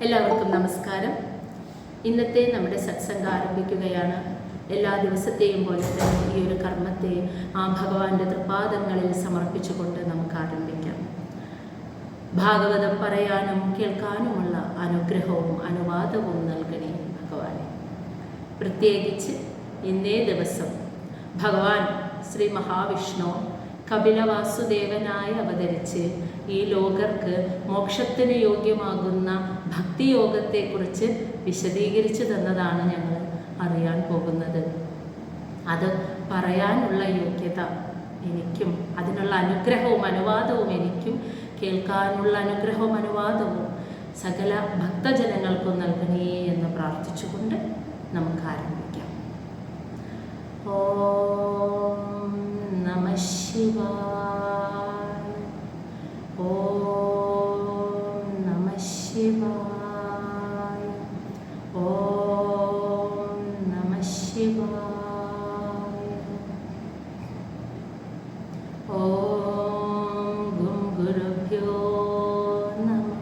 എല്ലാവർക്കും നമസ്കാരം. ഇന്നത്തെ നമ്മുടെ സത്സംഗം ആരംഭിക്കുകയാണ്. എല്ലാ ദിവസത്തെയും പോലെ തന്നെ ഈ ഒരു കർമ്മത്തെ ആ ഭഗവാന്റെ തൃപാദങ്ങളിൽ സമർപ്പിച്ചുകൊണ്ട് നമുക്ക് ആരംഭിക്കാം. ഭാഗവതം പറയാനും കേൾക്കാനുമുള്ള അനുഗ്രഹവും അനുവാദവും നൽകണേ ഭഗവാനെ. പ്രത്യേകിച്ച് ഇന്നേ ദിവസം ഭഗവാൻ ശ്രീ മഹാവിഷ്ണു കപിലവാസുദേവനായി അവതരിച്ച് ഈ ലോകർക്ക് മോക്ഷത്തിന് യോഗ്യമാകുന്ന ഭക്തിയോഗത്തെക്കുറിച്ച് വിശദീകരിച്ചു തന്നതാണ് ഞങ്ങൾ അറിയാൻ പോകുന്നത്. അത് പറയാനുള്ള യോഗ്യത എനിക്കും അതിനുള്ള അനുഗ്രഹവും അനുവാദവും എനിക്കും കേൾക്കാനുള്ള അനുഗ്രഹവും അനുവാദവും സകല ഭക്തജനങ്ങൾക്കും നൽകണേ എന്ന് പ്രാർത്ഥിച്ചുകൊണ്ട് നമുക്ക് ആരംഭിക്കാം. ഓം നമഃ ശിവായ. ഓം നമഃ ശിവായ. ഓം നമഃ ശിവായ. ഓം ഗും ഗുരുഭ്യോ നമഃ.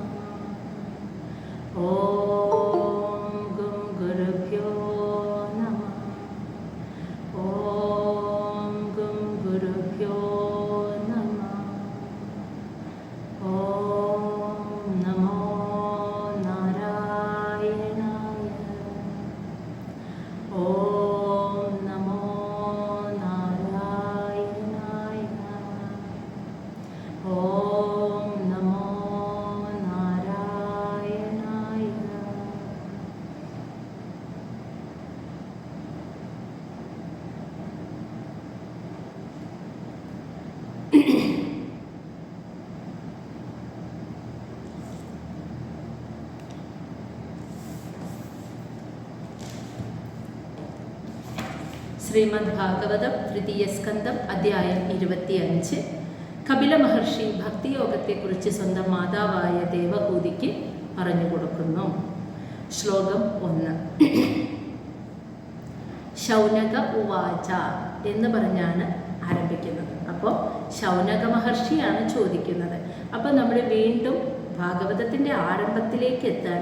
ഓം ഗും ഗുരുഭ്യോ നമഃ. ഓം ഗും ഗുരുഭ്യോ നമഃ. ഓം നമോ നാരായണായ. ഓം നമോ നാരായണായ. ഓം നമോ നാരായണായ. ശ്രീമദ് ഭാഗവതം തൃതീയ സ്കന്ധം അധ്യായം 25. കപില മഹർഷി ഭക്തിയോഗത്തെക്കുറിച്ച് സ്വന്തം മാതാവായ ദേവഹൂതിക്ക് പറഞ്ഞു കൊടുക്കുന്നു. ശ്ലോകം 1. ശൗനക ഉവാച എന്ന് പറഞ്ഞാണ് ആരംഭിക്കുന്നത്. അപ്പോൾ ശൗനക മഹർഷിയാണ് ചോദിക്കുന്നത്. അപ്പോൾ നമ്മൾ വീണ്ടും ഭാഗവതത്തിൻ്റെ ആരംഭത്തിലേക്ക് എത്താൻ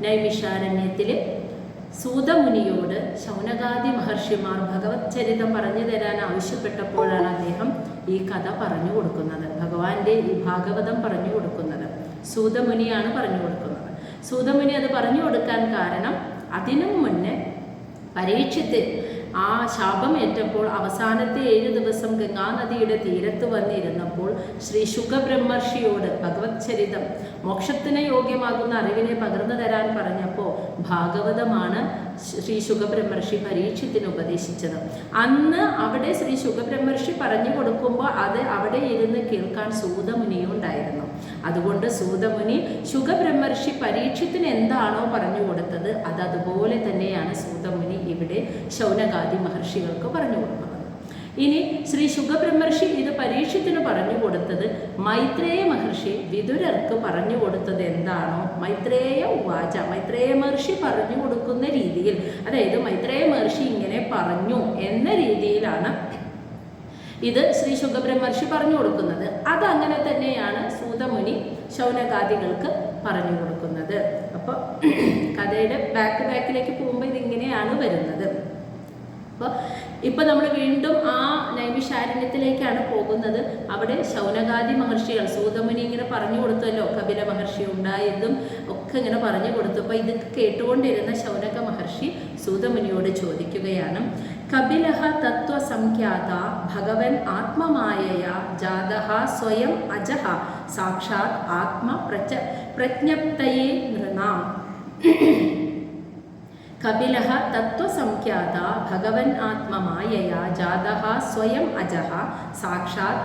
നൈമിഷാരണ്യത്തിൽ സൂതമുനിയോട് ശൗനകാദി മഹർഷിമാർ ഭഗവത് ചരിതം പറഞ്ഞു തരാൻ ആവശ്യപ്പെട്ടപ്പോഴാണ് അദ്ദേഹം ഈ കഥ പറഞ്ഞു കൊടുക്കുന്നത്. ഭഗവാന്റെ ഈ ഭാഗവതം പറഞ്ഞു കൊടുക്കുന്നത് സൂതമുനിയാണ് പറഞ്ഞു കൊടുക്കുന്നത്. സൂതമുനി അത് പറഞ്ഞു കൊടുക്കാൻ കാരണം അതിനും മുന്നേ പരീക്ഷിത്ത് ആ ശാപമേറ്റപ്പോൾ അവസാനത്തെ 7 ദിവസം ഗംഗാനദിയുടെ തീരത്ത് വന്നിരുന്നപ്പോൾ ശ്രീ ശുകബ്രഹ്മർഷിയോട് ഭഗവത് ചരിതം മോക്ഷത്തിന് യോഗ്യമാകുന്ന അറിവിനെ പകർന്നു തരാൻ പറഞ്ഞപ്പോൾ ഭാഗവതമാണ് ശ്രീ ശുകബ്രഹ്മർഷി പരീക്ഷത്തിന് ഉപദേശിച്ചത്. അന്ന് അവിടെ ശ്രീ ശുകബ്രഹ്മർഷി പറഞ്ഞു കൊടുക്കുമ്പോൾ അത് അവിടെ ഇരുന്ന് കേൾക്കാൻ സൂതമുനിയും ഉണ്ടായിരുന്നു. അതുകൊണ്ട് സൂതമുനി ശുകബ്രഹ്മർഷി പരീക്ഷത്തിന് എന്താണോ പറഞ്ഞു കൊടുത്തത് അത് അതുപോലെ തന്നെയാണ് സൂതമുനി ഇവിടെ ശൗനകാദി മഹർഷികൾക്ക് പറഞ്ഞു കൊടുക്കുന്നത്. ഇനി ശ്രീ ശുകബ്രഹ്മർഷി ഇത് പരീക്ഷത്തിന് പറഞ്ഞു കൊടുത്തത് മൈത്രേയ മഹർഷി വിതുരർക്ക് പറഞ്ഞു കൊടുത്തത് എന്താണോ മൈത്രേയ ഉവാച, മൈത്രേയ മഹർഷി പറഞ്ഞു കൊടുക്കുന്ന രീതിയിൽ, അതായത് മൈത്രേയ മഹർഷി ഇങ്ങനെ പറഞ്ഞു എന്ന രീതിയിലാണ് ഇത് ശ്രീ ശുകബ്രഹ്മർഷി പറഞ്ഞു കൊടുക്കുന്നത്. അതങ്ങനെ തന്നെയാണ് സൂതമുനി ശൗനകാദികൾക്ക് പറഞ്ഞു കൊടുക്കുന്നത്. അപ്പോൾ കഥയുടെ ബാക്കിലേക്ക് പോകുമ്പോൾ ഇതിങ്ങനെയാണ് വരുന്നത്. അപ്പോൾ ഇപ്പോൾ നമ്മൾ വീണ്ടും ആ നൈമിഷാരണ്യത്തിലേക്കാണ് പോകുന്നത്. അവിടെ ശൗനകാദി മഹർഷികൾ സൂതമുനി ഇങ്ങനെ പറഞ്ഞു കൊടുത്തല്ലോ, കപില മഹർഷി ഉണ്ടായതും ഒക്കെ ഇങ്ങനെ പറഞ്ഞു കൊടുത്തു. അപ്പോൾ ഇത് കേട്ടുകൊണ്ടിരുന്ന ശൗനക മഹർഷി സൂതമുനിയോട് ചോദിക്കുകയാണ്, കപിലഃ തത്വസംഖ്യാത ഭഗവൻ ആത്മമായയ ജാതഃ സ്വയം അജഃ സാക്ഷാത് പ്രജ്ഞപ്തയേ നൃണാം. കപിലഃ തത്വസംഖ്യാത ഭഗവൻ ആത്മമായയ ജാതഃ സ്വയം അജഃ സാക്ഷാത്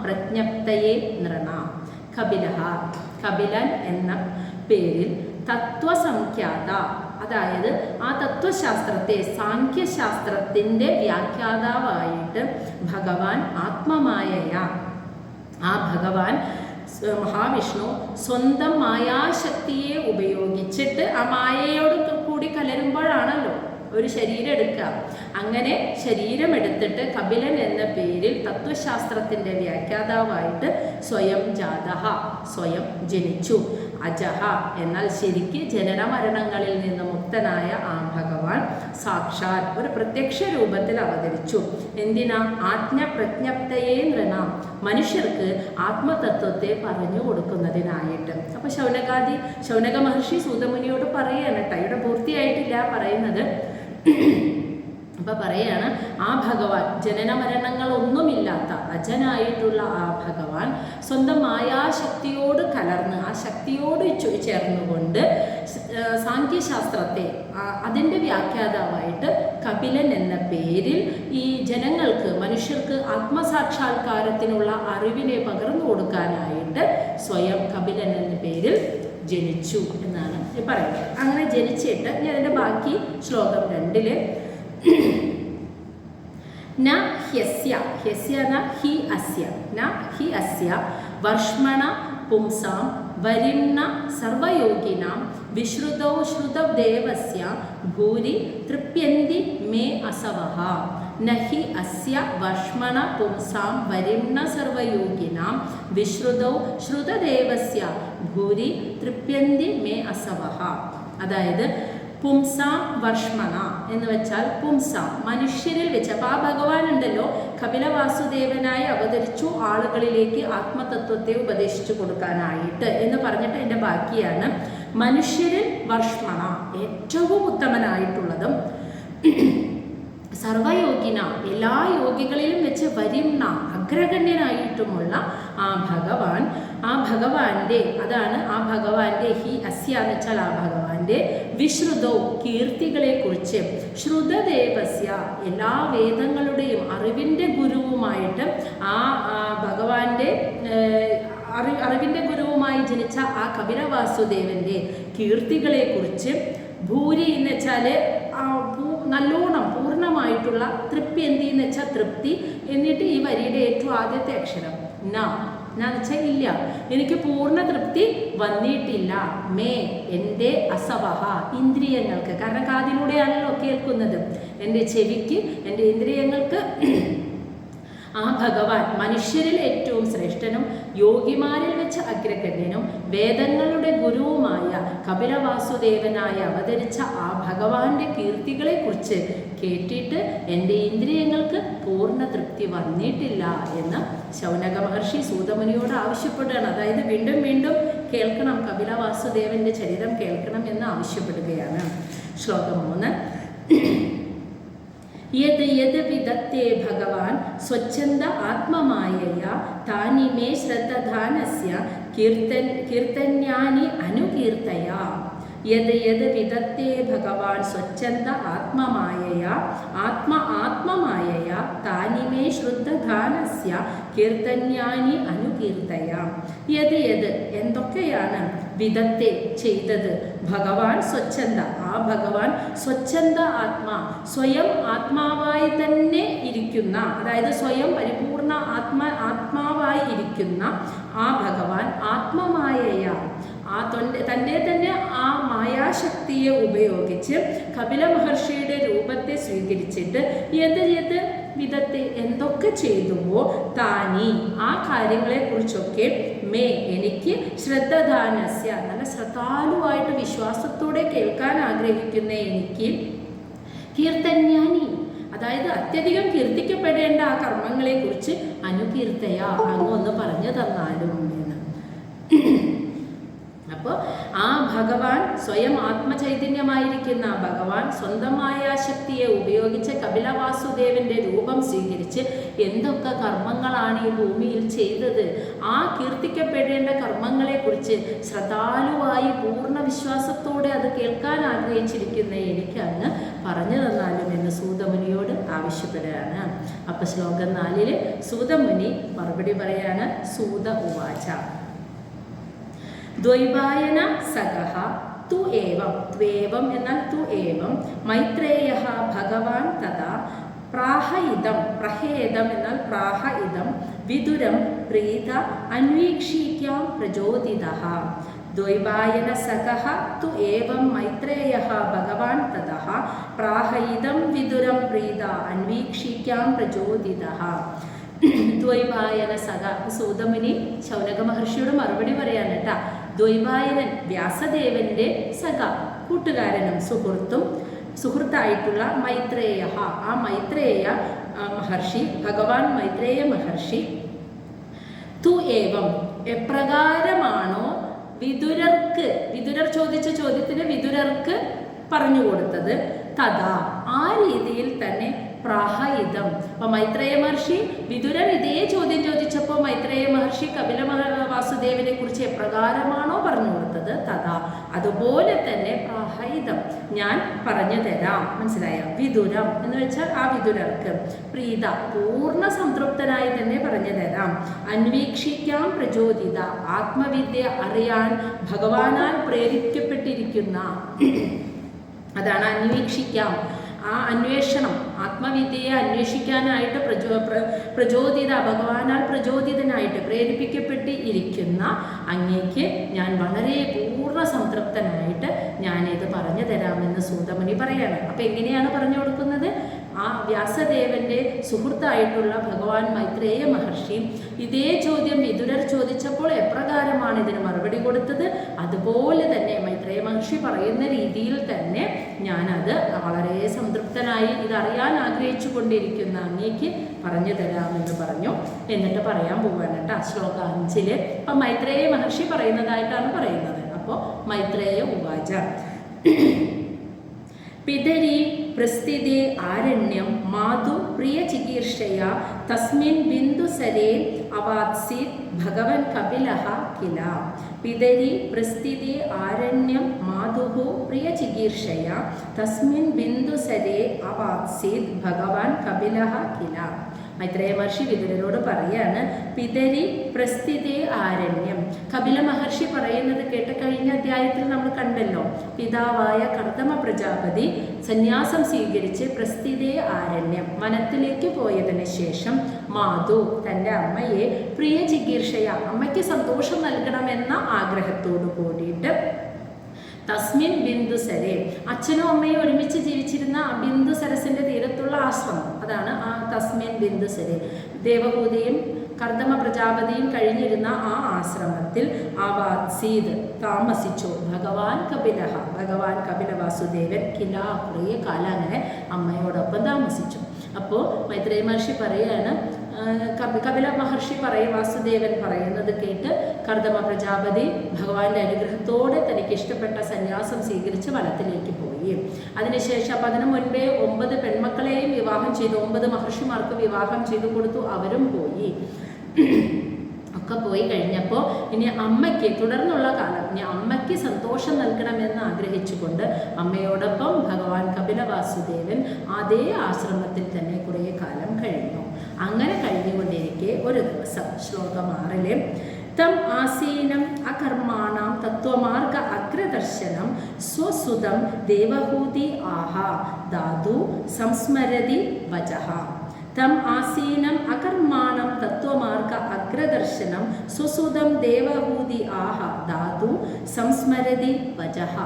പ്രജ്ഞപ്തയേ നൃണാം. കപിലൻ എന്ന പേരിൽ തത്വസംഖ്യാത, അതായത് ആ തത്വശാസ്ത്രത്തെ സാഖ്യശാസ്ത്രത്തിൻ്റെ വ്യാഖ്യാതാവായിട്ട് ഭഗവാൻ ആത്മമായയ, ആ ഭഗവാൻ മഹാവിഷ്ണു സ്വന്തം മായാശക്തിയെ ഉപയോഗിച്ചിട്ട് ആ മായയോട് കൂടി കലരുമ്പോഴാണല്ലോ ഒരു ശരീരം എടുക്കുക. അങ്ങനെ ശരീരമെടുത്തിട്ട് കപിലൻ എന്ന പേരിൽ തത്വശാസ്ത്രത്തിൻ്റെ വ്യാഖ്യാതാവായിട്ട് സ്വയം ജാതഃ, സ്വയം ജനിച്ചു. അജഹ എന്നാൽ ശരിക്ക് ജനന മരണങ്ങളിൽ നിന്ന് മുക്തനായ ആ ഭഗവാൻ സാക്ഷാൽ ഒരു പ്രത്യക്ഷ രൂപത്തിൽ അവതരിച്ചു. എന്തിനാ? ആജ്ഞപ്രജ്ഞപ്തയേ നൃണാം, മനുഷ്യർക്ക് ആത്മതത്വത്തെ പറഞ്ഞു കൊടുക്കുന്നതിനായിട്ട്. അപ്പൊ ശൗനക മഹർഷി സൂതമുനിയോട് പറയാണ് കേട്ടോ, ഇവിടെ പൂർത്തിയായിട്ടില്ല പറയുന്നത്. അപ്പൊ പറയാണ്, ആ ഭഗവാൻ ജനന മരണങ്ങളൊന്നുമില്ലാത്ത അജനായിട്ടുള്ള ആ ഭഗവാൻ സ്വന്തം മായാശക്തിയോട് കലർന്ന് ആ ശക്തിയോട് ചേർന്നുകൊണ്ട് സാഖ്യശാസ്ത്രത്തെ അതിൻ്റെ വ്യാഖ്യാതാവായിട്ട് കപിലൻ എന്ന പേരിൽ ഈ ജനങ്ങൾക്ക്, മനുഷ്യർക്ക് ആത്മസാക്ഷാത്കാരത്തിനുള്ള അറിവിനെ പകർന്നു കൊടുക്കാനായിട്ട് സ്വയം കപിലൻ എന്ന പേരിൽ ജനിച്ചു എന്നാണ് പറയുന്നത്. അങ്ങനെ ജനിച്ചിട്ട് ഇനി അതിൻ്റെ ബാക്കി ശ്ലോകം 2 ന ഹ്യസ്യ, ഹ്യസ്യ ന ഹി അസ്യ, ന ഹി അസ്യ വർഷ്മണ പുംസാം വരിംന സർവയോഗിനാം വിശ്രുതൗ ശ്രുതദേവസ്യ ഭൂരി തൃപ്യന്തി മേ അസവഃ. നഹി അസ്യ വർഷ്മണ പുംസാം വരിംന സർവയോഗിനാം വിശ്രുതൗ ശ്രുതദേവസ്യ ഭൂരി തൃപ്യന്തി മേ അസവഃ. അതായത് പുംസാം വർഷ്മണ എന്ന് വെച്ചാൽ പുംസാം മനുഷ്യരിൽ വെച്ച്. അപ്പോൾ ആ ഭഗവാൻ ഉണ്ടല്ലോ കപിലവാസുദേവനായി അവതരിച്ചു ആളുകളിലേക്ക് ആത്മതത്വത്തെ ഉപദേശിച്ചു കൊടുക്കാനായിട്ട് എന്ന് പറഞ്ഞിട്ട് അതിൻ്റെ ബാക്കിയാണ് മനുഷ്യരിൽ വർഷ്മണ ഏറ്റവും ഉത്തമനായിട്ടുള്ളതും സർവയോഗിന എല്ലാ യോഗികളിലും വെച്ച് വരിംന അഗ്രഗണ്യനായിട്ടുമുള്ള ആ ഭഗവാന്റെ അതാണ് ആ ഭഗവാന്റെ ഹി അസ്യ എന്ന് വെച്ചാൽ ആ ഭഗവാന്റെ വിശ്രുതോ കീർത്തികളെ കുറിച്ച് ശ്രുതദേവസ്യ എല്ലാ വേദങ്ങളുടെയും അറിവിൻ്റെ ഗുരുവുമായിട്ട് ആ ഭഗവാന്റെ അറിവിൻ്റെ ഗുരുവുമായി ജനിച്ച ആ കപിലവാസുദേവന്റെ കീർത്തികളെ കുറിച്ച് ഭൂരി എന്ന് വെച്ചാൽ നല്ലോണം പൂർണ്ണമായിട്ടുള്ള തൃപ്യന്തി എന്ന് വെച്ചാൽ തൃപ്തി. എന്നിട്ട് ഈ വരിയുടെ ഏറ്റവും ആദ്യത്തെ അക്ഷരം എന്ന് വെച്ചാൽ ഇല്ല, എനിക്ക് പൂർണ്ണ തൃപ്തി വന്നിട്ടില്ല. മേ എൻ്റെ അസവഹ ഇന്ദ്രിയങ്ങൾക്ക്, കാരണം കാതിലൂടെയാണല്ലോ കേൾക്കുന്നത്, എൻ്റെ ചെവിക്ക് എൻ്റെ ഇന്ദ്രിയങ്ങൾക്ക് ആ ഭഗവാൻ മനുഷ്യരിൽ ഏറ്റവും ശ്രേഷ്ഠനും യോഗിമാരിൽ വെച്ച് അഗ്രഗണ്യനും വേദങ്ങളുടെ ഗുരുവുമായ കപിലവാസുദേവനായി അവതരിച്ച ആ ഭഗവാന്റെ കീർത്തികളെ കുറിച്ച് കേട്ടിട്ട് എൻ്റെ ഇന്ദ്രിയങ്ങൾക്ക് പൂർണ്ണ തൃപ്തി വന്നിട്ടില്ല എന്ന് ശൗനക മഹർഷി സൂതമുനിയോട് ആവശ്യപ്പെടുകയാണ്. അതായത് വീണ്ടും വീണ്ടും കേൾക്കണം, കപിലവാസുദേവന്റെ ചരിതം കേൾക്കണം എന്ന് ആവശ്യപ്പെടുകയാണ്. ശ്ലോകം 3 യത് യത് വിദത്തേ ഭഗവാൻ സ്വച്ഛന്ദ ആത്മമായയാ താനി മേ ശ്രദ്ധധാനസ്യ കീർത്തന്യാനി അനുകീർത്തയാ. യത് യത് വിദത്തേ ഭഗവാൻ സ്വച്ഛന്ദ ആത്മമായയാ ആത്മമായയാ താനി മേ ശ്രദ്ധധാനസ്യ കീർത്തന്യാനി അനുകീർത്തയാ. യത് യത് എന്തൊക്കെയാണ് വിദത്തെ ചെയ്തത് ഭഗവാൻ സ്വച്ഛന്ദ ആ ഭഗവാൻ സ്വച്ഛന്ദ ആത്മാ സ്വയം ആത്മാവായി തന്നെ ഇരിക്കുന്ന, അതായത് സ്വയം പരിപൂർണ ആത്മാവായി ഇരിക്കുന്ന ആ ഭഗവാൻ ആത്മമായയ തൻ്റെ തന്നെ ആ മായാശക്തിയെ ഉപയോഗിച്ച് കപില മഹർഷിയുടെ രൂപത്തെ സ്വീകരിച്ചിട്ട് യത് വിധത്തെ എന്തൊക്കെ ചെയ്തുവോ താനി ആ കാര്യങ്ങളെക്കുറിച്ചൊക്കെ മേ എനിക്ക് ശ്രദ്ധധാനസ്യ നല്ല ശ്രദ്ധാലുവായിട്ട് വിശ്വാസത്തോടെ കേൾക്കാൻ ആഗ്രഹിക്കുന്ന എനിക്ക് കീർത്തന്യാനി അതായത് അത്യധികം കീർത്തിക്കപ്പെടേണ്ട ആ കർമ്മങ്ങളെക്കുറിച്ച് അനുകീർത്തയ അങ്ങൊന്ന് പറഞ്ഞു തന്നാലും എന്ന്. അപ്പോൾ ആ ഭഗവാൻ സ്വയം ആത്മചൈതന്യമായിരിക്കുന്ന ഭഗവാൻ സ്വന്തമായ ശക്തിയെ ഉപയോഗിച്ച് കപിലവാസുദേവന്റെ രൂപം സ്വീകരിച്ച് എന്തൊക്കെ കർമ്മങ്ങളാണ് ഈ ഭൂമിയിൽ ചെയ്തത്, ആ കീർത്തിക്കപ്പെടേണ്ട കർമ്മങ്ങളെക്കുറിച്ച് ശ്രദ്ധാലുവായി പൂർണ്ണ വിശ്വാസത്തോടെ അത് കേൾക്കാൻ ആഗ്രഹിച്ചിരിക്കുന്ന എനിക്ക് അങ്ങ് പറഞ്ഞു തന്നാലും എന്ന് സൂതമുനിയോട് ആവശ്യപ്പെടുകയാണ്. അപ്പം ശ്ലോകം 4 സൂതമുനി മറുപടി പറയാണ്. സൂത ഉവാച ദ്വൈപായന സഖഃ തു ഏവം ത്വേവം എന്നാൽ തു ഏവം മൈത്രേയഃ ഭഗവാൻ തഥാ പ്രാഹയിദം പ്രഹേദം എന്നാൽ പ്രാഹയിദം വിദുരം പ്രീത അന്വീക്ഷീക്യാം പ്രചോദിതഃ. ദ്വൈപായന സഖഃ തു ഏവം മൈത്രേയഃ ഭഗവാൻ തതഃ പ്രാഹയിദം വിദുരം പ്രീത അന്വീക്ഷീക്യാം പ്രചോദിതഃ. ദ്വൈപായന സഖ സൂതമുനി ശൗനക മഹർഷിയോട് മറുപടി പറയാണ് കേട്ടാ. ദ്വൈപായനൻ വ്യാസദേവന്റെ കൂട്ടുകാരനും സുഹൃത്തായിട്ടുള്ള മൈത്രേയ, ആ മൈത്രേയ മഹർഷി, ഭഗവാൻ മൈത്രേയ മഹർഷി തു ഏവം എപ്രകാരമാണോ വിതുരർ ചോദിച്ച ചോദ്യത്തിന് വിതുരർക്ക് പറഞ്ഞു കൊടുത്തത്, തഥാ ആ രീതിയിൽ തന്നെ പ്രാഹയിതം. അപ്പൊ മൈത്രേയ മഹർഷി വിതുരർ ഇതേ ചോദ്യം ചോദിച്ചപ്പോൾ മൈത്രേയ മഹർഷി കപില വാസുദേവനെ കുറിച്ച് എപ്രകാരമാണോ പറഞ്ഞു കൊടുത്തത്, തഥാ അതുപോലെ തന്നെ പ്രാഹയിതം ഞാൻ പറഞ്ഞു തരാം. മനസ്സിലായ? വിതുരം എന്ന് വെച്ചാൽ ആ വിതുരർക്ക് പ്രീത പൂർണ്ണ സംതൃപ്തനായി തന്നെ പറഞ്ഞു തരാം. അന്വേഷിക്കാം പ്രചോദിത, ആത്മവിദ്യ അറിയാൻ ഭഗവാനാൽ പ്രേരിക്കപ്പെട്ടിരിക്കുന്ന, അതാണ് അന്വേഷിക്കാം. ആ അന്വേഷണം, ആത്മവിദ്യയെ അന്വേഷിക്കാനായിട്ട് പ്രചോദിത, ഭഗവാനാൽ പ്രചോദിതനായിട്ട് പ്രേരിപ്പിക്കപ്പെട്ട് ഇരിക്കുന്ന അങ്ങേക്ക് ഞാൻ വളരെ പൂർണ്ണ സംതൃപ്തനായിട്ട് ഞാനിത് പറഞ്ഞു തരാമെന്ന് സൂതമുനി പറയാണ്. അപ്പം എങ്ങനെയാണ് പറഞ്ഞു കൊടുക്കുന്നത്? ആ വ്യാസദേവന്റെ സുഹൃത്തായിട്ടുള്ള ഭഗവാൻ മൈത്രേയ മഹർഷി ഇതേ ചോദ്യം വിതുരർ ചോദിച്ചപ്പോൾ എപ്രകാരമാണ് ഇതിന് മറുപടി കൊടുത്തത്, അതുപോലെ തന്നെ മൈത്രേയ മഹർഷി പറയുന്ന രീതിയിൽ തന്നെ ഞാനത് വളരെ സംതൃപ്തനായി ഇതറിയാൻ ആഗ്രഹിച്ചു കൊണ്ടിരിക്കുന്ന അങ്ങേക്ക് പറഞ്ഞു തരാമെന്ന് പറഞ്ഞു. എന്നിട്ട് പറയാൻ പോവാണ് കേട്ടോ. ശ്ലോകം 5 അപ്പം മൈത്രേയ മഹർഷി പറയുന്നതായിട്ടാണ് പറയുന്നത്. അപ്പോൾ മൈത്രേയ ഉവാച പിതരി പ്രസ്ഥിതേ ആരണ്യം മാതു പ്രിയ ചികീർഷയ തസ്മിൻ ബിന്ദുസരേ അവാത്സീത് ഭഗവൻ കപിലഃ കില. പിതരി പ്രസ്ഥിതേ ആരണ്യം മാതുഃ പ്രിയ ചികീർഷയ തസ്മിൻ ബിന്ദുസരേ അവാത്സീത് ഭഗവാൻ കപിലഃ കില. മൈത്രേയ മഹർഷി വിതുരരോട് പറയാണ്, പിതരി പ്രസ്ഥിതേ ആരണ്യം. കപില മഹർഷി പറയുന്നത് കേട്ട് കഴിഞ്ഞ അധ്യായത്തിൽ നമ്മൾ കണ്ടല്ലോ. പിതാവായ കർദമ പ്രജാപതി സന്യാസം സ്വീകരിച്ച് പ്രസ്ഥിതേ ആരണ്യം വനത്തിലേക്ക് പോയതിന് ശേഷം മാതു തൻ്റെ അമ്മയെ പ്രിയ ചികീർഷയ, അമ്മയ്ക്ക് സന്തോഷം നൽകണമെന്ന ആഗ്രഹത്തോടു കൂടിയിട്ട് തസ്മിൻ ബിന്ദുസരേ, അച്ഛനും അമ്മയും ഒരുമിച്ച് ജീവിച്ചിരുന്ന ബിന്ദു സരസിന്റെ തീരത്തുള്ള ആശ്രമം, അതാണ് ആ തസ്മിൻ ബിന്ദുസരേ. ദേവഹൂതിയും കർദമ പ്രജാപതിയും കഴിഞ്ഞിരുന്ന ആ ആശ്രമത്തിൽ ആവാത്സീത് താമസിച്ചു ഭഗവാൻ കപില വാസുദേവൻ കില. കുറേ കാലം അങ്ങനെ അമ്മയോടൊപ്പം താമസിച്ചു. അപ്പോൾ മൈത്രേയ മഹർഷി പറയാണ്, കപില മഹർഷി വാസുദേവൻ പറയുന്നത് കേട്ട് കർദമ പ്രജാപതി ഭഗവാന്റെ അനുഗ്രഹത്തോടെ തനിക്ക് ഇഷ്ടപ്പെട്ട സന്യാസം സ്വീകരിച്ച് വനത്തിലേക്ക് പോയി. അതിനുശേഷം അപ്പം അതിനു മുൻപേ 9 പെൺമക്കളെയും വിവാഹം ചെയ്തു, 9 മഹർഷിമാർക്ക് വിവാഹം ചെയ്തു കൊടുത്തു. അവരും പോയി. ഒക്കെ പോയി കഴിഞ്ഞപ്പോൾ ഇനി അമ്മയ്ക്ക് തുടർന്നുള്ള കാലം ഇനി അമ്മയ്ക്ക് സന്തോഷം നൽകണമെന്ന് ആഗ്രഹിച്ചുകൊണ്ട് അമ്മയോടൊപ്പം ഭഗവാൻ കപില വാസുദേവൻ അതേ ആശ്രമത്തിൽ തന്നെ കുറേ കാലം കഴിഞ്ഞു. അങ്ങനെ കഴിഞ്ഞുകൊണ്ടിരിക്കെ ഒരു ദിവസം ശ്ലോകം 6 തം ആസീനം അകർമാണം തത്വമാർഗ അഗ്രദർശനം സ്വസുതം ദേവഹൂതി ആഹാ ധാതു സംസ്മരതി വചഃ. തം ആസീനം അകർമാണം തത്വമാർഗ അഗ്രദർശനം സ്വസുതം ദേവഹൂതി ആഹ ധാതു സംസ്മരതി വചഃ.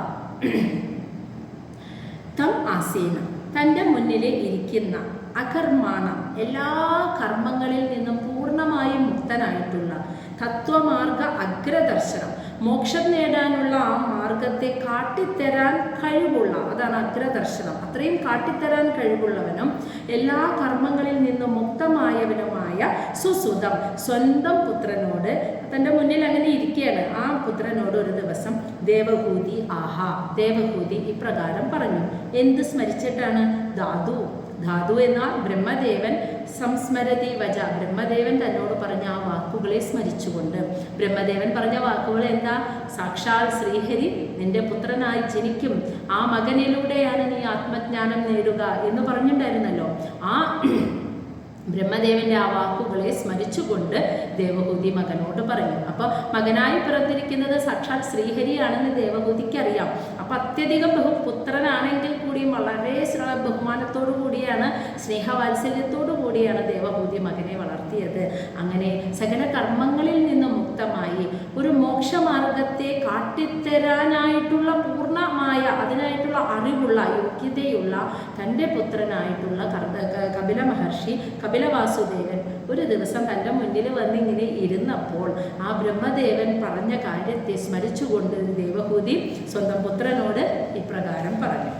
തം ആസീനം തൻ്റെ മുന്നിൽ ഇരിക്കുന്ന, അകർമാണം എല്ലാ കർമ്മങ്ങളിൽ നിന്നും പൂർണ്ണമായും മുക്തനായിട്ടുള്ള, തത്വമാർഗ അഗ്രദർശനം മോക്ഷം നേടാനുള്ള ആ മാർഗത്തെ കാട്ടിത്തരാൻ കഴിവുള്ള, അതാണ് അഗ്രദർശനം. അത്രയും കാട്ടിത്തരാൻ കഴിവുള്ളവനും എല്ലാ കർമ്മങ്ങളിൽ നിന്നും മുക്തമായവനുമായ സുസുതം സ്വന്തം പുത്രനോട്, തൻ്റെ മുന്നിൽ അങ്ങനെ ഇരിക്കുകയാണ്, ആ പുത്രനോട് ഒരു ദിവസം ദേവഹൂതി ആഹാ, ദേവഹൂതി ഇപ്രകാരം പറഞ്ഞു. എന്ത് സ്മരിച്ചിട്ടാണ്? ധാതു എന്നാൽ ബ്രഹ്മദേവൻ സംസ്മരതി വച, ബ്രഹ്മദേവൻ തന്നോട് പറഞ്ഞ ആ വാക്കുകളെ സ്മരിച്ചുകൊണ്ട്. ബ്രഹ്മദേവൻ പറഞ്ഞ വാക്കുകൾ എന്താ? സാക്ഷാൽ ശ്രീഹരി നിന്റെ പുത്രനായി ജനിക്കും, ആ മകനിലൂടെയാണ് നീ ആത്മജ്ഞാനം നേടുക എന്ന് പറഞ്ഞിട്ടുണ്ടായിരുന്നല്ലോ. ആ ബ്രഹ്മദേവന്റെ ആ വാക്കുകളെ സ്മരിച്ചുകൊണ്ട് ദേവഹൂതി മകനോട് പറഞ്ഞു. അപ്പോൾ മകനായി പിറന്നിരിക്കുന്നത് സാക്ഷാൽ ശ്രീഹരിയാണെന്ന് ദേവഹൂതിക്ക് അറിയാം. അപ്പം അത്യധികം പുത്രനാണെങ്കിൽ കൂടി വാസുദേവനെയും വളരെ ബഹുമാനത്തോടു കൂടിയാണ്, സ്നേഹവാത്സല്യത്തോടു കൂടിയാണ് ദേവഹൂതി മകനെ വളർത്തിയത്. അങ്ങനെ സകല കർമ്മങ്ങളിൽ നിന്ന് മുക്തമായി ഒരു മോക്ഷമാർഗത്തെ കാട്ടിത്തരാനായിട്ടുള്ള പൂർണ്ണമായ അതിനായിട്ടുള്ള അറിവുള്ള യോഗ്യതയുള്ള തൻ്റെ പുത്രനായിട്ടുള്ള കപില മഹർഷി കപില വാസുദേവൻ ഒരു ദിവസം തൻ്റെ മുന്നിൽ വന്നിങ്ങനെ ഇരുന്നപ്പോൾ ആ ബ്രഹ്മദേവൻ പറഞ്ഞ കാര്യത്തെ സ്മരിച്ചുകൊണ്ട് ദേവഹൂതി സ്വന്തം പുത്രനോട് ഇപ്രകാരം പറഞ്ഞു.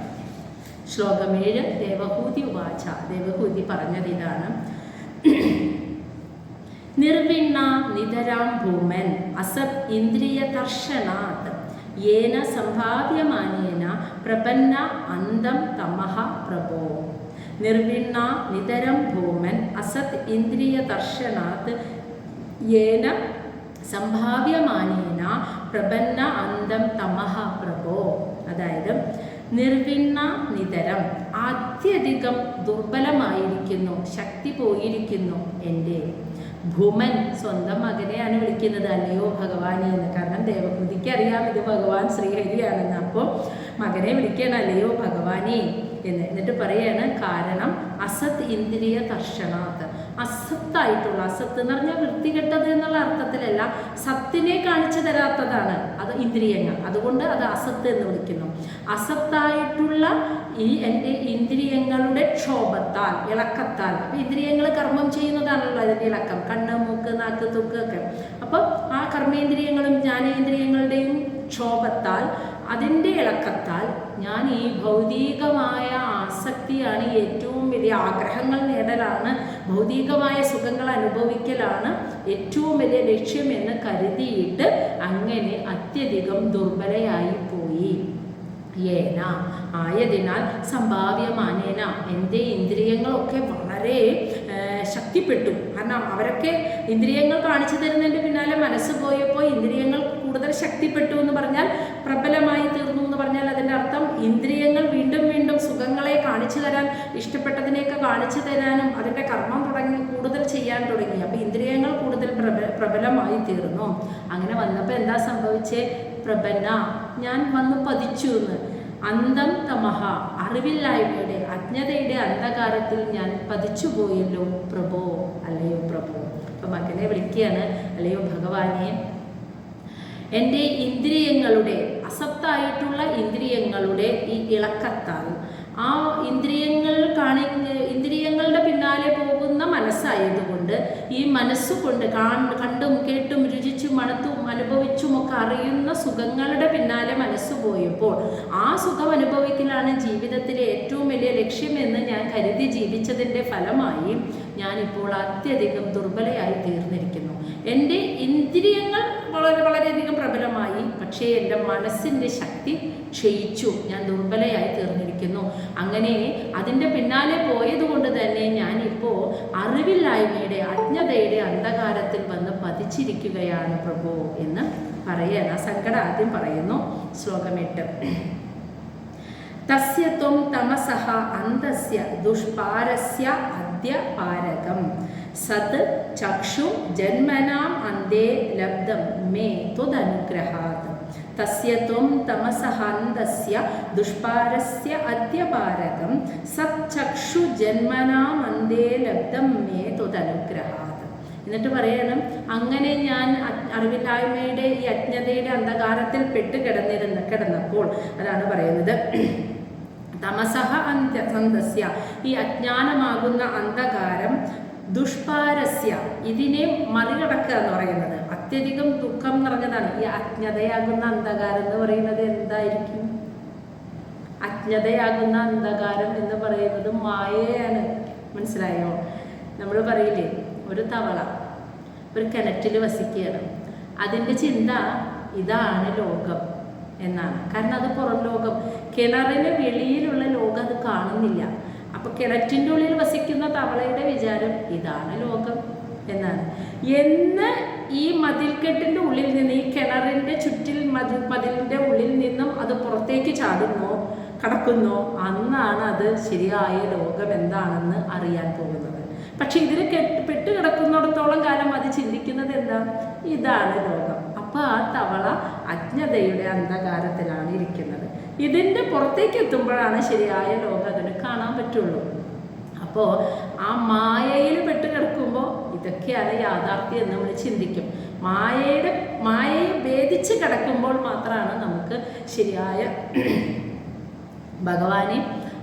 ശ്ലോകം 7. ദേവഹൂതി ഉവാച. ദേവഹൂതി പറഞ്ഞതിതാണ്: നിർവിണ്ണ നിതരാം ഭൂമൻ അസത് ഇന്ദ്രിയ ദർശനാത് യേന സംഭാവ്യമാനേന പ്രപന്ന അന്തം തമഃ പ്രഭോ. നിർവിണ്ണ നിതരം ഭൂമൻ അസത് ഇന്ദ്രിയ ദർശനാത് യേന സംഭാവ്യമാനേന പ്രപന്ന അന്തം തമഃ പ്രഭോ. അതായത് നിർവിണ്ണ നിതരം, അത്യധികം ദുർബലമായിരിക്കുന്നു, ശക്തി പോയിരിക്കുന്നു എൻ്റെ ഭൂമൻ. സ്വന്തം മകനെയാണ് വിളിക്കുന്നത്, അല്ലയോ ഭഗവാനെ എന്ന്. കാരണം ദേവഹൂതിക്ക് അറിയാം ഇത് ഭഗവാൻ ശ്രീഹരിയാണെന്ന്. അപ്പോൾ മകനെ വിളിക്കണം, അല്ലയോ ഭഗവാനെ എന്ന്. എന്നിട്ട് പറയാണ് കാരണം അസത് ഇന്ദ്രിയ ദർശനാത്, അസത്തായിട്ടുള്ള, അസത്ത് എന്ന് പറഞ്ഞാൽ വൃത്തികെട്ടത് എന്നുള്ള അർത്ഥത്തിലല്ല, സത്തിനെ കാണിച്ചു തരാത്തതാണ് അത് ഇന്ദ്രിയങ്ങൾ, അതുകൊണ്ട് അത് അസത്ത് എന്ന് വിളിക്കുന്നു. അസത്തായിട്ടുള്ള ഈ എൻ്റെ ഇന്ദ്രിയങ്ങളുടെ ക്ഷോഭത്താൽ, ഇളക്കത്താൽ. അപ്പം ഇന്ദ്രിയങ്ങൾ കർമ്മം ചെയ്യുന്നതാണല്ലോ അതിൻ്റെ ഇളക്കം, കണ്ണ്, മൂക്ക്, നാക്ക്, തൊക്ക് ഒക്കെ. അപ്പം ആ കർമ്മേന്ദ്രിയങ്ങളും ജ്ഞാനേന്ദ്രിയങ്ങളുടെയും ക്ഷോഭത്താൽ, അതിൻ്റെ ഇളക്കത്താൽ ഞാൻ ഈ ഭൗതികമായ ആസക്തിയാണ് ഏറ്റവും വലിയ, ആഗ്രഹങ്ങൾ നേടലാണ്, ഭൗതികമായ സുഖങ്ങൾ അനുഭവിക്കലാണ് ഏറ്റവും വലിയ ലക്ഷ്യമെന്ന് കരുതിയിട്ട് അങ്ങനെ അത്യധികം ദുർബലയായി പോയി. ഏന ആയതിനാൽ സംഭാവ്യമാനേന എൻ്റെ ഇന്ദ്രിയങ്ങളൊക്കെ വളരെ ശക്തിപ്പെട്ടു. കാരണം അവരൊക്കെ ഇന്ദ്രിയങ്ങൾ കാണിച്ചു തരുന്നതിൻ്റെ പിന്നാലെ മനസ്സ് പോയപ്പോൾ ഇന്ദ്രിയങ്ങൾ കൂടുതൽ ശക്തിപ്പെട്ടു എന്ന് പറഞ്ഞാൽ, പ്രബലമായി തീർന്നു എന്ന് പറഞ്ഞാൽ അതിൻ്റെ അർത്ഥം ഇന്ദ്രിയങ്ങൾ വീണ്ടും വീണ്ടും സുഖങ്ങളെ കാണിച്ചു തരാൻ, ഇഷ്ടപ്പെട്ടതിനെയൊക്കെ കാണിച്ചു തരാനും അതിൻ്റെ കർമ്മം കൂടുതൽ ചെയ്യാൻ തുടങ്ങി. അപ്പോൾ ഇന്ദ്രിയങ്ങൾ കൂടുതൽ പ്രബലമായി തീർന്നു. അങ്ങനെ വന്നപ്പോൾ എന്താ സംഭവിച്ചേ? പ്രപന്ന, ഞാൻ വന്നു പതിച്ചു എന്ന്. അന്തം തമഹ, അറിവില്ലായ്മയുടെ അജ്ഞതയുടെ അന്ധകാരത്തിൽ ഞാൻ പതിച്ചു പോയല്ലോ പ്രഭോ, അല്ലയോ പ്രഭോ. അപ്പം മകനെ വിളിക്കുകയാണ്, അല്ലയോ ഭഗവാനെ, എൻ്റെ ഇന്ദ്രിയങ്ങളുടെ, അസത്തായിട്ടുള്ള ഇന്ദ്രിയങ്ങളുടെ ഈ ഇളക്കത്താൽ, ആ ഇന്ദ്രിയങ്ങളുടെ പിന്നാലെ പോകുന്ന മനസ്സായതുകൊണ്ട്, ഈ മനസ്സുകൊണ്ട് കണ്ടും കേട്ടും രുചിച്ചും മണത്തും അനുഭവിച്ചുമൊക്കെ അറിയുന്ന സുഖങ്ങളുടെ പിന്നാലെ മനസ്സ് പോയപ്പോൾ, ആ സുഖം അനുഭവിക്കലാണ് ജീവിതത്തിലെ ഏറ്റവും വലിയ ലക്ഷ്യമെന്ന് ഞാൻ കരുതി ജീവിച്ചതിൻ്റെ ഫലമായി ഞാനിപ്പോൾ അത്യധികം ദുർബലയായി തീർന്നിരിക്കുന്നു. എൻ്റെ ഇന്ദ്രിയങ്ങൾ വളരെയധികം പ്രബലമായി, പക്ഷേ എൻ്റെ മനസ്സിൻ്റെ ശക്തി ക്ഷയിച്ചു, ഞാൻ ദുർബലയായി തീർന്നിരിക്കുന്നു. അങ്ങനെ അതിൻ്റെ പിന്നാലെ പോയതുകൊണ്ട് തന്നെ ഞാനിപ്പോൾ അറിവില്ലായ്മയുടെ അജ്ഞതയുടെ അന്ധകാരത്തിൽ വന്ന് പതിച്ചിരിക്കുകയാണ് പ്രഭു എന്ന് പറയണ. സങ്കടം ആദ്യം പറയുന്നു. ശ്ലോകം 8. തസ്യ ത്വം തമസഃ അന്തസ്യ ദുഷ്പാരസ്യ അദ്യ പാരകം സത് ചക്ഷു ജന്മനാം അന്തേ ലബ്ധം മേ ത്വദനുഗ്രഹാത്. തസ്യ ത്വം തമസഃ അന്തസ്യ ദുഷ്പാരസ്യ അദ്യ പാരകം സത് ചക്ഷു ജന്മനാം അന്തേ ലബ്ധം മേ ത്വദനുഗ്രഹാത്. എന്നിട്ട് പറയണം, അങ്ങനെ ഞാൻ അറിവില്ലായ്മയുടെ ഈ അജ്ഞതയുടെ അന്ധകാരത്തിൽ കിടന്നപ്പോൾ, അതാണ് പറയുന്നത്, തമസഃ അന്തസ്യ, ഈ അജ്ഞാനമാകുന്ന അന്ധകാരം, ദുഷ്പാരസ്യ, ഇതിനെ മറികടക്കുക എന്ന് പറയുന്നത് അത്യധികം ദുഃഖം നിറഞ്ഞതാണ്. ഈ അജ്ഞതയാകുന്ന അന്ധകാരം എന്ന് പറയുന്നത് എന്തായിരിക്കും? അജ്ഞതയാകുന്ന അന്ധകാരം എന്ന് പറയുന്നത് മായയാണ്. മനസ്സിലായോ? നമ്മൾ പറയില്ലേ, ഒരു തവള ഒരു കിണറ്റിൽ വസിക്കുകയാണ്, അതിൻ്റെ ചിന്ത ഇതാണ് ലോകം എന്നാണ്. കാരണം അത് പുറം ലോകം, കിണറിന് വെളിയിലുള്ള ലോകം അത് കാണുന്നില്ല. അപ്പോൾ കിണറ്റിൻ്റെ ഉള്ളിൽ വസിക്കുന്ന തവളയുടെ വിചാരം ഇതാണ് ലോകം എന്നാണ്. എന്ന് ഈ മതിൽക്കെട്ടിൻ്റെ ഉള്ളിൽ നിന്ന്, ഈ കിണറിൻ്റെ ചുറ്റിൽ മതിലിൻ്റെ ഉള്ളിൽ നിന്നും അത് പുറത്തേക്ക് കടക്കുന്നോ അന്നാണ് അത് ശരിയായ ലോകം എന്താണെന്ന് അറിയാൻ പോകുന്നത്. പക്ഷെ ഇതിൽ പെട്ട് കിടക്കുന്നിടത്തോളം കാലം അത് ചിന്തിക്കുന്നത് എന്താ? ഇതാണ് ലോകം. അപ്പോൾ ആ തവള അജ്ഞതയുടെ അന്ധകാരത്തിലാണ് ഇരിക്കുന്നത്. ഇതിൻ്റെ പുറത്തേക്ക് എത്തുമ്പോഴാണ് ശരിയായ ലോകം അതിന് കാണാൻ പറ്റുള്ളൂ. അപ്പോൾ ആ മായയിൽ പെട്ട് കിടക്കുമ്പോൾ ഇതൊക്കെയാണ് യാഥാർത്ഥ്യം എന്ന് നമ്മൾ ചിന്തിക്കും. മായയെ ഭേദിച്ച് കിടക്കുമ്പോൾ മാത്രമാണ് നമുക്ക് ശരിയായ ഭഗവാനെ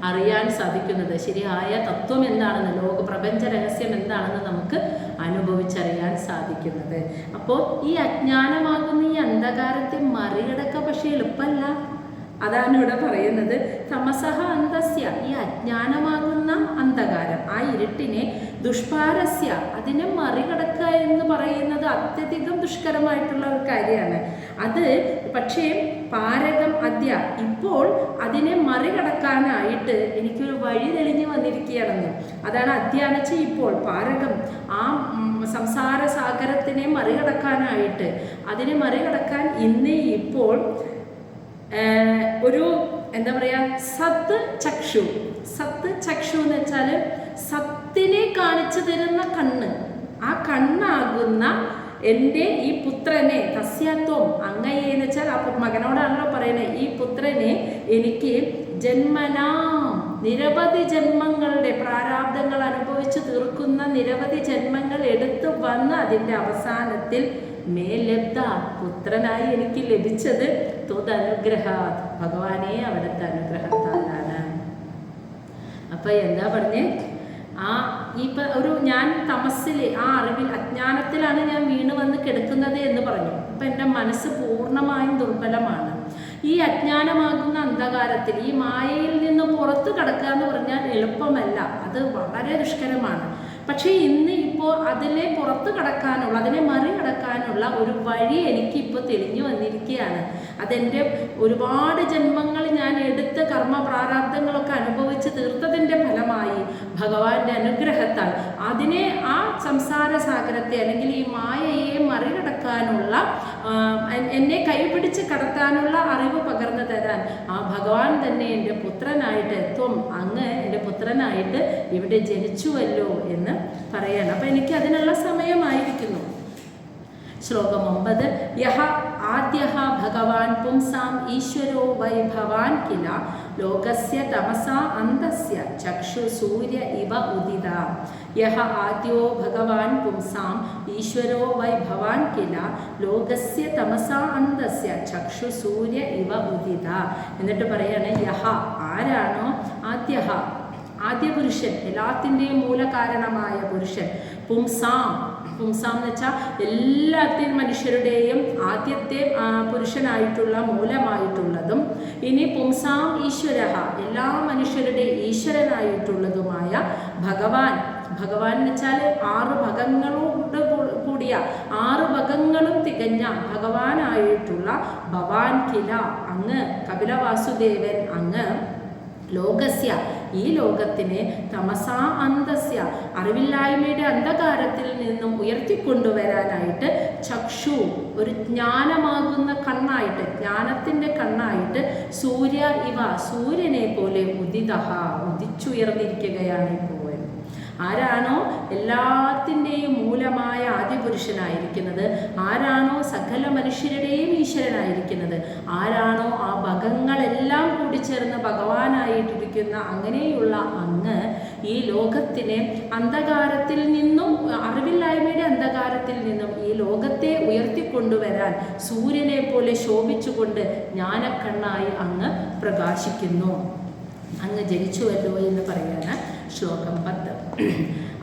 അറിയാൻ സാധിക്കുന്നത്. ശരിയായ തത്വം എന്താണെന്ന്, പ്രപഞ്ച രഹസ്യം എന്താണെന്ന് നമുക്ക് അനുഭവിച്ചറിയാൻ സാധിക്കുന്നത്. അപ്പോൾ ഈ അജ്ഞാനമാകുന്ന ഈ അന്ധകാരത്തെ മറികടക്കുക പക്ഷേ എളുപ്പമല്ല. അതാണ് ഇവിടെ പറയുന്നത്. തമസഹ അന്തസ്യ, ഈ അജ്ഞാനമാകുന്ന അന്ധകാരം, ആ ഇരുട്ടിനെ, ദുഷ്പാരസ്യ, അതിനെ മറികടക്കുക എന്ന് പറയുന്നത് അത്യധികം ദുഷ്കരമായിട്ടുള്ള ഒരു കാര്യമാണ്. അത് പക്ഷേ പാരകം അദ്യ, ഇപ്പോൾ അതിനെ മറികടക്കാനായിട്ട് എനിക്കൊരു വഴി തെളിഞ്ഞു വന്നിരിക്കുകയാണെന്ന്. അതാണ് അദ്യാനച്ച് ഇപ്പോൾ, പാരകം, ആ സംസാര സാഗരത്തിനെ മറികടക്കാനായിട്ട്, അതിനെ മറികടക്കാൻ ഇന്ന് ഇപ്പോൾ ഒരു എന്താ പറയുക, സത്ത് ചക്ഷു എന്ന് വെച്ചാൽ സത്തിനെ കാണിച്ചു തരുന്ന കണ്ണ്. ആ കണ്ണാകുന്ന എൻ്റെ ഈ പുത്രനെ, തസ്യാത്വം, അങ്ങയെ എന്ന് വെച്ചാൽ ആ മകനോടാണല്ലോ പറയുന്നത്, ഈ പുത്രനെ എനിക്ക് ജന്മനാം, നിരവധി ജന്മങ്ങളുടെ പ്രാരാബ്ദങ്ങൾ അനുഭവിച്ച് തീർക്കുന്ന നിരവധി ജന്മങ്ങൾ എടുത്തു വന്ന് അതിൻ്റെ അവസാനത്തിൽ മേലബ്ധ, പുത്രനായി എനിക്ക് ലഭിച്ചത് ത്വദനുഗ്രഹാത്, ഭഗവാനെ അവിടുത്തെ അനുഗ്രഹത്താലാണ്. അപ്പൊ എന്താ പറഞ്ഞേ, ഒരു ഞാൻ തമസ്സിൽ, ആ അറിവിൽ, അജ്ഞാനത്തിലാണ് ഞാൻ വീണ് വന്ന് കിടക്കുന്നത് എന്ന് പറഞ്ഞു. അപ്പൊ എൻ്റെ മനസ്സ് പൂർണ്ണമായും ദുർബലമാണ്. ഈ അജ്ഞാനമാകുന്ന അന്ധകാരത്തിൽ, ഈ മായയിൽ നിന്ന് പുറത്തു കടക്കുക എന്ന് പറഞ്ഞാൽ എളുപ്പമല്ല, അത് വളരെ ദുഷ്കരമാണ്. പക്ഷേ ഇന്ന് ഇപ്പോൾ അതിനെ പുറത്ത് കടക്കാനുള്ള, അതിനെ മറികടക്കാനുള്ള ഒരു വഴി എനിക്കിപ്പോൾ തെളിഞ്ഞു വന്നിരിക്കുകയാണ്. അതെൻ്റെ ഒരുപാട് ജന്മങ്ങൾ ഞാൻ എടുത്ത കർമ്മ പ്രാരാബ്ദങ്ങളൊക്കെ അനുഭവിച്ച് തീർത്തതിൻ്റെ ഫലമായി ഭഗവാന്റെ അനുഗ്രഹത്താൽ അതിനെ, ആ സംസാര സാഗരത്തെ അല്ലെങ്കിൽ ഈ മായയെ മറികടക്കാനുള്ള, എന്നെ കൈപിടിച്ച് കടത്താനുള്ള അറിവ് പകർന്നു തരാൻ ആ ഭഗവാൻ തന്നെ എൻ്റെ പുത്രനായിട്ട്, അങ്ങ് എൻ്റെ പുത്രനായിട്ട് ഇവിടെ ജനിച്ചുവല്ലോ എന്ന് പറയാണ്. അപ്പം എനിക്ക് അതിനുള്ള സമയമായിരിക്കുന്നു. ശ്ലോകം 9. യഹ ആദ്യഃ ഭഗവാൻ പുംസാം ഈശ്വരോ വൈ ഭവാൻ കില ലോകസ്യ തമസാ അന്തസ്യ ചക്ഷു സൂര്യ ഇവ ഉദിത. യഹ ആദ്യോ ഭഗവാൻ പുംസാം ഈശ്വരോ വൈ ഭവാൻ കില ലോകസ്യ തമസാ അന്തസ്യ ചക്ഷു സൂര്യ ഇവ ഉദിത. എന്നിട്ട് പറയാണ്, യഹ, ആരാണോ, ആദ്യഃ, ആദ്യ പുരുഷൻ, എല്ലാത്തിൻ്റെയും മൂലകാരണമായ പുരുഷൻ, പുംസാം എന്ന് വെച്ചാൽ എല്ലാത്തിനും മനുഷ്യരുടെയും ആദ്യത്തെ പുരുഷനായിട്ടുള്ള മൂലമായിട്ടുള്ളതും, ഇനി പുംസാം ഈശ്വര, എല്ലാ മനുഷ്യരുടെ ഈശ്വരനായിട്ടുള്ളതുമായ ഭഗവാൻ. ഭഗവാൻ എന്ന് വെച്ചാൽ 6 ഭഗങ്ങളോട് കൂടിയ, 6 ഭഗങ്ങളും തികഞ്ഞ ഭഗവാനായിട്ടുള്ള ഭവാൻ കില, അങ്ങ് കപിലവാസുദേവൻ, അങ്ങ് ലോകസ്യ, ഈ ലോകത്തിനെ തമസാ അന്തസ്യ, അറിവില്ലായ്മയുടെ അന്ധകാരത്തിൽ നിന്നും ഉയർത്തിക്കൊണ്ടുവരാനായിട്ട് ചക്ഷു, ഒരു ജ്ഞാനമാകുന്ന കണ്ണായിട്ട്, ജ്ഞാനത്തിൻ്റെ കണ്ണായിട്ട്, സൂര്യ ഇവ, സൂര്യനെ പോലെ ഉദിച്ചുയർന്നിരിക്കുകയാണ് ഇപ്പോൾ. ആരാണോ എല്ലാത്തിൻ്റെയും മൂലമായ ആദ്യപുരുഷനായിരിക്കുന്നത്, ആരാണോ സകല മനുഷ്യരുടെയും ഈശ്വരനായിരിക്കുന്നത്, ആരാണോ ആ ഭഗങ്ങളെല്ലാം കൂടി ചേർന്ന് ഭഗവാനായിട്ടിരിക്കുന്ന അങ്ങനെയുള്ള അങ്ങ് ഈ ലോകത്തിനെ അന്ധകാരത്തിൽ നിന്നും, അറിവില്ലായ്മയുടെ അന്ധകാരത്തിൽ നിന്നും ഈ ലോകത്തെ ഉയർത്തിക്കൊണ്ടുവരാൻ സൂര്യനെ പോലെ ശോഭിച്ചുകൊണ്ട് ജ്ഞാനക്കണ്ണായി അങ്ങ് പ്രകാശിക്കുന്നു. അങ്ങ് ജനിച്ചുവല്ലോ എന്ന് പറയാണ്. ശ്ലോകം 10.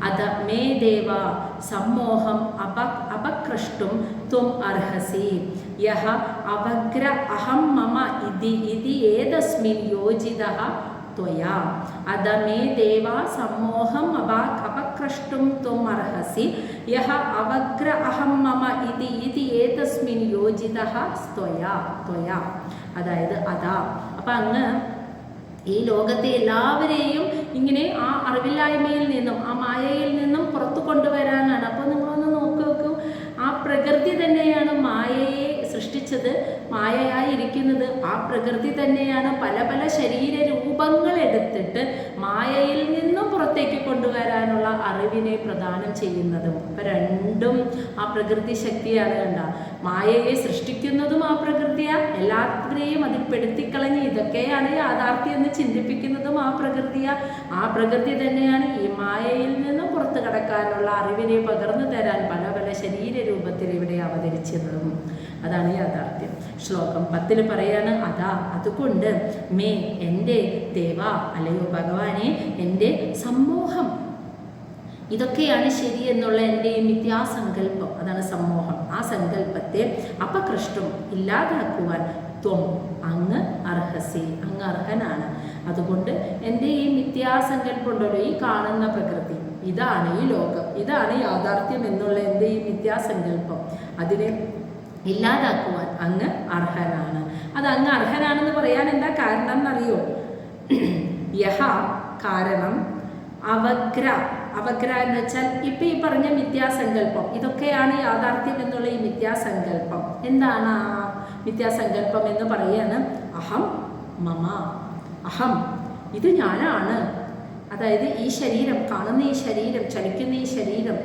അത മേ ദേവ സമ്മോഹം അപക്രഷ്ടും ത്വം അർഹസി. യഹ അവഗ്ര അഹം മമ ഇതി ഏതസ്മിൻ യോജിതഃ ത്വയാ. അത മേ ദേവ സമ്മോഹം അപക്രഷ്ടും ത്വം അർഹസി. യഹ അവഗ്ര അഹം മമ ഇതി ഏതസ്മിൻ യോജിതഃ ത്വയാ. അതായത് അതാ, അപ്പം അങ്ങ് ഈ ലോകത്തെ എല്ലാവരെയും ഇങ്ങനെ ആ അറിവില്ലായ്മയിൽ നിന്നും, ആ മായയിൽ നിന്നും പുറത്തു കൊണ്ടുവരാനാണ്. അപ്പോൾ നിങ്ങളൊന്ന് നോക്കൂ, ആ പ്രകൃതി തന്നെയാണ് മായയെ സൃഷ്ടിച്ചത്. മായയായിരിക്കുന്നത് ആ പ്രകൃതി തന്നെയാണ് പല പല ശരീര രൂപങ്ങൾ എടുത്തിട്ട് മായയിൽ നിന്നും പുറത്തേക്ക് കൊണ്ടുവരാനുള്ള അറിവിനെ പ്രദാനം ചെയ്യുന്നതും. അപ്പം രണ്ടും ആ പ്രകൃതി ശക്തിയാണ്. കണ്ട, മായയെ സൃഷ്ടിക്കുന്നതും ആ പ്രകൃതിയാണ്, എല്ലാവരെയും അതിൽ പെടുത്തിക്കളഞ്ഞ് ഇതൊക്കെയാണ് യാഥാർത്ഥ്യം എന്ന് ചിന്തിപ്പിക്കുന്നതും ആ പ്രകൃതിയാണ്. ആ പ്രകൃതി തന്നെയാണ് ഈ മായയിൽ നിന്നും പുറത്തു കടക്കാനുള്ള അറിവിനെ പകർന്നു തരാൻ പല പല ശരീര രൂപത്തിൽ ഇവിടെ അവതരിച്ചതും. അതാണ് യാഥാർത്ഥ്യം. ശ്ലോകം 10 പറയാണ്, അതാ അതുകൊണ്ട് മേ എൻ്റെ ദേവ, അല്ലയോ ഭഗവാനെ, എൻ്റെ സമ്മോഹം, ഇതൊക്കെയാണ് ശരി എന്നുള്ള എൻ്റെ ഈ മിഥ്യാസങ്കല്പം, അതാണ് സമ്മോഹം. ആ സങ്കല്പത്തെ അപകൃഷ്ടം ഇല്ലാതാക്കുവാൻ ത്വം അങ്ങ് അർഹസി, അങ്ങ് അർഹനാണ്. അതുകൊണ്ട് എൻ്റെ ഈ മിഥ്യാസങ്കല്പം ഉണ്ടല്ലോ, ഈ കാണുന്ന പ്രകൃതി, ഇതാണ് ഈ ലോകം, ഇതാണ് യാഥാർത്ഥ്യം എന്നുള്ള എൻ്റെ ഈ മിഥ്യാസങ്കല്പം, അതിനെ ഇല്ലാതാക്കുവാൻ അങ്ങ് അർഹനാണ്. അത് അങ്ങ് അർഹനാണെന്ന് പറയാൻ എന്താ കാരണം എന്നറിയോ? യഹ കാരണം അവഗ്ര, അവഗ്ര എന്ന് വെച്ചാൽ ഇപ്പം ഈ പറഞ്ഞ മിഥ്യാസങ്കല്പം, ഇതൊക്കെയാണ് യാഥാർത്ഥ്യം എന്നുള്ള ഈ മിഥ്യാസങ്കല്പം. എന്താണ് ആ മിഥ്യാസങ്കല്പം എന്ന് പറയാണ്? അഹം മമ, അഹം ഇത് ഞാനാണ്. അതായത് ഈ ശരീരം, കാണുന്ന ഈ ശരീരം, ചലിക്കുന്ന ഈ ശരീരം,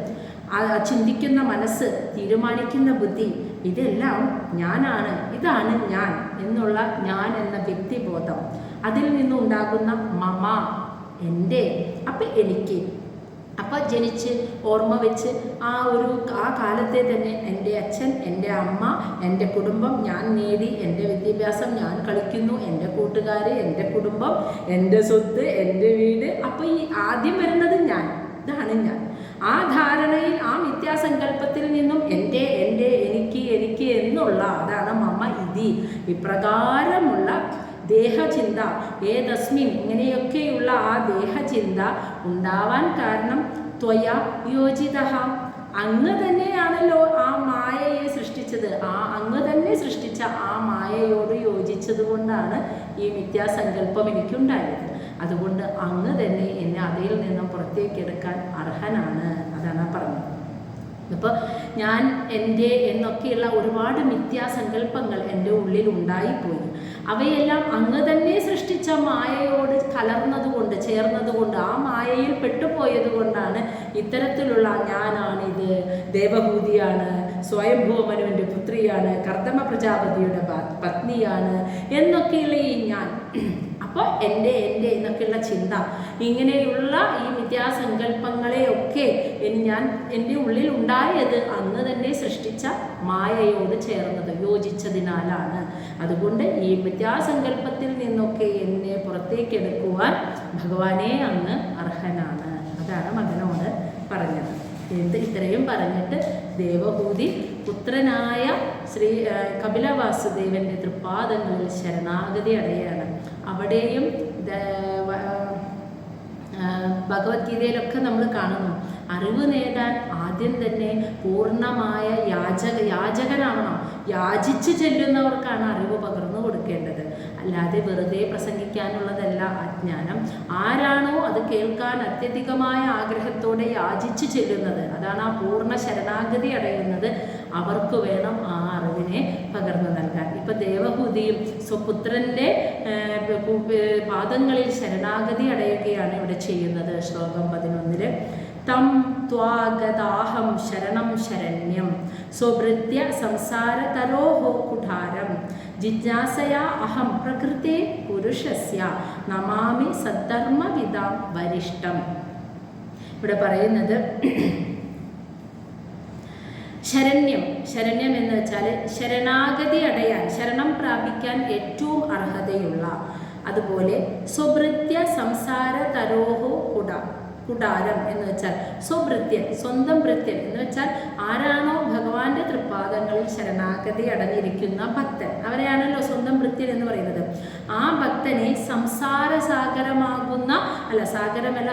ചിന്തിക്കുന്ന മനസ്സ്, തീരുമാനിക്കുന്ന ബുദ്ധി, ഇതെല്ലാം ഞാനാണ്, ഇതാണ് ഞാൻ എന്നുള്ള ഞാൻ എന്ന വ്യക്തിബോധം, അതിൽ നിന്നുണ്ടാകുന്ന മമ എൻ്റെ, അപ്പം എനിക്ക്. അപ്പം ജനിച്ച് ഓർമ്മ വെച്ച് ആ കാലത്തെ തന്നെ എൻ്റെ അച്ഛൻ, എൻ്റെ അമ്മ, എൻ്റെ കുടുംബം, ഞാൻ നേടി, എൻ്റെ വിദ്യാഭ്യാസം, ഞാൻ കളിക്കുന്നു, എൻ്റെ കൂട്ടുകാർ, എൻ്റെ കുടുംബം, എൻ്റെ സ്വത്ത്, എൻ്റെ വീട്. അപ്പം ഈ ആദ്യം വരുന്നത് ഞാൻ, ഇതാണ് ഞാൻ. ആ ധാരണയിൽ, ആ മിഥ്യാസങ്കല്പത്തിൽ നിന്നും എൻ്റെ എൻ്റെ എനിക്ക് എന്നുള്ള, അതാണ് മമ ഇതി, ഇപ്രകാരമുള്ള ദേഹചിന്ത, ഏതസ്മിൻ, ഇങ്ങനെയൊക്കെയുള്ള ആ ദേഹചിന്ത ഉണ്ടാവാൻ കാരണം ത്വയ യോജിത, അങ്ങ് തന്നെയാണല്ലോ ആ മായയെ സൃഷ്ടിച്ചത്. അങ്ങ് തന്നെ സൃഷ്ടിച്ച ആ മായയോട് യോജിച്ചത് കൊണ്ടാണ് ഈ മിഥ്യാസങ്കല്പം എനിക്കുണ്ടായത്. അതുകൊണ്ട് അങ്ങ് തന്നെ എന്നെ അതിൽ നിന്നും പുറത്തേക്കെടുക്കാൻ അർഹനാണ്. അതാണ് പറഞ്ഞത്. ഇപ്പോൾ ഞാൻ എൻ്റെ എന്നൊക്കെയുള്ള ഒരുപാട് മിഥ്യാസങ്കല്പങ്ങൾ എൻ്റെ ഉള്ളിൽ ഉണ്ടായിപ്പോയി. അവയെല്ലാം അങ്ങ് തന്നെ സൃഷ്ടിച്ച മായയോട് കലർന്നതുകൊണ്ട്, ചേർന്നതുകൊണ്ട്, ആ മായയിൽ പെട്ടുപോയത് കൊണ്ടാണ് ഇത്തരത്തിലുള്ള ഞാനാണിത്, ദേവഭൂതിയാണ്, സ്വയംഭൂമനുവിൻ്റെ പുത്രിയാണ്, കർദമ പ്രജാപതിയുടെ പത്നിയാണ് എന്നൊക്കെയുള്ള ഈ ഞാൻ. അപ്പോൾ എൻ്റെ എന്നൊക്കെയുള്ള ചിന്ത, ഇങ്ങനെയുള്ള ഈ മിഥ്യാസങ്കല്പങ്ങളെയൊക്കെ ഞാൻ എൻ്റെ ഉള്ളിൽ ഉണ്ടായത് അങ്ങ് തന്നെ സൃഷ്ടിച്ച മായയോട് ചേർന്നത്, യോജിച്ചതിനാലാണ്. അതുകൊണ്ട് ഈ മിഥ്യാസങ്കല്പത്തിൽ നിന്നൊക്കെ എന്നെ പുറത്തേക്കെടുക്കുവാൻ ഭഗവാനെ അങ്ങ് അർഹനാണ്. അതാണ് മകനോട് പറഞ്ഞത്. ഇത്രയും പറഞ്ഞിട്ട് ദേവഭൂതി പുത്രനായ ശ്രീ കപിലവാസുദേവൻ്റെ തൃപ്പാദങ്ങളിൽ ശരണാഗതി അടയാണ്. അവിടെയും ഭഗവത്ഗീതയിലൊക്കെ നമ്മൾ കാണുന്നു, അറിവ് നേടാൻ ആദ്യം തന്നെ പൂർണ്ണമായ യാചകനാവണം. യാചിച്ചു ചെല്ലുന്നവർക്കാണ് അറിവ് പകർന്നു കൊടുക്കേണ്ടത്. അല്ലാതെ വെറുതെ പ്രസംഗിക്കാനുള്ളതല്ല അജ്ഞാനം. ആരാണോ അത് കേൾക്കാൻ അത്യധികമായ ആഗ്രഹത്തോടെ യാചിച്ചു ചെല്ലുന്നത്, അതാണ് ആ പൂർണ്ണ ശരണാഗതി അടയുന്നത്, അവർക്ക് വേണം ആ അറിവിനെ പകർന്നു നൽകാൻ. ഇപ്പം ദേവഹൂതിയും സ്വപുത്രൻ്റെ പാദങ്ങളിൽ ശരണാഗതി അടയുകയാണ് ഇവിടെ ചെയ്യുന്നത്. ശ്ലോകം 11 തം ത്വാഗതാഹം ശരണം ശരണ്യം സ്വഭൃത്യ സംസാരതരോഹോ കുഠാരം ജിജ്ഞാസയാ അഹം പ്രകൃതേ പുരുഷസ്യ നമാമി സദ്ധർമ്മവിദാം വരിഷ്ഠം. ഇവിടെ പറയുന്നത് ശരണ്യം എന്ന് വെച്ചാൽ ശരണാഗതി അടയാൻ, ശരണം പ്രാപിക്കാൻ ഏറ്റവും അർഹതയുള്ള, അതുപോലെ സ്വഭൃത്യ സംസാര തരോഹോ കുടാരം എന്ന് വെച്ചാൽ സ്വഭൃത്യൻ, സ്വന്തം ഭൃത്യൻ എന്ന് വെച്ചാൽ ആരാണോ ഭഗവാന്റെ തൃപ്പാദങ്ങളിൽ ശരണാഗതി അടഞ്ഞിരിക്കുന്ന ഭക്തൻ, അവരെയാണല്ലോ സ്വന്തം ഭൃത്യൻ എന്ന് പറയുന്നത്. ആ ഭക്തനെ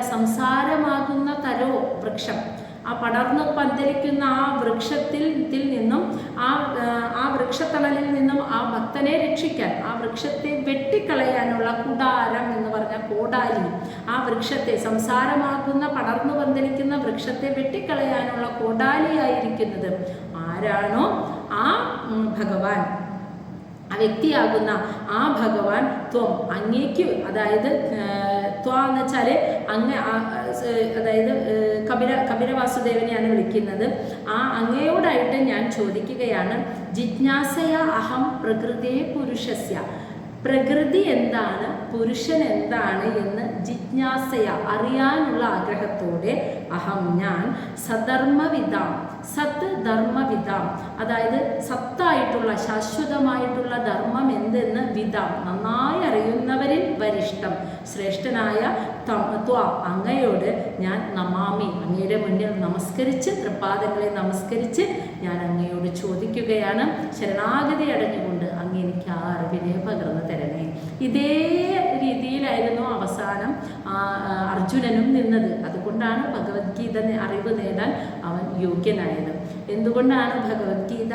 സംസാരമാകുന്ന തരോ വൃക്ഷം, ആ പടർന്നു പന്തലിക്കുന്ന ആ വൃക്ഷത്തിൽ നിന്നും ആ വൃക്ഷത്തണലിൽ നിന്നും ആ ഭക്തനെ രക്ഷിക്കാൻ, ആ വൃക്ഷത്തെ വെട്ടിക്കളയാനുള്ള കുടാരം എന്ന് പറഞ്ഞ കോടാലി, ആ വൃക്ഷത്തെ, സംസാരമാകുന്ന പടർന്നു പന്തലിക്കുന്ന വൃക്ഷത്തെ വെട്ടിക്കളയാനുള്ള കോടാലിയായിരിക്കുന്നത് ആരാണോ ആ ഭഗവാൻ, ആ വ്യക്തിയാകുന്ന ആ ഭഗവാൻ ത്വം അങ്ങേക്ക്, അതായത് ത്വ എന്ന് വെച്ചാൽ അങ്ങ്, അതായത് കപിലവാസുദേവനെയാണ് വിളിക്കുന്നത്. ആ അങ്ങയോടായിട്ട് ഞാൻ ചോദിക്കുകയാണ്. ജിജ്ഞാസയ അഹം പ്രകൃതേ പുരുഷസ്യ, പ്രകൃതി എന്താണ്, പുരുഷൻ എന്താണ് എന്ന് ജിജ്ഞാസയ അറിയാനുള്ള ആഗ്രഹത്തോടെ അഹം ഞാൻ സധർമ്മവിദാം, സത് ധർമ്മവിദാം, അതായത് സത്തായിട്ടുള്ള ശാശ്വതമായിട്ടുള്ള ധർമ്മം എന്തെന്ന് വിദാം നന്നായി അറിയുന്നവരിൽ വരിഷ്ഠം ശ്രേഷ്ഠനായ ത്വ അങ്ങയോട് ഞാൻ നമാമി, അങ്ങയുടെ മുന്നിൽ നമസ്കരിച്ച് തൃപ്പാദങ്ങളെ നമസ്കരിച്ച് ഞാൻ അങ്ങയോട് ചോദിക്കുകയാണ്. ശരണാഗതി അടഞ്ഞുകൊണ്ട് അങ്ങ് എനിക്ക് ആ അറിവിനെ പകർന്നു തരണേ. ഇതേ രീതിയിലായിരുന്നു അവസാനം അർജുനനും നിന്നത്. അതുകൊണ്ടാണ് ഭഗവത്ഗീത അറിവ് നേടാൻ അവൻ യോഗ്യനായത്. എന്തുകൊണ്ടാണ് ഭഗവത്ഗീത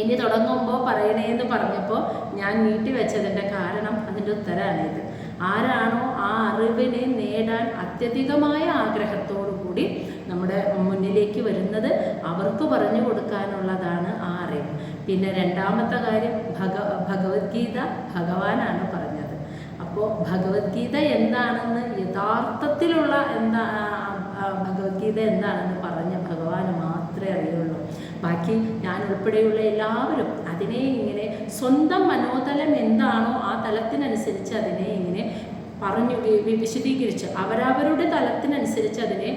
ഇനി തുടങ്ങുമ്പോൾ പറയണേന്ന് പറഞ്ഞപ്പോൾ ഞാൻ നീട്ടിവെച്ചതിൻ്റെ കാരണം അതിൻ്റെ ഉത്തരമാണിത്. ആരാണോ ആ അറിവിനെ നേടാൻ അത്യധികമായ ആഗ്രഹത്തോടു കൂടി നമ്മുടെ മുന്നിലേക്ക് വരുന്നത് അവർക്ക് പറഞ്ഞു കൊടുക്കാനുള്ളതാണ് ആ അറിവ്. പിന്നെ രണ്ടാമത്തെ കാര്യം, ഭഗവത്ഗീത ഭഗവാനാണ് പറഞ്ഞത്. അപ്പോൾ ഭഗവത്ഗീത എന്താണെന്ന് യഥാർത്ഥത്തിലുള്ള ഭഗവത്ഗീത എന്താണെന്ന് പറഞ്ഞ ഭഗവാന് മാത്രമേ അറിയുള്ളൂ. ബാക്കി ഞാൻ ഉൾപ്പെടെയുള്ള എല്ലാവരും അതിനെ ഇങ്ങനെ സ്വന്തം മനോതലം എന്താണോ ആ തലത്തിനനുസരിച്ച് അതിനെ ഇങ്ങനെ പറഞ്ഞു വിശദീകരിച്ച് അവരവരുടെ തലത്തിനനുസരിച്ച് അതിനെ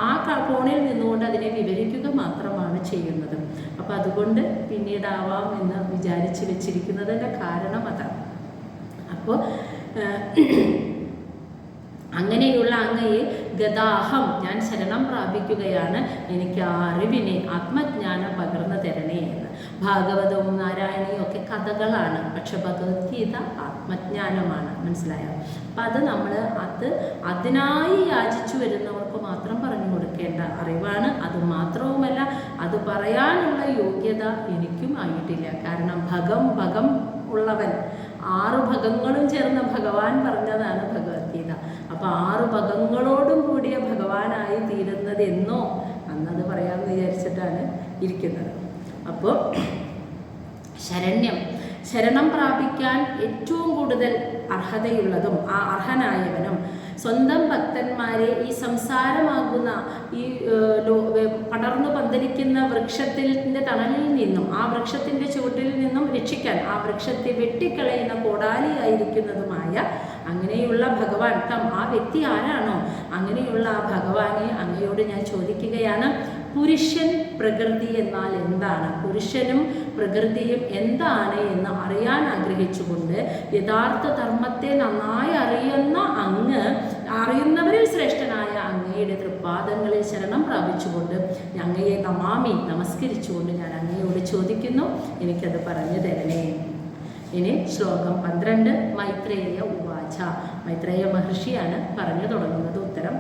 ആ കോണിൽ നിന്നുകൊണ്ട് അതിനെ വിവരിക്കുക മാത്രമാണ് ചെയ്യുന്നത്. അപ്പം അതുകൊണ്ട് പിന്നീടാവാം എന്ന് വിചാരിച്ച് വെച്ചിരിക്കുന്നതിൻ്റെ കാരണം അതാണ്. അപ്പോൾ അങ്ങനെയുള്ള അങ്ങയെ ഗതാഹം ഞാൻ ശരണം പ്രാപിക്കുകയാണ്, എനിക്ക് ആ അറിവിനെ ആത്മജ്ഞാനം പകർന്നു തരണേ എന്ന്. ഭാഗവതവും നാരായണിയും ഒക്കെ കഥകളാണ്, പക്ഷെ ഭഗവത്ഗീത ആത്മജ്ഞാനമാണ്. മനസ്സിലായോ? അപ്പം അത് നമ്മൾ അതിനായി യാചിച്ചു വരുന്നവർക്ക് മാത്രം പറഞ്ഞു കൊടുക്കേണ്ട അറിവാണ്. അത് മാത്രവുമല്ല, അത് പറയാനുള്ള യോഗ്യത എനിക്കും ആയിട്ടില്ല. കാരണം ഭഗം ഉള്ളവൻ 6 ഭഗങ്ങളും ചേർന്ന ഭഗവാൻ പറഞ്ഞതാണ് ഭഗവത്ഗീത. അപ്പോൾ 6 ഭഗങ്ങളോടും കൂടിയ ഭഗവാനായി തീരുന്നത് എന്നോ അന്നത് പറയാമെന്ന് വിചാരിച്ചിട്ടാണ് ഇരിക്കുന്നത്. അപ്പോൾ ശരണം പ്രാപിക്കാൻ ഏറ്റവും കൂടുതൽ അർഹതയുള്ളതും ആ അർഹനായവനും സ്വന്തം ഭക്തന്മാരെ ഈ സംസാരമാകുന്ന ഈ പടർന്നു പന്തലിക്കുന്ന വൃക്ഷത്തിൻ്റെ തണലിൽ നിന്നും ആ വൃക്ഷത്തിൻ്റെ ചുവട്ടിൽ നിന്നും രക്ഷിക്കാൻ ആ വൃക്ഷത്തെ വെട്ടിക്കളയുന്ന കോടാലിയായിരിക്കുന്നതുമായ അങ്ങനെയുള്ള ഭഗവാൻ ആ വ്യക്തി ആരാണോ അങ്ങനെയുള്ള ആ ഭഗവാനെ അങ്ങയോട് ഞാൻ ചോദിക്കുകയാണ്. പുരുഷൻ പ്രകൃതി എന്നാൽ എന്താണ്, പുരുഷനും പ്രകൃതിയും എന്താണ് എന്ന് അറിയാൻ ആഗ്രഹിച്ചുകൊണ്ട് യഥാർത്ഥ ധർമ്മത്തെ നന്നായി അറിയുന്നവരിൽ ശ്രേഷ്ഠനായ അങ്ങയുടെ തൃപ്പാദങ്ങളിൽ ശരണം പ്രാപിച്ചുകൊണ്ട് അങ്ങയെ നമസ്കരിച്ചുകൊണ്ട് ഞാൻ അങ്ങയോട് ചോദിക്കുന്നു, എനിക്കത് പറഞ്ഞു തരണേ. ഇനി ശ്ലോകം 12 മൈത്രേയ ഉവാച. മൈത്രേയ മഹർഷിയാണ് പറഞ്ഞു തുടങ്ങുന്നത് ഉത്തരം.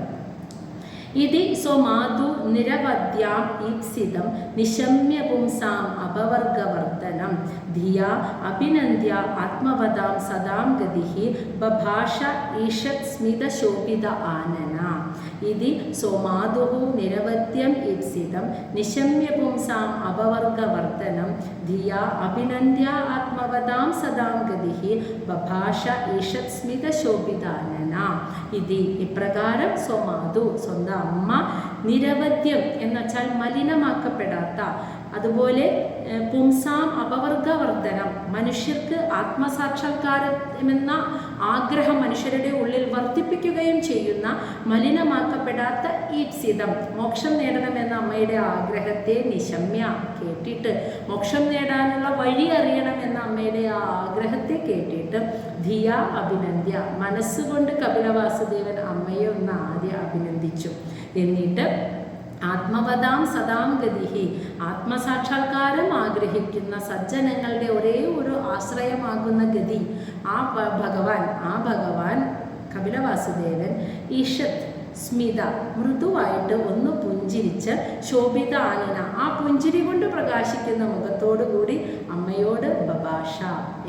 ഇതി സ്വമാതു നിരവധ്യാം ഈപ്സിതം നിശമ്യ പുംസാം അപവർഗവർദ്ധനം ധിയാ അഭിനന്ദ്യ ആത്മവദാം സദാം ഗതിഹി ബഭാഷ ഈഷത് സ്മിതശോഭിത ആനന. ഇതി സ്വമാതു നിരവധ്യം ഈപ്സിതം നിശമ്യ പുംസാം അപവർഗവർദ്ധനം ധിയാ അഭിനന്ദ്യ ആത്മവദാം സദാം ഗതിഹി ബഭാഷ ഈഷത് സ്മിതശോഭിത ആനന. ഇതി ഇപ്രകാരം സ്വമാതു സ്വന്തം അമ്മ നിരവധ്യം എന്ന് വെച്ചാൽ മലിനമാക്കപ്പെടാത്ത, അതുപോലെ പുംസാം അപവർഗവർദ്ധനം മനുഷ്യർക്ക് ആത്മസാക്ഷാത്കാരമെന്ന ആഗ്രഹം മനുഷ്യരുടെ ഉള്ളിൽ വർദ്ധിപ്പിക്കുകയും ചെയ്യുന്ന മലിനമാക്കപ്പെടാത്ത ഈപ്സിതം മോക്ഷം നേടണമെന്ന അമ്മയുടെ ആഗ്രഹത്തെ നിശമ്യ കേട്ടിട്ട് മോക്ഷം നേടാനുള്ള വഴി അറിയണമെന്ന അമ്മയുടെ ആ ആഗ്രഹത്തെ കേട്ടിട്ട് ധിയ അഭിനന്ദ്യ മനസ്സുകൊണ്ട് കപിലവാസുദേവൻ അമ്മയെ ഒന്ന് ആദ്യം അഭിനന്ദിച്ചു. എന്നിട്ട് ആത്മവദാം സദാം ഗതിഹി ആത്മസാക്ഷാത്കാരം ആഗ്രഹിക്കുന്ന സജ്ജനങ്ങളുടെ ഒരേ ഒരു ആശ്രയമാകുന്ന ഗതി ആ ഭഗവാൻ കപിലവാസുദേവൻ ഈഷത് സ്മിത മൃദുവായിട്ട് ഒന്ന് പുഞ്ചിരിച്ച് ശോഭിത ആനന ആ പുഞ്ചിരി കൊണ്ട് പ്രകാശിക്കുന്ന മുഖത്തോടു കൂടി അമ്മയോട് ബഭാഷ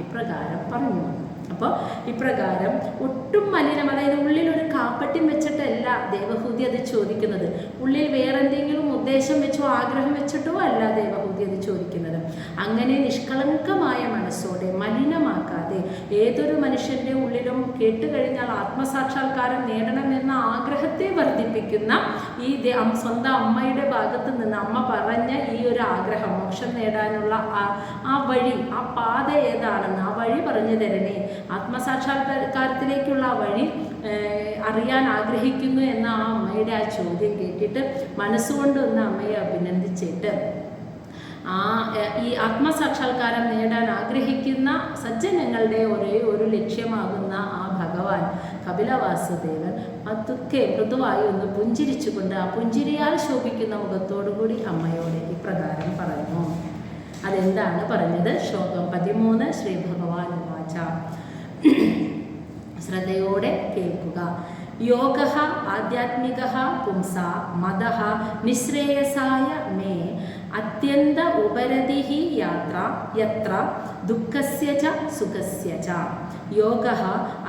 ഇപ്രകാരം പറഞ്ഞു. അപ്പോൾ ഇപ്രകാരം ഒട്ടും മലിനം, അതായത് ഉള്ളിൽ ഒരു കാപ്പട്യം വെച്ചിട്ടല്ല ദേവഹൂതി അത് ചോദിക്കുന്നത്, ഉള്ളിൽ വേറെന്തെങ്കിലും ഉദ്ദേശം വെച്ചോ ആഗ്രഹം വെച്ചിട്ടോ അല്ല ദേവഹൂതി അത് ചോദിക്കുന്നത്. അങ്ങനെ നിഷ്കളങ്കമായ മനസ്സോടെ മലിനമാക്കാതെ ഏതൊരു മനുഷ്യൻ്റെ ഉള്ളിലും കേട്ടുകഴിഞ്ഞാൽ ആത്മസാക്ഷാത്കാരം നേടണമെന്ന ആഗ്രഹത്തെ വർദ്ധിപ്പിക്കുന്ന ഈ സ്വന്തം അമ്മയുടെ ഭാഗത്ത് നിന്ന് അമ്മ പറഞ്ഞ ഈ ഒരു ആഗ്രഹം, മോക്ഷം നേടാനുള്ള ആ വഴി, ആ പാത ഏതാണെന്ന് ആ വഴി പറഞ്ഞു തരണേ, ആത്മസാക്ഷാത്കാരത്തിലേക്കുള്ള ആ വഴി അറിയാൻ ആഗ്രഹിക്കുന്നു എന്ന ആ അമ്മയുടെ ആ ചോദ്യം കേട്ടിട്ട് മനസ്സുകൊണ്ട് ഒന്ന് അമ്മയെ അഭിനന്ദിച്ചിട്ട് ഈ ആത്മസാക്ഷാത്കാരം നേടാൻ ആഗ്രഹിക്കുന്ന സജ്ജനങ്ങളുടെ ഒരേ ഒരു ലക്ഷ്യമാകുന്ന ആ ഭഗവാൻ കപിലവാസുദേവൻ അതൊക്കെ മൃദുവായി ഒന്ന് പുഞ്ചിരിച്ചുകൊണ്ട് ആ പുഞ്ചിരിയാൽ ശോഭിക്കുന്ന മുഖത്തോടുകൂടി അമ്മയോട് ഇപ്രകാരം പറഞ്ഞു. അതെന്താണ് പറഞ്ഞത്? ശ്ലോകം 13 ശ്രീ ഭഗവാൻ വാച. ശ്രദ്ധയോടെ കേൾക്കുക. യോഗഃ ആധ്യാത്മികഃ പുംസാ മദഃ നിശ്രേയസായ മേ അത്യന്ത ഉപരതിഃ യത്ര ദുഃഖസ്യ ച സുഖസ്യ ച. യോഗഃ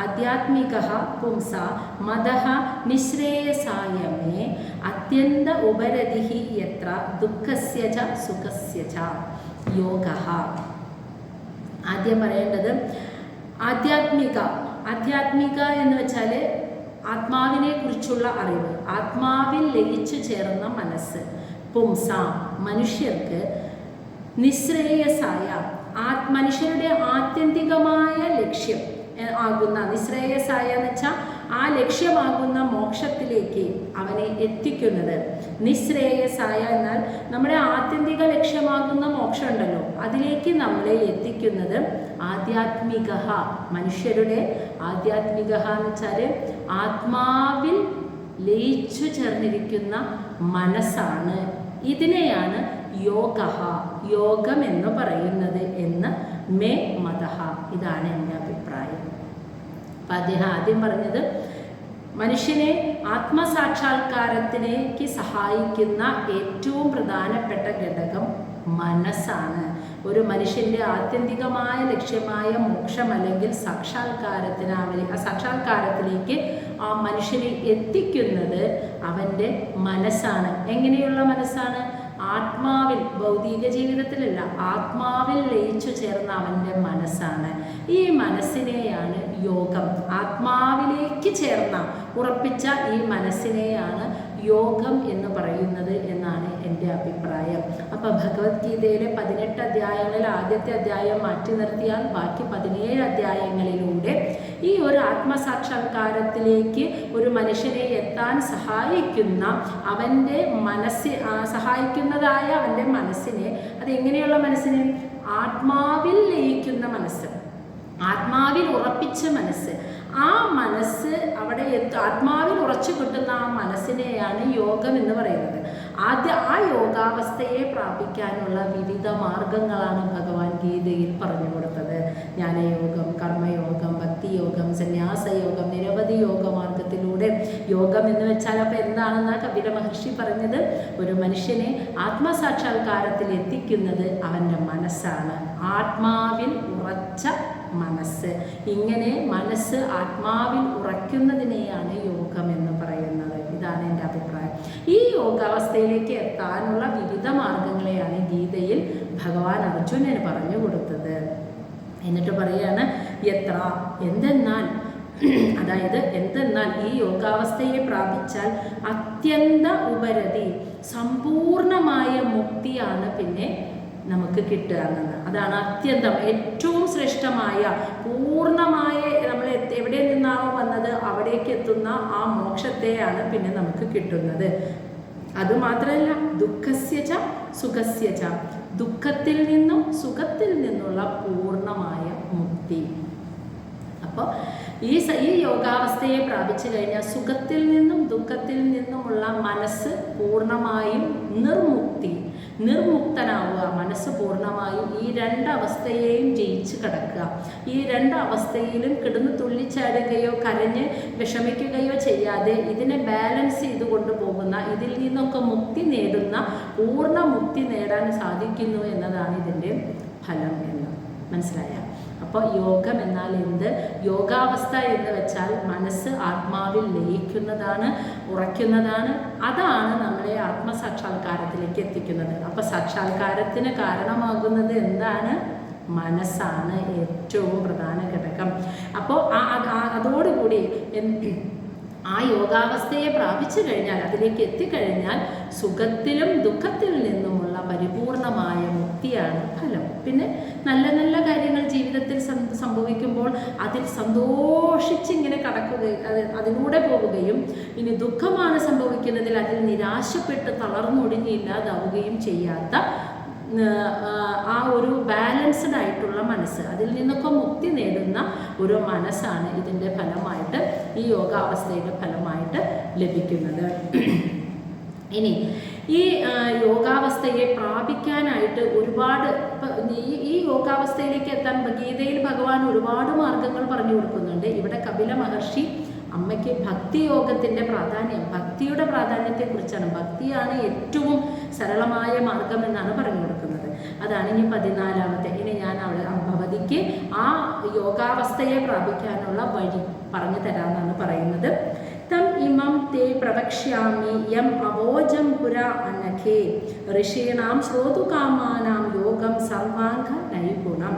ആധ്യാത്മികഃ പുംസാ മദഃ നിശ്രേയസായ മേ അത്യന്ത ഉപരതിഃ യത്ര ദുഃഖസ്യ ച സുഖസ്യ ച. യോഗഃ, ആദ്യം പറയേണ്ടത് ആധ്യാത്മിക എന്ന് വെച്ചാൽ ആത്മാവിനെ കുറിച്ചുള്ള അറിവ്, ആത്മാവിൽ ലയിച്ചു ചേർന്ന മനസ്സ്. പുംസ, മനുഷ്യർക്ക് നിശ്രേയസായ മനുഷ്യരുടെ ആത്യന്തികമായ ലക്ഷ്യം ആകുന്ന, നിശ്രേയസായ എന്ന് വെച്ചാൽ ആ ലക്ഷ്യമാകുന്ന മോക്ഷത്തിലേക്ക് അവനെ എത്തിക്കുന്നത്. നിശ്രേയസായ എന്നാൽ നമ്മുടെ ആത്യന്തിക ലക്ഷ്യമാകുന്ന മോക്ഷം ഉണ്ടല്ലോ, അതിലേക്ക് നമ്മളെ എത്തിക്കുന്നത് ആധ്യാത്മിക, മനുഷ്യരുടെ ആധ്യാത്മിക എന്ന് വെച്ചാൽ ആത്മാവിൽ ലയിച്ചു ചേർന്നിരിക്കുന്ന മനസ്സാണ്. ഇതിനെയാണ് യോഗം എന്ന് പറയുന്നത് എന്ന് മേ മതഃ. ഇതാണ് എൻ്റെ അഭിപ്രായം. അപ്പം അദ്ദേഹം ആദ്യം പറഞ്ഞത് മനുഷ്യനെ ആത്മസാക്ഷാത്കാരത്തിലേക്ക് സഹായിക്കുന്ന ഏറ്റവും പ്രധാനപ്പെട്ട ഘടകം മനസ്സാണ്. ഒരു മനുഷ്യൻ്റെ ആത്യന്തികമായ ലക്ഷ്യമായ മോക്ഷം അല്ലെങ്കിൽ സാക്ഷാത്കാരത്തിലേക്ക് ആ മനുഷ്യനെ എത്തിക്കുന്നത് അവൻ്റെ മനസ്സാണ്. എങ്ങനെയുള്ള മനസ്സാണ്? ആത്മാവിൽ, ഭൗതിക ജീവിതത്തിലല്ല, ആത്മാവിൽ ലയിച്ചു ചേർന്ന അവൻ്റെ മനസ്സാണ്. ഈ മനസ്സിനെയാണ് യോഗം, ആത്മാവിലേക്ക് ചേർന്ന ഉറപ്പിച്ച ഈ മനസ്സിനെയാണ് യോഗം എന്ന് പറയുന്നത് എന്നാണ് എൻ്റെ അഭിപ്രായം. അപ്പോൾ ഭഗവത്ഗീതയിലെ 18 അധ്യായങ്ങളിൽ ആദ്യത്തെ അധ്യായം മാറ്റി നിർത്തിയാൽ ബാക്കി 17 അധ്യായങ്ങളിലൂടെ ഈ ഒരു ആത്മസാക്ഷാത്കാരത്തിലേക്ക് ഒരു മനുഷ്യനെ എത്താൻ സഹായിക്കുന്ന അവൻ്റെ സഹായിക്കുന്നതായ അവൻ്റെ മനസ്സിനെ, അതെങ്ങനെയുള്ള മനസ്സിനെ? ആത്മാവിൽ ലയിക്കുന്ന മനസ്സ്, ആത്മാവിൽ ഉറപ്പിച്ച മനസ്സ്. ആ മനസ്സ് അവിടെ ആത്മാവിൽ ഉറച്ചു കിട്ടുന്ന ആ മനസ്സിനെയാണ് യോഗം എന്ന് പറയുന്നത്. ആ യോഗാവസ്ഥയെ പ്രാപിക്കാനുള്ള വിവിധ മാർഗങ്ങളാണ് ഭഗവാൻ ഗീതയിൽ പറഞ്ഞു കൊടുത്തത്. ജ്ഞാനയോഗം, കർമ്മയോഗം, ഭക്തിയോഗം, സന്യാസയോഗം, നിരവധി യോഗമാർഗത്തിലൂടെ. യോഗം എന്ന് വെച്ചാൽ അപ്പോൾ എന്താണെന്നാണ് കപില മഹർഷി പറഞ്ഞത്? ഒരു മനുഷ്യനെ ആത്മസാക്ഷാത്കാരത്തിൽ എത്തിക്കുന്നത് അവൻ്റെ മനസ്സാണ്, ആത്മാവിൽ ഉറച്ച മനസ്സ്. ഇങ്ങനെ മനസ്സ് ആത്മാവിൽ ഉറയ്ക്കുന്നതിനെയാണ് യോഗം എന്ന് പറയുന്നത്. ഇതാണ് എൻ്റെ അഭിപ്രായം. ഈ യോഗാവസ്ഥയിലേക്ക് എത്താനുള്ള വിവിധ മാർഗങ്ങളെയാണ് ഗീതയിൽ ഭഗവാൻ അർജുനന് പറഞ്ഞു കൊടുത്തത്. എന്നിട്ട് പറയാണ് എന്തെന്നാൽ ഈ യോഗാവസ്ഥയെ പ്രാപിച്ചാൽ അത്യന്ത ഉപരതി, സമ്പൂർണമായ മുക്തിയാണ് പിന്നെ നമുക്ക് കിട്ടുക എന്നത്. അതാണ് അത്യന്തം, ഏറ്റവും ശ്രേഷ്ഠമായ, പൂർണ്ണമായ, നമ്മൾ എവിടെ നിന്നാണോ വന്നത് അവിടേക്ക് എത്തുന്ന ആ മോക്ഷത്തെയാണ് പിന്നെ നമുക്ക് കിട്ടുന്നത്. അതുമാത്രമല്ല, ദുഃഖസ്യ ച സുഖസ്യ ച, ദുഃഖത്തിൽ നിന്നും സുഖത്തിൽ നിന്നുള്ള പൂർണ്ണമായ മുക്തി. അപ്പോൾ ഈ യോഗാവസ്ഥയെ പ്രാപിച്ചു കഴിഞ്ഞാൽ സുഖത്തിൽ നിന്നും ദുഃഖത്തിൽ നിന്നുമുള്ള മനസ്സ് പൂർണ്ണമായും നിർമുക്തനാവുക. മനസ്സ് പൂർണ്ണമായും ഈ രണ്ടവസ്ഥയെയും ജയിച്ച് കിടക്കുക. ഈ രണ്ടവസ്ഥയിലും കിടന്ന് തുള്ളിച്ചാടുകയോ കരഞ്ഞ് വിഷമിക്കുകയോ ചെയ്യാതെ ഇതിനെ ബാലൻസ് ചെയ്തുകൊണ്ട് പോകുന്ന, ഇതിൽ നിന്നൊക്കെ മുക്തി നേടുന്ന, പൂർണ്ണ മുക്തി നേടാൻ സാധിക്കുന്നു എന്നതാണ് ഇതിൻ്റെ ഫലം എന്ന് മനസ്സിലായ. അപ്പോൾ യോഗം എന്നാൽ എന്ത്? യോഗാവസ്ഥ എന്ന് വെച്ചാൽ മനസ്സ് ആത്മാവിൽ ലയിക്കുന്നതാണ്, ഉറയ്ക്കുന്നതാണ്. അതാണ് നമ്മളെ ആത്മസാക്ഷാത്കാരത്തിലേക്ക് എത്തിക്കുന്നത്. അപ്പോൾ സാക്ഷാത്കാരത്തിന് കാരണമാകുന്നത് എന്താണ്? മനസ്സാണ് ഏറ്റവും പ്രധാന ഘടകം. അപ്പോൾ അതോടുകൂടി ആ യോഗാവസ്ഥയെ പ്രാപിച്ചു കഴിഞ്ഞാൽ, അതിലേക്ക് എത്തിക്കഴിഞ്ഞാൽ സുഖത്തിലും ദുഃഖത്തിൽ നിന്നുമുള്ള പരിപൂർണമായ മുക്തിയാണ് ഫലം. പിന്നെ നല്ല നല്ല കാര്യങ്ങൾ ജീവിതത്തിൽ സംഭവിക്കുമ്പോൾ അതിൽ സന്തോഷിച്ചിങ്ങനെ അതിലൂടെ പോവുകയും, ഇനി ദുഃഖമാണ് സംഭവിക്കുന്നതിൽ അതിൽ നിരാശപ്പെട്ട് തളർന്നൊടിഞ്ഞില്ലാതാവുകയും ചെയ്യാത്ത ആ ഒരു ബാലൻസ്ഡ് ആയിട്ടുള്ള മനസ്സ്, അതിൽ നിന്നൊക്കെ മുക്തി നേടുന്ന ഒരു മനസ്സാണ് ഇതിൻ്റെ ഫലമായിട്ട്, ഈ യോഗാവസ്ഥയുടെ ഫലമായിട്ട് ലഭിക്കുന്നത്. ഇനി ഈ യോഗാവസ്ഥയെ പ്രാപിക്കാനായിട്ട് ഒരുപാട്, ഈ യോഗാവസ്ഥയിലേക്ക് എത്താൻ ഗീതയിൽ ഭഗവാൻ ഒരുപാട് മാർഗങ്ങൾ പറഞ്ഞു കൊടുക്കുന്നുണ്ട്. ഇവിടെ കപില മഹർഷി അമ്മയ്ക്ക് ഭക്തിയോഗത്തിൻ്റെ പ്രാധാന്യം, ഭക്തിയുടെ പ്രാധാന്യത്തെക്കുറിച്ചാണ്, ഭക്തിയാണ് ഏറ്റവും സരളമായ മാർഗം എന്നാണ് പറഞ്ഞു കൊടുക്കുന്നത്. അതാണ് ഇനി 14ാമത്തെ. ഇനി ഞാൻ ഭവതിക്ക് ആ യോഗാവസ്ഥയെ പ്രാപിക്കാനുള്ള വഴി പറഞ്ഞു തരാമെന്നാണ് പറയുന്നത്. തം ഇമം തേ പ്രവക്ഷ്യാമി യം അവോജം പുര അനഘേ ഋഷീണാം ശ്രോതുകാമാനാം യോഗം സർവാംഗ നൈഗുണം.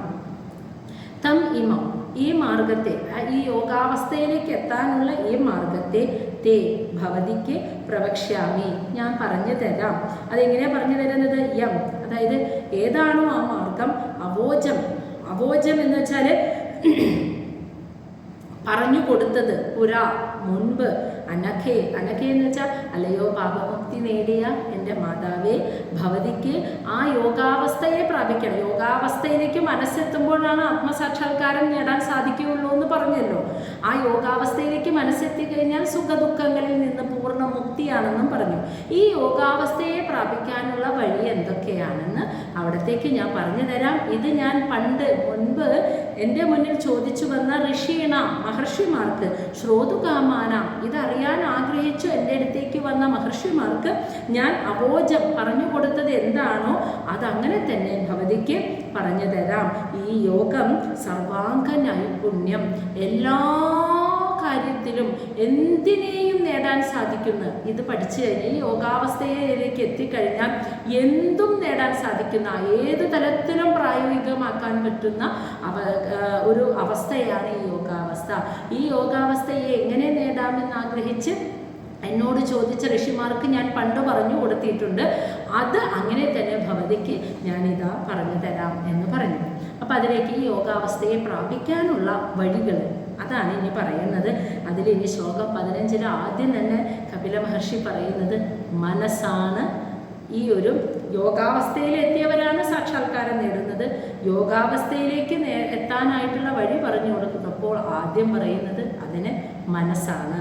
തം ഇമം, ഈ മാർഗത്തെ, ഈ യോഗാവസ്ഥയിലേക്ക് എത്താനുള്ള ഈ മാർഗത്തെ തേ ഭവതിക്ക് പ്രവക്ഷ്യാമി, ഞാൻ പറഞ്ഞു തരാം. അതെങ്ങനെയാണ് പറഞ്ഞു തരുന്നത്? യം, അതായത് ഏതാണോ ആ മാർഗം, അവോജം, അവോജം എന്ന് വെച്ചാൽ പറഞ്ഞു കൊടുത്തത്, പുര മുൻപ്, അനഘേ, അനഘേ എന്ന് വെച്ചാൽ അല്ലയോ പാപമുക്തി നേടിയ എൻ്റെ മാതാവേ, ഭവതിക്ക് ആ യോഗാവസ്ഥയെ പ്രാപിക്കണം. യോഗാവസ്ഥയിലേക്ക് മനസ്സെത്തുമ്പോഴാണ് ആത്മസാക്ഷാത്കാരം നേടാൻ സാധിക്കുകയുള്ളൂ എന്ന് പറഞ്ഞല്ലോ. ആ യോഗാവസ്ഥയിലേക്ക് മനസ്സെത്തിക്കഴിഞ്ഞാൽ സുഖദുഃഖങ്ങളിൽ നിന്ന് പൂർണ്ണ മുക്തിയാണെന്നും പറഞ്ഞു. ഈ യോഗാവസ്ഥയെ പ്രാപിക്കാനുള്ള വഴി എന്തൊക്കെയാണെന്ന് അവിടത്തേക്ക് ഞാൻ പറഞ്ഞു തരാം. ഇത് ഞാൻ മുൻപ് എൻ്റെ മുന്നിൽ ചോദിച്ചു വന്ന ഋഷീണ, മഹർഷിമാർക്ക്, ശ്രോതുകാമാന, ഇതറിയാൻ ആഗ്രഹിച്ചു എൻ്റെ അടുത്തേക്ക് വന്ന മഹർഷിമാർക്ക് ഞാൻ അവോജം പറഞ്ഞു കൊടുത്തത് എന്താണോ അതങ്ങനെ തന്നെ ഭവതിക്ക് പറഞ്ഞു തരാം. ഈ യോഗം സർവാംഗ നൈപുണ്യം, എല്ലാ കാര്യത്തിലും എന്തിനേയും നേടാൻ സാധിക്കുന്ന, ഇത് പഠിച്ചു കഴിഞ്ഞാൽ ഈ യോഗാവസ്ഥയിലേക്ക് എത്തിക്കഴിഞ്ഞാൽ എന്തും നേടാൻ സാധിക്കുന്ന, ഏത് തലത്തിലും പ്രായോഗികമാക്കാൻ പറ്റുന്ന ഒരു അവസ്ഥയാണ് ഈ യോഗാവസ്ഥ. ഈ യോഗാവസ്ഥയെ എങ്ങനെ നേടാമെന്ന് ആഗ്രഹിച്ച് എന്നോട് ചോദിച്ച ഋഷിമാർക്ക് ഞാൻ പണ്ട് പറഞ്ഞു കൊടുത്തിട്ടുണ്ട്. അത് അങ്ങനെ തന്നെ ഭവതിക്ക് ഞാനിതാ പറഞ്ഞു തരാം എന്ന് പറഞ്ഞു. അപ്പം അതിലേക്ക് ഈ യോഗാവസ്ഥയെ പ്രാപിക്കാനുള്ള വഴികൾ അതാണ് ഇനി പറയുന്നത്. അതിലിനി ശ്ലോകം 15 ആദ്യം തന്നെ കപില മഹർഷി പറയുന്നത് മനസ്സാണ്. ഈ ഒരു യോഗാവസ്ഥയിലെത്തിയവരാണ് സാക്ഷാത്കാരം നേടുന്നത്. യോഗാവസ്ഥയിലേക്ക് എത്താനായിട്ടുള്ള വഴി പറഞ്ഞു കൊടുക്കുന്നപ്പോൾ ആദ്യം പറയുന്നത് അതിന് മനസ്സാണ്.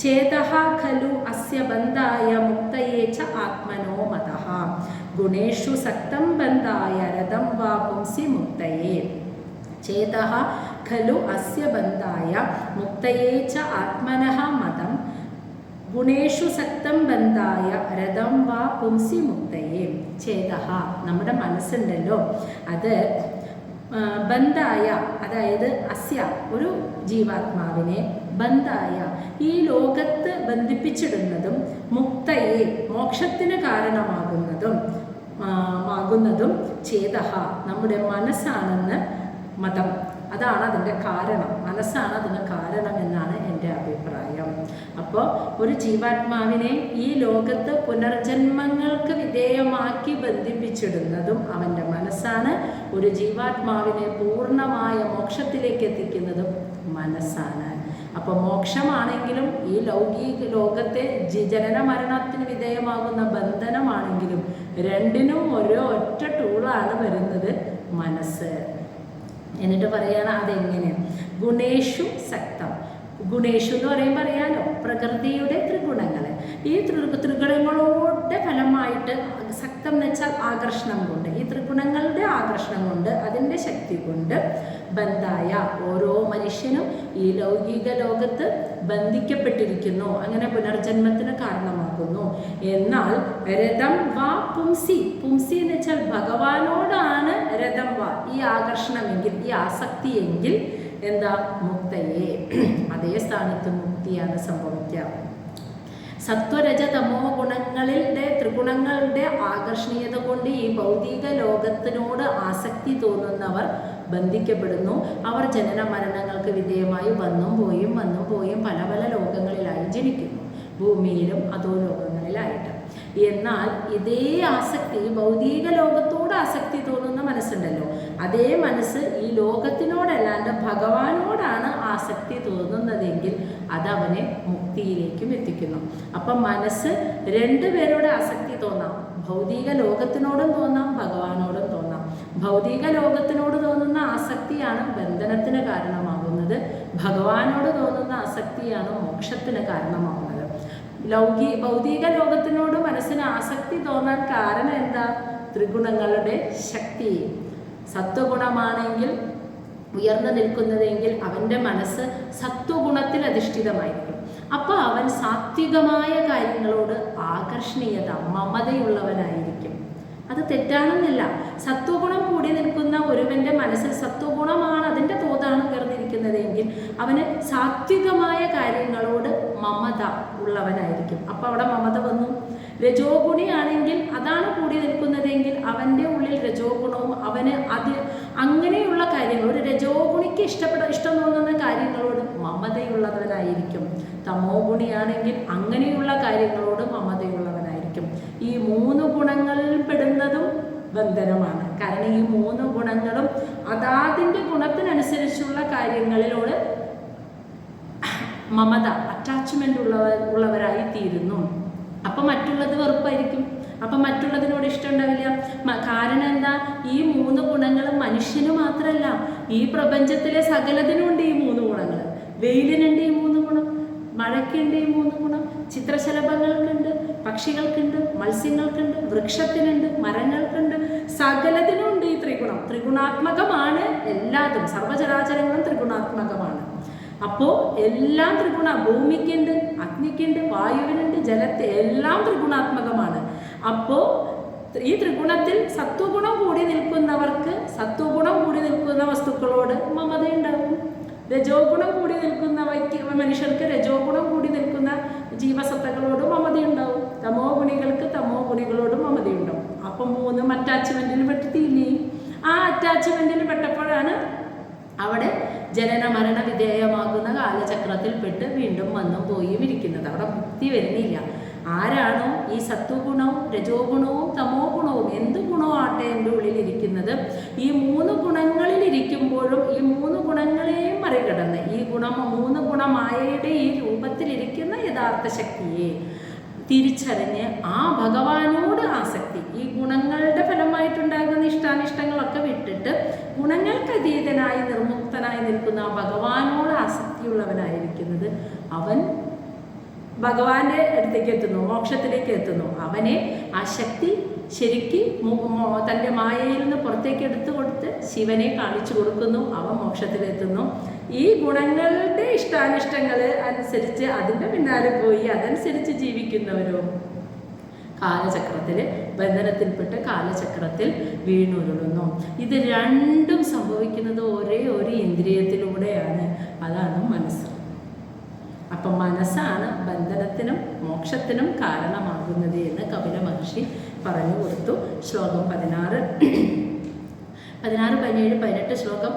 ചേതഃ ഖലു അസ്യ ബന്ധായ മുക്തയേ ച ആത്മനോ മതഃ ഗുണേഷു സക്തം ബന്ധായ രഥം വാ പുംസി മുക്തയേ. ചേതഃ ഖലു അസ്യ ബന്ധായ മുക്തയേ ച ആത്മനഃ മതം ഗുണേഷു സക്തം ബന്ധായ രഥം വാ പുംസി മുക്തയേ. ചേതഃ, നമ്മുടെ മനസ്സുണ്ടല്ലോ, അത് ബന്ധായ, അതായത് അസ്യ, ഒരു ജീവാത്മാവിനെ, ബന്ധായ, ഈ ലോകത്ത് ബന്ധിപ്പിച്ചിടുന്നതും, മുക്തയെ, മോക്ഷത്തിന് കാരണമാകുന്നതും ചേതഃ, നമ്മുടെ മനസ്സാണെന്ന് മതം. അതാണ് അതിൻ്റെ കാരണം, മനസ്സാണ് അതിന് കാരണം എന്നാണ് എൻ്റെ അഭിപ്രായം. അപ്പോൾ ഒരു ജീവാത്മാവിനെ ഈ ലോകത്ത് പുനർജന്മങ്ങൾക്ക് വിധേയമാക്കി ബന്ധിപ്പിച്ചിടുന്നതും അവൻ്റെ മനസ്സാണ്. ഒരു ജീവാത്മാവിനെ പൂർണ്ണമായ മോക്ഷത്തിലേക്ക് എത്തിക്കുന്നതും മനസ്സാണ്. അപ്പോൾ മോക്ഷമാണെങ്കിലും ഈ ലൗകിക ലോകത്തെ ജനന മരണത്തിന് വിധേയമാകുന്ന ബന്ധനമാണെങ്കിലും രണ്ടിനും ഒറ്റ ടൂളാണ് വരുന്നത്, മനസ്സ്. എന്നിട്ട് പറയുകയാണ് അതെങ്ങനെ? ഗുണേഷു സക്തം, ഗുണേഷു എന്ന് പറയുമ്പോൾ അറിയാലോ, പ്രകൃതിയുടെ ത്രിഗുണങ്ങൾ. ഈ ത്രിഗുണങ്ങളുടെ ഫലമായിട്ട് സക്തം എന്ന് വെച്ചാൽ ആകർഷണം കൊണ്ട്, ഈ ത്രിഗുണങ്ങളുടെ ആകർഷണം കൊണ്ട്, അതിൻ്റെ ശക്തി കൊണ്ട് ബന്ധായ ഓരോ മനുഷ്യനും ഈ ലൗകിക ലോകത്ത് ബന്ധിക്കപ്പെട്ടിരിക്കുന്നു, അങ്ങനെ പുനർജന്മത്തിന് കാരണമാകുന്നു. എന്നാൽ രഥം വാ പുംസി, പുംസി എന്ന് വെച്ചാൽ ഭഗവാനോടാണ് രഥം വാ ഈ ആകർഷണമെങ്കിൽ, ഈ ആസക്തിയെങ്കിൽ എന്താ, മുക്തയെ അതേ സ്ഥാനത്ത് മുക്തിയാണ് സംഭവിക്കുക. സത്വരജ തമോ ഗുണങ്ങളുടെ ത്രിഗുണങ്ങളുടെ ആകർഷണീയത കൊണ്ട് ഈ ഭൗതിക ലോകത്തിനോട് ആസക്തി തോന്നുന്നവർ ബന്ധിക്കപ്പെടുന്നു. അവർ ജനന മരണങ്ങൾക്ക് വിധേയമായി വന്നും പോയും പല പല ലോകങ്ങളിലായി ജനിക്കുന്നു, ഭൂമിയിലും അതോ ലോകങ്ങളിലായിട്ട്. എന്നാൽ ഇതേ ആസക്തി, ഭൗതിക ലോകത്തോട് ആസക്തി തോന്നുന്ന മനസ്സുണ്ടല്ലോ, അതേ മനസ്സ് ഈ ലോകത്തിനോടല്ലാണ്ട് ഭഗവാനോടാണ് ആസക്തി തോന്നുന്നതെങ്കിൽ അതവനെ മുക്തിയിലേക്കും എത്തിക്കുന്നു. അപ്പം മനസ്സ് രണ്ടുപേരോട് ആസക്തി തോന്നാം, ഭൗതിക ലോകത്തിനോടും തോന്നാം, ഭഗവാനോടും തോന്നാം. ഭൗതിക ലോകത്തിനോട് തോന്നുന്ന ആസക്തിയാണ് ബന്ധനത്തിന് കാരണമാകുന്നത്, ഭഗവാനോട് തോന്നുന്ന ആസക്തിയാണ് മോക്ഷത്തിന് കാരണമാകുന്നത്. ഭൗതിക ലോകത്തിനോട് മനസ്സിന് ആസക്തി തോന്നാൻ കാരണം എന്താ? ത്രിഗുണങ്ങളുടെ ശക്തി. സത്വഗുണമാണെങ്കിൽ ഉയർന്നു നിൽക്കുന്നതെങ്കിൽ അവൻ്റെ മനസ്സ് സത്വഗുണത്തിൽ അധിഷ്ഠിതമായിരിക്കും. അപ്പോൾ അവൻ സാത്വികമായ കാര്യങ്ങളോട് ആകർഷണീയത, മമതയുള്ളവനായിരിക്കും. അത് തെറ്റാണെന്നില്ല. സത്വഗുണം കൂടി നിൽക്കുന്ന ഒരുവൻ്റെ മനസ്സിൽ സത്വഗുണമാണ്, അതിൻ്റെ തോതാണ് ഉയർന്നിരിക്കുന്നതെങ്കിൽ അവന് സാത്വികമായ കാര്യങ്ങളോട് മമത ഉള്ളവനായിരിക്കും. അപ്പോൾ അവിടെ മമത വന്നു. രജോ ഗുണിയാണെങ്കിൽ അതാണ് കൂടി നിൽക്കുന്നതെങ്കിൽ അവൻ്റെ ഉള്ളിൽ രജോ ഗുണവും അവന് അങ്ങനെയുള്ള കാര്യങ്ങൾ, ഒരു രജോ ഗുണിക്ക് ഇഷ്ടം തോന്നുന്ന കാര്യങ്ങളോട് മമതയുള്ളവനായിരിക്കും. തമോ ഗുണിയാണെങ്കിൽ അങ്ങനെയുള്ള കാര്യങ്ങളോട് മമതയുള്ളവനായിരിക്കും. ഈ 3 ഗുണങ്ങളിൽ പെടുന്നതും ബന്ധനമാണ്. കാരണം ഈ 3 ഗുണങ്ങളും അതാതിൻ്റെ ഗുണത്തിനനുസരിച്ചുള്ള കാര്യങ്ങളിലോട് മമത, അറ്റാച്ച്മെൻ്റ് ഉള്ളവരായി തീരുന്നു. അപ്പം മറ്റുള്ളത് വെറുപ്പായിരിക്കും, അപ്പം മറ്റുള്ളതിനോട് ഇഷ്ടം ഉണ്ടാവില്ല. കാരണം എന്താ? ഈ 3 ഗുണങ്ങളും മനുഷ്യന് മാത്രമല്ല, ഈ പ്രപഞ്ചത്തിലെ സകലതിനുണ്ട് ഈ 3 ഗുണങ്ങൾ. വെയിലിനുണ്ട് ഈ 3 ഗുണം, മഴയ്ക്കുണ്ട് ഈ 3 ഗുണം, ചിത്രശലഭങ്ങൾക്കുണ്ട്, പക്ഷികൾക്കുണ്ട്, മത്സ്യങ്ങൾക്കുണ്ട്, വൃക്ഷത്തിനുണ്ട്, മരങ്ങൾക്കുണ്ട്, സകലതിനുണ്ട് ഈ ത്രിഗുണം. ത്രിഗുണാത്മകമാണ് എല്ലാതും, സർവ്വചരാചരങ്ങളും ത്രിഗുണാത്മകമാണ്. അപ്പോൾ എല്ലാം ത്രിഗുണ, ഭൂമിക്കുണ്ട്, അഗ്നിക്കുണ്ട്, വായുവിനുണ്ട്, ജലത്തെ, എല്ലാം ത്രിഗുണാത്മകമാണ്. അപ്പോൾ ഈ ത്രിഗുണത്തിൽ സത്വഗുണം കൂടി നിൽക്കുന്നവർക്ക് സത്വഗുണം കൂടി നിൽക്കുന്ന വസ്തുക്കളോട് മമതയുണ്ടാകും. രജോ ഗുണം കൂടി നിൽക്കുന്ന മനുഷ്യർക്ക് രജോ ഗുണം കൂടി നിൽക്കുന്ന ജീവസത്തകളോട് മമതയുണ്ടാവും. തമോ ഗുണികൾക്ക് തമോ ഗുണികളോടും മമതയുണ്ടാവും. അപ്പം 3 അറ്റാച്ച്മെൻറ്റിൽ പെട്ടില്ലേ? ആ അറ്റാച്ച്മെൻറ്റിൽ പെട്ടപ്പോഴാണ് അവിടെ ജനന മരണ വിധേയമാകുന്ന കാലചക്രത്തിൽ പെട്ട് വീണ്ടും വന്നും പോയി ഇരിക്കുന്നത്. അവിടെ മുക്തി വരുന്നില്ല. ആരാണോ ഈ സത്വഗുണവും രജോ ഗുണവും തമോ ഗുണവും, എന്ത് ഗുണവും ആട്ടെ എൻ്റെ ഉള്ളിലിരിക്കുന്നത്, ഈ 3 ഗുണങ്ങളിലിരിക്കുമ്പോഴും ഈ 3 ഗുണങ്ങളെയും മറികടന്ന് ഈ 3 ഗുണമായയുടെ ഈ രൂപത്തിലിരിക്കുന്ന യഥാർത്ഥ ശക്തിയെ തിരിച്ചറിഞ്ഞ് ആ ഭഗവാനോട് ആസക്തി, ഈ ഗുണങ്ങളുടെ ഫലമായിട്ടുണ്ടാകുന്ന ഇഷ്ടാനിഷ്ടങ്ങളൊക്കെ വിട്ടിട്ട് ഗുണങ്ങൾക്ക് അതീതനായി നിർമുക്തനായി നിൽക്കുന്ന ആ ഭഗവാനോട് ആസക്തിയുള്ളവനായിരിക്കുന്നത് അവൻ ഭഗവാന്റെ അടുത്തേക്ക് എത്തുന്നു, മോക്ഷത്തിലേക്ക് എത്തുന്നു. അവനെ ആ ശക്തി ശരിക്ക് തൻ്റെ മായയിൽ നിന്ന് പുറത്തേക്ക് എടുത്തു കൊടുത്ത് ശിവനെ കാണിച്ചു കൊടുക്കുന്നു. അവൻ മോക്ഷത്തിലെത്തുന്നു. ഈ ഗുണങ്ങളുടെ ഇഷ്ടാനിഷ്ടങ്ങൾ അനുസരിച്ച് അതിൻ്റെ പിന്നാലെ പോയി അതനുസരിച്ച് ജീവിക്കുന്നവരോ കാലചക്രത്തിൽ, ബന്ധനത്തിൽപ്പെട്ട് കാലചക്രത്തിൽ വീണുരുളുന്നു. ഇത് രണ്ടും സംഭവിക്കുന്നത് ഒരേ ഒരു ഇന്ദ്രിയത്തിലൂടെയാണ്, അതാണ് മനസ്സ്. അപ്പം മനസ്സാണ് ബന്ധനത്തിനും മോക്ഷത്തിനും കാരണമാകുന്നത് എന്ന് കപില മഹർഷി പറഞ്ഞു കൊടുത്തു. ശ്ലോകം 16, 17, 18 ശ്ലോകം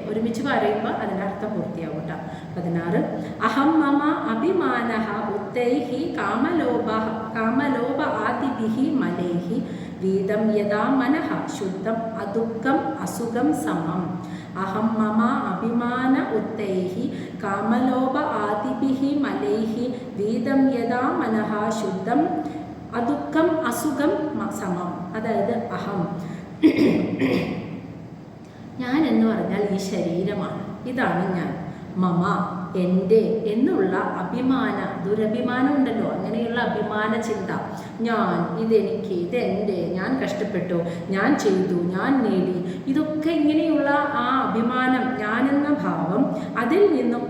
ഒരുമിച്ച് പറയുമ്പോൾ അതിൻ്റെ അർത്ഥം പൂർത്തിയാവും കേട്ടോ. 16 അഹം മമ അഭിമാനഃ ഉത്തൈഹി കാമലോഭ ആദിഭിഹി മലൈഹി വീതം യഥാ മനഃ ശുദ്ധം അദുഃഖം അസുഖം സമം. അഹം മമ അഭിമാന ഉത്തൈഹി കാമലോഭ ആദിഭിഹി മലൈഹി വീതം യഥാ മനഃ ശുദ്ധം അദുഃഖം അസുഖം സമം. അതായത് അഹം, ഞാൻ എന്ന് പറഞ്ഞാൽ ഈ ശരീരമാണ്, ഇതാണ് ഞാൻ. മമ എൻ്റെ എന്നുള്ള അഭിമാന, ദുരഭിമാനം ഉണ്ടല്ലോ, അങ്ങനെയുള്ള അഭിമാന ചിന്ത, ഞാൻ, ഇതെനിക്ക്, ഇതെൻ്റെ, ഞാൻ കഷ്ടപ്പെട്ടു, ഞാൻ ചെയ്തു, ഞാൻ നേടി, ഇതൊക്കെ ഇങ്ങനെയുള്ള ആ അഭിമാനം, ഞാനെന്ന ഭാവം, അതിൽ നിന്നും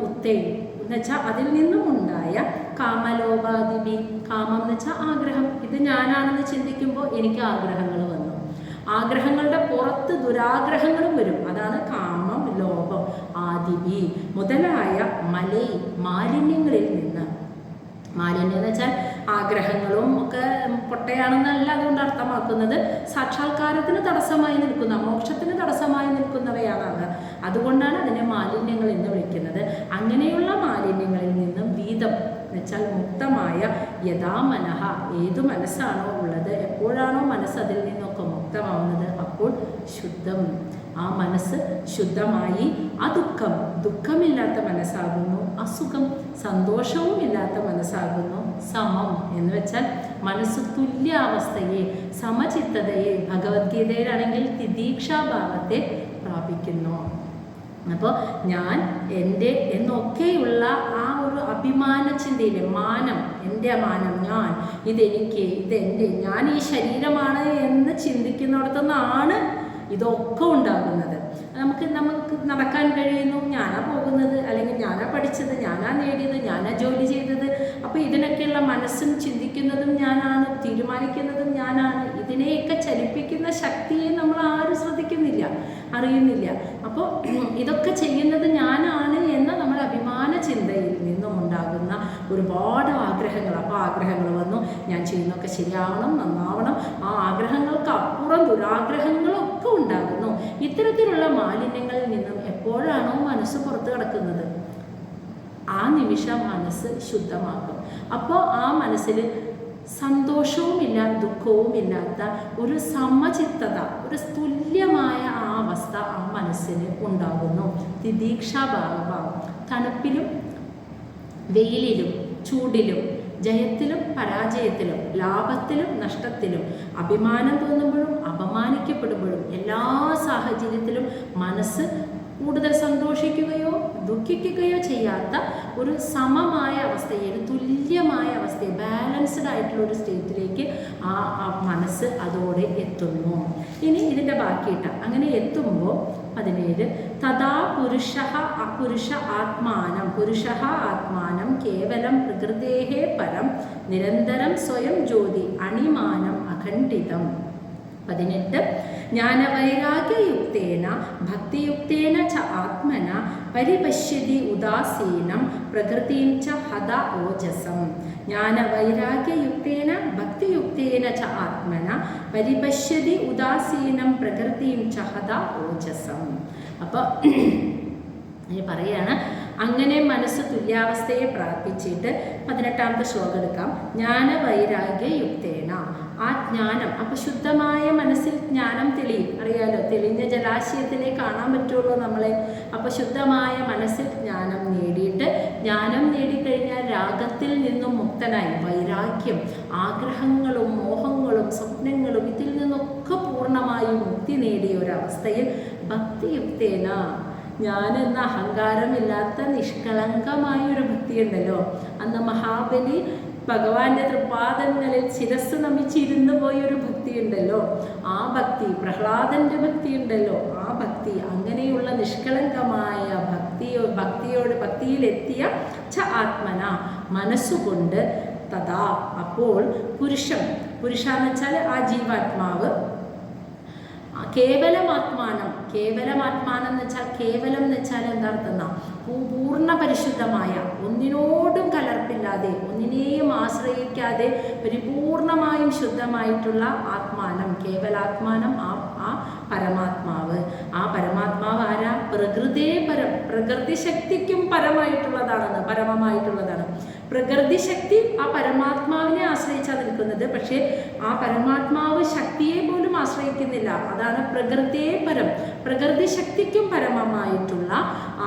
എന്നുവെച്ചാൽ അതിൽ നിന്നും ഉണ്ടായ കാമലോപാധിപി, കാമം എന്ന് വെച്ചാൽ ആഗ്രഹം, ഇത് ഞാനാണെന്ന് ചിന്തിക്കുമ്പോൾ എനിക്ക് ആഗ്രഹങ്ങൾ വന്നു. ആഗ്രഹങ്ങളുടെ പുറത്ത് ദുരാഗ്രഹങ്ങളും വരും. അതാണ് കാമം, ലോഭം, ആദിപി മുതലായ മാലിന്യങ്ങളിൽ നിന്ന്. മാലിന്യം എന്ന് വെച്ചാൽ ആഗ്രഹങ്ങളും ഒക്കെ പൊട്ടയാണെന്നല്ല അതുകൊണ്ട് അർത്ഥമാക്കുന്നത്. സാക്ഷാത്കാരത്തിന് തടസ്സമായി നിൽക്കുന്ന, മോക്ഷത്തിന് തടസ്സമായി നിൽക്കുന്നവയാണ് അത്. അതുകൊണ്ടാണ് അതിനെ മാലിന്യങ്ങൾ എന്ന് വിളിക്കുന്നത്. അങ്ങനെയുള്ള മാലിന്യങ്ങളിൽ നിന്നും വീതം എന്നുവെച്ചാൽ മുക്തമായ യഥാമനഃ, ഏതു മനസ്സാണോ ഉള്ളത്, എപ്പോഴാണോ മനസ്സ് അതിൽ നിന്നൊക്കെ മുക്തമാവുന്നത്, അപ്പോൾ ശുദ്ധം, ആ മനസ്സ് ശുദ്ധമായി, അദുഃഖം, ദുഃഖമില്ലാത്ത മനസ്സാകുന്നു, അസുഖം, സന്തോഷവും ഇല്ലാത്ത മനസ്സാകുന്നു, സമം എന്ന് വെച്ചാൽ മനസ്സ് തുല്യാവസ്ഥയെ, സമചിത്തതയെ, ഭഗവത്ഗീതയിലാണെങ്കിൽ തിദീക്ഷാഭാവത്തെ പ്രാപിക്കുന്നു. അപ്പോൾ ഞാൻ, എൻ്റെ എന്നൊക്കെയുള്ള ആ ഒരു അഭിമാന ചിന്തയിലെ മാനം, എൻ്റെ മാനം, ഞാൻ, ഇതെനിക്ക്, ഇതെൻ്റെ, ഞാൻ ഈ ശരീരമാണ് എന്ന് ചിന്തിക്കുന്നിടത്തുനിന്നാണ് ഇതൊക്കെ ഉണ്ടാകുന്നത്. നമുക്ക് നടക്കാൻ കഴിയുന്നു, ഞാനാ പോകുന്നത്, അല്ലെങ്കിൽ ഞാനാ പഠിച്ചത്, ഞാനാ നേടിയത്, ഞാനാ ജോലി ചെയ്തത്. അപ്പോൾ ഇതിനൊക്കെയുള്ള മനസ്സും ചിന്തിക്കുന്നതും ഞാനാണ്, തീരുമാനിക്കുന്നതും ഞാനാണ്. ഇതിനെയൊക്കെ ചലിപ്പിക്കുന്ന ശക്തിയെ നമ്മൾ ആരും ശ്രദ്ധിക്കുന്നില്ല, അറിയുന്നില്ല. അപ്പോൾ ഇതൊക്കെ ചെയ്യുന്നത് ഞാനാണ് എന്ന നമ്മുടെ അഭിമാന ചിന്തയിൽ നിന്നും ഉണ്ടാകുന്ന ഒരുപാട് ആഗ്രഹങ്ങൾ. അപ്പോൾ ആഗ്രഹങ്ങൾ വന്നു, ഞാൻ ചെയ്യുന്നതൊക്കെ ശരിയാവണം, നന്നാവണം. ആ ആഗ്രഹങ്ങൾക്ക് അപ്പുറം ദുരാഗ്രഹങ്ങളൊക്കെ ഉണ്ടാകുന്നു. ഇത്തരത്തിലുള്ള മാലിന്യങ്ങളിൽ നിന്നും എപ്പോഴാണോ മനസ്സ് പുറത്ത് കിടക്കുന്നത്, ആ നിമിഷം മനസ്സ് ശുദ്ധമാകും. അപ്പോൾ ആ മനസ്സിൽ സന്തോഷവുമില്ല, ദുഃഖവുമില്ലാത്ത ഒരു സമചിത്തത, ഒരു തുല്യമായ ആ അവസ്ഥ ആ മനസ്സിന് ഉണ്ടാകുന്നു. തിദീക്ഷാഭാവം, തണുപ്പിലും വെയിലിലും ചൂടിലും, ജയത്തിലും പരാജയത്തിലും, ലാഭത്തിലും നഷ്ടത്തിലും, അഭിമാനം തോന്നുമ്പോഴും അപമാനിക്കപ്പെടുമ്പോഴും, എല്ലാ സാഹചര്യത്തിലും മനസ്സ് കൂടുതൽ സന്തോഷിക്കുകയോ ദുഃഖിക്കുകയോ ചെയ്യാത്ത ഒരു സമമായ അവസ്ഥയിൽ, തുല്യമായ അവസ്ഥയിൽ, ബാലൻസ്ഡ് ആയിട്ടുള്ള ഒരു സ്റ്റേറ്റിലേക്ക് ആ മനസ്സ് അതോടെ എത്തുന്നു. ഇനി ഇതിൻ്റെ ബാക്കിയിട്ട അങ്ങനെ എത്തുമ്പോൾ 17 തഥാ പുരുഷ ആത്മാനം കേവലം പ്രകൃതേഹ പരം നിരന്തരം സ്വയം ജ്യോതി അണിമാനം അഖണ്ഡിതം. 18 ജ്ഞാനവൈരാഗ്യയുക്തേന ഭക്തിയുക്തേന ച ആത്മന പരിപശ്യതി ഉദാസീനം പ്രകൃതിം ച ഹത ഓജസം. ജ്ഞാനവൈരാഗ്യയുക്തേന ഭക്തിയുക്തേന ച ആത്മന പരിപശ്യതി ഉദാസീനം പ്രകൃതിം ച ഹത ഓജസം. അപ്പോൾ പറയാണ്, അങ്ങനെ മനസ്സ് തുല്യാവസ്ഥയെ പ്രാപിച്ചിട്ട് 18ാമത്തെ ശ്ലോകം എടുക്കാം. ജ്ഞാനവൈരാഗ്യയുക്തേന, ആ ജ്ഞാനം, അപ്പോൾ ശുദ്ധമായ മനസ്സിൽ ജ്ഞാനം തെളിയും. അറിയാലോ, തെളിഞ്ഞ ജലാശയത്തിലേ കാണാൻ പറ്റുള്ളൂ നമ്മളെ. അപ്പോൾ ശുദ്ധമായ മനസ്സിൽ ജ്ഞാനം നേടിയിട്ട്, ജ്ഞാനം നേടിക്കഴിഞ്ഞാൽ രാഗത്തിൽ നിന്നും മുക്തനായി, വൈരാഗ്യം, ആഗ്രഹങ്ങളും മോഹങ്ങളും സ്വപ്നങ്ങളും ഇതിൽ നിന്നൊക്കെ പൂർണ്ണമായും മുക്തി നേടിയ ഒരവസ്ഥയിൽ ഭക്തിയുക്തേന, ഞാനെന്ന അഹങ്കാരമില്ലാത്ത നിഷ്കളങ്കമായ ഒരു ഭക്തിയുണ്ടല്ലോ. അന്ന് മഹാബലി ഭഗവാന്റെ തൃപ്പാദങ്ങളിൽ ശിരസ് നമിച്ചിരുന്നു പോയൊരു ഭക്തിയുണ്ടല്ലോ, ആ ഭക്തി, പ്രഹ്ലാദന്റെ ഭക്തി ഉണ്ടല്ലോ, ആ ഭക്തി, അങ്ങനെയുള്ള നിഷ്കളങ്കമായ ഭക്തിയിലെത്തിയ ച ആത്മന, മനസ്സുകൊണ്ട്, തഥാ അപ്പോൾ പുരുഷാന്ന് വെച്ചാൽ ആ ജീവാത്മാവ്, കേവലമാത്മാനം എന്ന് വെച്ചാൽ, കേവലം എന്ന് വെച്ചാൽ എന്താർത്ഥം? പൂർണ്ണ പരിശുദ്ധമായ, ഒന്നിനോടും കലർപ്പില്ലാതെ, ഒന്നിനെയും ആശ്രയിക്കാതെ പരിപൂർണമായും ശുദ്ധമായിട്ടുള്ള ആത്മാനം, കേവലാത്മാനം, ആ പരമാത്മാവ്. ആ പരമാത്മാവ് ആരാ? പ്രകൃതേ പരം, പ്രകൃതി ശക്തിക്കും പരമമായിട്ടുള്ളതാണ്. പ്രകൃതി ശക്തി ആ പരമാത്മാവിനെ ആശ്രയിച്ചാണ് നിൽക്കുന്നത്. പക്ഷേ ആ പരമാത്മാവ് ശക്തിയെ പോലും ആശ്രയിക്കുന്നില്ല. അതാണ് പ്രകൃതേ പരം, പ്രകൃതി ശക്തിക്കും പരമമായിട്ടുള്ള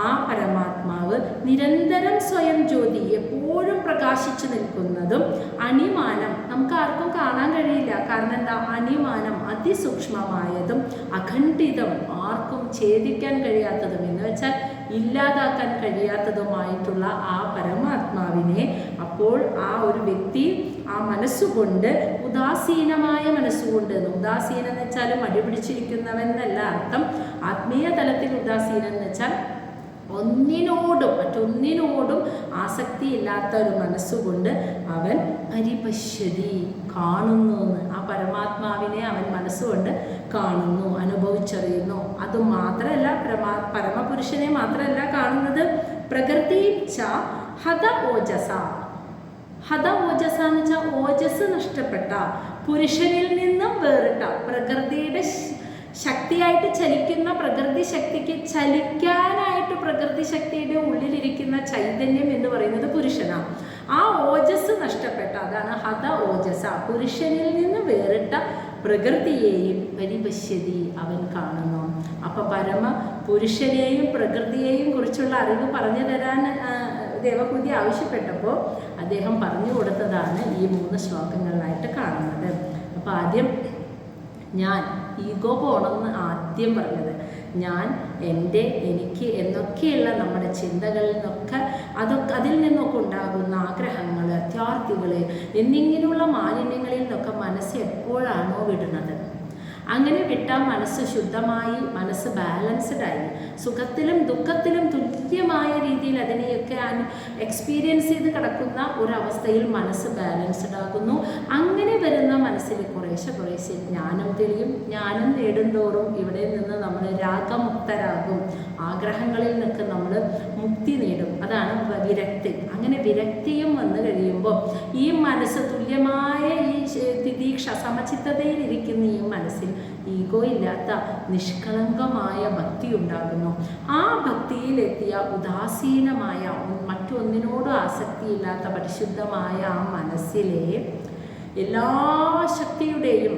ആ പരമാത്മാവ് നിരന്തരം സ്വയം ജ്യോതി, എപ്പോഴും പ്രകാശിച്ചു നിൽക്കുന്നതും, അണിമാനം, നമുക്ക് ആർക്കും കാണാൻ കഴിയില്ല. കാരണം എന്താ? അണിമാനം, അതിസൂക്ഷ്മമായതും, അഖണ്ഡിതം, ആർക്കും ഛേദിക്കാൻ കഴിയാത്തതും. എന്ന് വെച്ചാൽ ഇല്ലാതാക്കാൻ കഴിയാത്തതുമായിട്ടുള്ള ആ പരമാത്മാവിനെ അപ്പോൾ ആ ഒരു വ്യക്തി ആ മനസ്സുകൊണ്ട്, ഉദാസീനമായ മനസ്സുകൊണ്ട്, ഉദാസീനം എന്ന് വെച്ചാൽ മടി പിടിച്ചിരിക്കുന്നവൻ എന്നല്ല അർത്ഥം. ആത്മീയ തലത്തിൽ ഉദാസീനം എന്ന് വെച്ചാൽ മറ്റൊന്നിനോടും ആസക്തിയില്ലാത്ത ഒരു മനസ്സുകൊണ്ട് അവൻ പരിപശ്യതി, കാണുന്നു. ആ പരമാത്മാവിനെ അവൻ മനസ്സുകൊണ്ട് കാണുന്നു, അനുഭവിച്ചറിയുന്നു. അതുമാത്രമല്ല, പരമപുരുഷനെ മാത്രമല്ല കാണുന്നത്, പ്രകൃതി ച ഹത ഓജസ. ഹത ഓജസ എന്ന് വെച്ചാൽ ഓജസ് നഷ്ടപ്പെട്ട, പുരുഷനിൽ നിന്നും വേറിട്ട, പ്രകൃതിയുടെ ശക്തിയായിട്ട് ചലിക്കുന്ന പ്രകൃതി ശക്തിക്ക് ചലിക്കാനായിട്ട് പ്രകൃതി ശക്തിയുടെ ഉള്ളിലിരിക്കുന്ന ചൈതന്യം എന്ന് പറയുന്നത് പുരുഷനാണ്. ആ ഓജസ് നഷ്ടപ്പെട്ട, അതാണ് ഹത ഓജസ, പുരുഷനിൽ നിന്ന് വേറിട്ട പ്രകൃതിയെയും പരിപശ്യതി, അവൻ കാണുന്നു. അപ്പൊ പരമ പുരുഷനെയും പ്രകൃതിയെയും കുറിച്ചുള്ള അറിവ് പറഞ്ഞു തരാൻ ദേവഹൂതി ആവശ്യപ്പെട്ടപ്പോൾ അദ്ദേഹം പറഞ്ഞു കൊടുത്തതാണ് ഈ 3 ശ്ലോകങ്ങളിലായിട്ട് കാണുന്നത്. അപ്പൊ ആദ്യം ഞാൻ ഈഗോ പോണമെന്ന് ആദ്യം പറഞ്ഞത്, ഞാൻ എനിക്ക് എന്നൊക്കെയുള്ള നമ്മുടെ ചിന്തകളിൽ നിന്നൊക്കെ അതിൽ നിന്നൊക്കെ ഉണ്ടാകുന്ന ആഗ്രഹങ്ങൾ, അത്യാർത്ഥികൾ എന്നിങ്ങനെയുള്ള മാലിന്യങ്ങളിൽ നിന്നൊക്കെ മനസ്സ് എപ്പോഴാണോ വിടുന്നത്, അങ്ങനെ വിട്ടാൽ മനസ്സ് ശുദ്ധമായി, മനസ്സ് ബാലൻസ്ഡായി, സുഖത്തിലും ദുഃഖത്തിലും തുല്യമായ രീതിയിൽ അതിനെയൊക്കെ എക്സ്പീരിയൻസ് ചെയ്ത് കിടക്കുന്ന ഒരവസ്ഥയിൽ മനസ്സ് ബാലൻസ്ഡ് ആകുന്നു. അങ്ങനെ വരുന്ന മനസ്സിൽ കുറേശ്ശെ ജ്ഞാനം തെളിയും. ജ്ഞാനം നേടുന്തോറും ഇവിടെ നിന്ന് നമ്മൾ രാഗമുക്തരാകും, ആഗ്രഹങ്ങളിൽ നിന്നൊക്കെ നമ്മൾ മുക്തി നേടും. അതാണ് വിരക്തി. അങ്ങനെ വിരക്തിയും വന്നു കഴിയുമ്പോൾ ഈ മനസ്സ് തുല്യമായ ഈ തിദീക്ഷ സമചിത്തതയിലിരിക്കുന്ന ഈ മനസ്സിൽ ഈഗോ ഇല്ലാത്ത നിഷ്കളങ്കമായ ഭക്തി ഉണ്ടാകുന്നു. ആ ഭക്തിയിലെത്തിയ ഉദാസീനമായ, മറ്റൊന്നിനോടും ആസക്തിയില്ലാത്ത പരിശുദ്ധമായ ആ മനസ്സിലെ എല്ലാ ശക്തിയുടെയും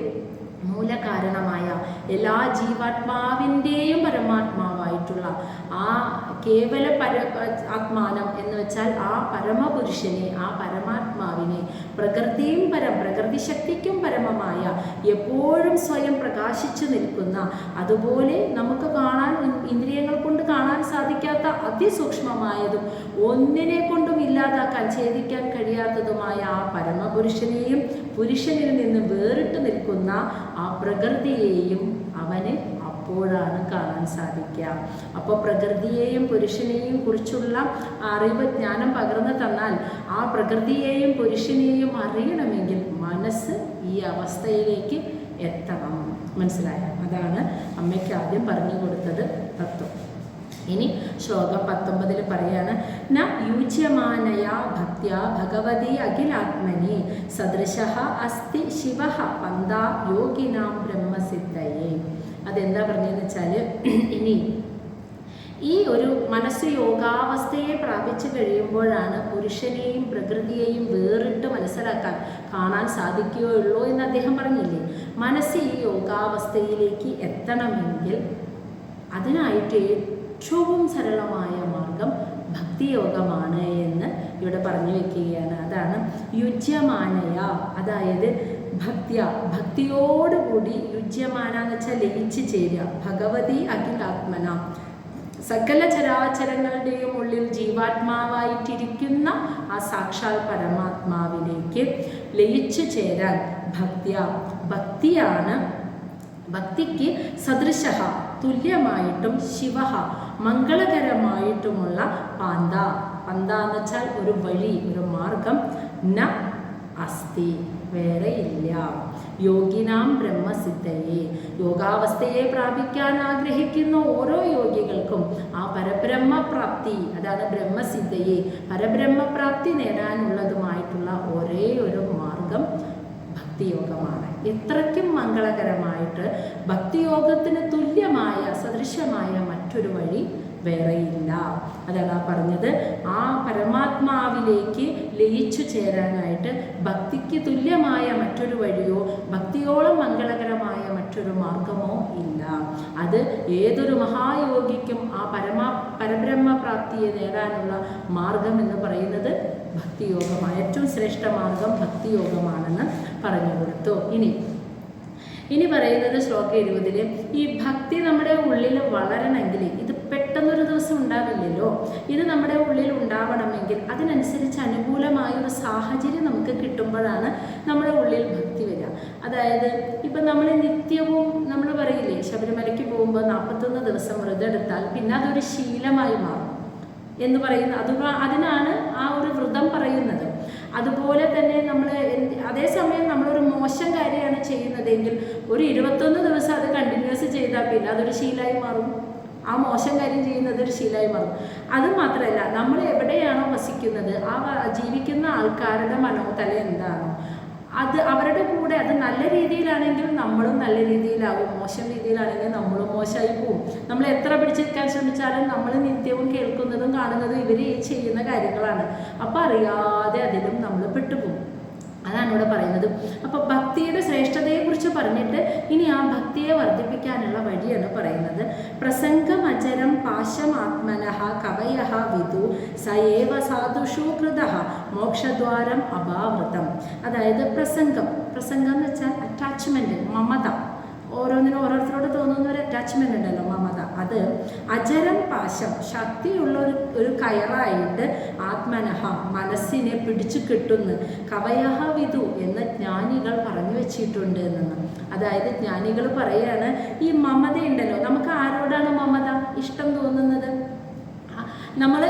മൂലകാരണമായ, എല്ലാ ജീവാത്മാവിൻ്റെയും പരമാത്മാവായിട്ടുള്ള ആ കേവല ആത്മാനം എന്ന് വെച്ചാൽ ആ പരമപുരുഷനെ, ആ പരമാത്മാവിനെ, പ്രകൃതി ശക്തിക്കും പരമമായ, എപ്പോഴും സ്വയം പ്രകാശിച്ചു നിൽക്കുന്ന, അതുപോലെ നമുക്ക് കാണാൻ, ഇന്ദ്രിയങ്ങൾ കൊണ്ട് കാണാൻ സാധിക്കാത്ത അതിസൂക്ഷ്മമായതും ഒന്നിനെ കൊണ്ടും ഇല്ലാതാക്കാൻ, ഛേദിക്കാൻ കഴിയാത്തതുമായ ആ പരമപുരുഷനെയും പുരുഷനിൽ നിന്ന് വേറിട്ട് നിൽക്കുന്ന ആ പ്രകൃതിയെയും അവന് അപ്പോഴാണ് കാണാൻ സാധിക്കുക. അപ്പോൾ പ്രകൃതിയെയും പുരുഷനെയും കുറിച്ചുള്ള അറിവ്, ജ്ഞാനം പകർന്നു തന്നാൽ ആ പ്രകൃതിയെയും പുരുഷനെയും അറിയണമെങ്കിൽ മനസ്സ് ഈ അവസ്ഥയിലേക്ക് എത്തണം. മനസ്സിലായ? അതാണ് അമ്മയ്ക്ക് ആദ്യം പറഞ്ഞു കൊടുത്തത് തത്വം. ഇനി ശ്ലോകം 19 പറയാണ്, ന യൂജ്യമാനയാ ഭക്ത്യാ ഭഗവതി അഖിലാത്മനി സദൃശഃ അസ്തി ശിവഃ പന്ഥാ യോഗിനാം ബ്രഹ്മസിദ്ധയേ. അതെന്താ പറഞ്ഞതെന്ന് വെച്ചാൽ, ഇനി ഈ ഒരു മനസ്സ് യോഗാവസ്ഥയെ പ്രാപിച്ചു കഴിയുമ്പോഴാണ് പുരുഷനെയും പ്രകൃതിയെയും വേറിട്ട് മനസ്സിലാക്കാൻ, കാണാൻ സാധിക്കുകയുള്ളൂ എന്ന് അദ്ദേഹം പറഞ്ഞില്ലേ. മനസ്സ് ഈ യോഗാവസ്ഥയിലേക്ക് എത്തണമെങ്കിൽ അതിനായിട്ട് ഏറ്റവും സരളമായ മാർഗം ഭക്തിയോഗമാണ് എന്ന് ഇവിടെ പറഞ്ഞു വെക്കുകയാണ്. അതാണ് യുജ്യമാനയ, അതായത് ഭക്തിയോടുകൂടി, യുജ്യമാന എന്ന് വെച്ചാൽ ലയിച്ച് ചേരുക, ഭഗവതി അഖിലാത്മന, സകല ചരാചരങ്ങളുടെയും ഉള്ളിൽ ജീവാത്മാവായിട്ടിരിക്കുന്ന ആ സാക്ഷാൽ പരമാത്മാവിലേക്ക് ലയിച്ചു ചേരാൻ ഭക്തിയാണ്. ഭക്തിക്ക് സദൃശഃ തുല്യമായിട്ടും ശിവഃ മംഗളകരമായിട്ടുമുള്ള പന്ഥ എന്ന് വെച്ചാൽ ഒരു വഴി, ഒരു മാർഗം, ന അസ്തി വേറെ ഇല്ല. യോഗിനാം ബ്രഹ്മസിദ്ധയെ, യോഗാവസ്ഥയെ പ്രാപിക്കാൻ ആഗ്രഹിക്കുന്ന ഓരോ യോഗികൾക്കും ആ പരബ്രഹ്മപ്രാപ്തി, അതാണ് ബ്രഹ്മസിദ്ധയെ, പരബ്രഹ്മപ്രാപ്തി നേടാനുള്ളതുമായിട്ടുള്ള ഒരേ ഒരു മാർഗം ഭക്തിയോഗമാണ്. ഇത്രയ്ക്കും മംഗളകരമായിട്ട് ഭക്തിയോഗത്തിന് തുല്യമായ, സദൃശമായ മറ്റൊരു വഴി വേറെയില്ല. അതാണ് പറഞ്ഞത്, ആ പരമാത്മാവിലേക്ക് ലയിച്ചു ചേരാനായിട്ട് ഭക്തിക്ക് തുല്യമായ മറ്റൊരു വഴിയോ ഭക്തിയോളം മംഗളകരമായ മറ്റൊരു മാർഗമോ ഇല്ല. അത് ഏതൊരു മഹായോഗിക്കും ആ പരബ്രഹ്മപ്രാപ്തിയെ നേടാനുള്ള മാർഗം എന്ന് പറയുന്നത് ഭക്തിയോഗമാണ്. ഏറ്റവും ശ്രേഷ്ഠ മാർഗം ഭക്തിയോഗമാണെന്ന് പറഞ്ഞു കൊടുത്തു. ഇനി പറയുന്നത് ശ്ലോകം 20, ഈ ഭക്തി നമ്മുടെ ഉള്ളിൽ വളരണമെങ്കിൽ, ഇത് പെട്ടെന്ന് പെട്ടെന്നൊരു ദിവസം ഉണ്ടാവില്ലല്ലോ. ഇത് നമ്മുടെ ഉള്ളിൽ ഉണ്ടാവണമെങ്കിൽ അതിനനുസരിച്ച് അനുകൂലമായ ഒരു സാഹചര്യം നമുക്ക് കിട്ടുമ്പോഴാണ് നമ്മുടെ ഉള്ളിൽ ഭക്തി വരിക. അതായത് ഇപ്പം നമ്മൾ നിത്യവും നമ്മൾ പറയില്ലേ, ശബരിമലയ്ക്ക് പോകുമ്പോൾ 41 ദിവസം വ്രതം എടുത്താൽ പിന്നെ അതൊരു ശീലമായി മാറും എന്ന് പറയുന്ന അതിനാണ് ആ ഒരു വ്രതം പറയുന്നത്. അതുപോലെ തന്നെ നമ്മൾ അതേസമയം നമ്മളൊരു മോശം കാര്യമാണ് ചെയ്യുന്നതെങ്കിൽ ഒരു 21 ദിവസം അത് കണ്ടിന്യൂസ് ചെയ്താൽ പിന്നെ അതൊരു ശീലമായി മാറും. ആ മോശം കാര്യം ചെയ്യുന്നത് ഒരു ശീലമായി മാറും. അത് മാത്രമല്ല, നമ്മൾ എവിടെയാണോ വസിക്കുന്നത് ആ ജീവിക്കുന്ന ആൾക്കാരുടെ മനോതല എന്താണോ അത് അവരുടെ കൂടെ അത് നല്ല രീതിയിലാണെങ്കിൽ നമ്മളും നല്ല രീതിയിലാവും, മോശം രീതിയിലാണെങ്കിൽ നമ്മളും മോശമായി പോവും. നമ്മൾ എത്ര പിടിച്ചെടുക്കാൻ ശ്രമിച്ചാലും നമ്മൾ നിത്യവും കേൾക്കുന്നതും കാണുന്നതും ഇവർ ചെയ്യുന്ന കാര്യങ്ങളാണ്. അപ്പം അറിയാതെ അതിലും നമ്മൾ പെട്ടുപോകും. അതാണ് ഇവിടെ പറയുന്നത്. അപ്പോൾ ഭക്തിയുടെ ശ്രേഷ്ഠതയെക്കുറിച്ച് പറഞ്ഞിട്ട് ഇനി ആ ഭക്തിയെ വർദ്ധിപ്പിക്കാനുള്ള വഴിയാണ് പറയുന്നത്. പ്രസംഗമചരം പാശമാത്മനഃ കവയഃ വിദു സയേവ സാധുഷു കൃതഃ മോക്ഷദ്വാരം അപാവൃതം. അതായത് പ്രസംഗം എന്ന് വെച്ചാൽ അറ്റാച്ച്മെൻറ്റ്, മമത. ഓരോരുത്തരോട് തോന്നുന്ന ഒരു അറ്റാച്ച്മെൻ്റ് ഉണ്ടല്ലോ, മമത. അത് അജരം പാശം, ശക്തിയുള്ള ഒരു കയറായിട്ട് ആത്മനഃ മനസ്സിനെ പിടിച്ചു കെട്ടുന്നു. കവയഃ വിദു എന്ന് ജ്ഞാനികൾ പറഞ്ഞു വെച്ചിട്ടുണ്ട് എന്ന്. അതായത് ജ്ഞാനികൾ പറയാണ്, ഈ മമതയുണ്ടല്ലോ, നമുക്ക് ആരോടാണ് മമത ഇഷ്ടം തോന്നുന്നത്? നമ്മൾ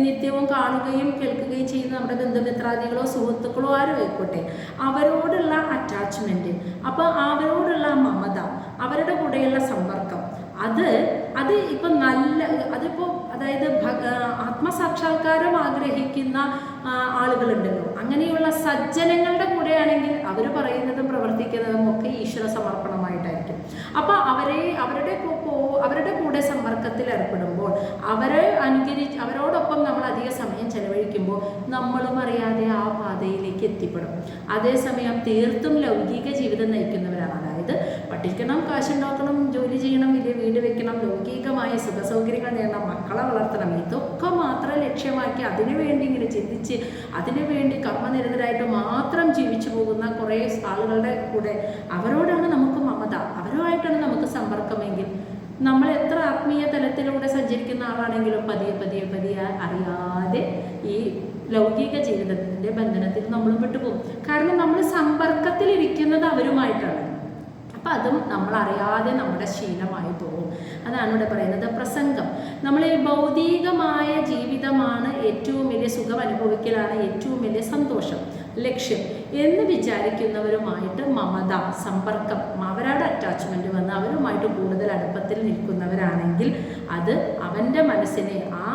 നിത്യവും കാണുകയും കേൾക്കുകയും ചെയ്യുന്ന നമ്മുടെ ബന്ധുമിത്രാദികളോ സുഹൃത്തുക്കളോ ആരോ ആയിക്കോട്ടെ, അവരോടുള്ള അറ്റാച്ച്മെൻറ്റ്, അപ്പോൾ അവരോടുള്ള മമത, അവരുടെ കൂടെയുള്ള സമ്പർക്കം, അത് ഇപ്പം അതിപ്പോൾ അതായത് ആത്മസാക്ഷാത്കാരം ആഗ്രഹിക്കുന്ന ആളുകളുണ്ടല്ലോ, അങ്ങനെയുള്ള സജ്ജനങ്ങളുടെ കൂടെയാണെങ്കിൽ അവർ പറയുന്നതും പ്രവർത്തിക്കുന്നതും ഒക്കെ ഈശ്വര സമർപ്പണമായിട്ടായിരിക്കും. അപ്പോൾ അവരുടെ കൂടെ സമ്പർക്കത്തിൽ ഏർപ്പെടുമ്പോൾ അവരോടൊപ്പം നമ്മൾ അധിക സമയം ചെലവഴിക്കുമ്പോൾ നമ്മളും അറിയാതെ ആ പാതയിലേക്ക് എത്തിപ്പെടും. അതേസമയം തീർത്തും ലൗകിക ജീവിതം നയിക്കുന്നവരാണ്, അതായത് പഠിക്കണം, കാശുണ്ടാക്കണം, ജോലി ചെയ്യണം, വലിയ വീട് വെക്കണം, ലൗകികമായ സുഖസൗകര്യങ്ങൾ നേടണം, മക്കളെ വളർത്തണം, ഇതൊക്കെ മാത്രം ലക്ഷ്യമാക്കി അതിനുവേണ്ടി ഇങ്ങനെ ചിന്തിച്ച് അതിനുവേണ്ടി കർമ്മനിരതരായിട്ട് മാത്രം ജീവിച്ചു പോകുന്ന കുറേ ആളുകളുടെ കൂടെ അവരോടാണ് നമുക്ക് മമത, അവരുമായിട്ടാണ് നമുക്ക് സമ്പർക്കമെങ്കിൽ നമ്മൾ എത്ര ആത്മീയ തലത്തിലൂടെ സഞ്ചരിക്കുന്ന ആളാണെങ്കിലും പതിയെ അറിയാതെ ഈ ലൗകിക ജീവിതത്തിൻ്റെ ബന്ധനത്തിൽ നമ്മൾ വിട്ടുപോകും. കാരണം നമ്മൾ സമ്പർക്കത്തിലിരിക്കുന്നത് അവരുമായിട്ടാണ്. അപ്പം അതും നമ്മളറിയാതെ നമ്മുടെ ശീലമായി പോകും. അതാണ് ഇവിടെ പറയുന്നത്. പ്രസംഗം, നമ്മൾ ഈ ഭൗതികമായ ജീവിതമാണ് ഏറ്റവും വലിയ സുഖം അനുഭവിക്കലാണ് ഏറ്റവും വലിയ സന്തോഷം, ലക്ഷ്യം എന്ന് വിചാരിക്കുന്നവരുമായിട്ട് മമത, സമ്പർക്കം, അവരുടെ അറ്റാച്ച്മെൻറ്റ് വന്ന് അവരുമായിട്ട് കൂടുതൽ അടുപ്പത്തിൽ നിൽക്കുന്നവരാണെങ്കിൽ അത് അവൻ്റെ മനസ്സിനെ, ആ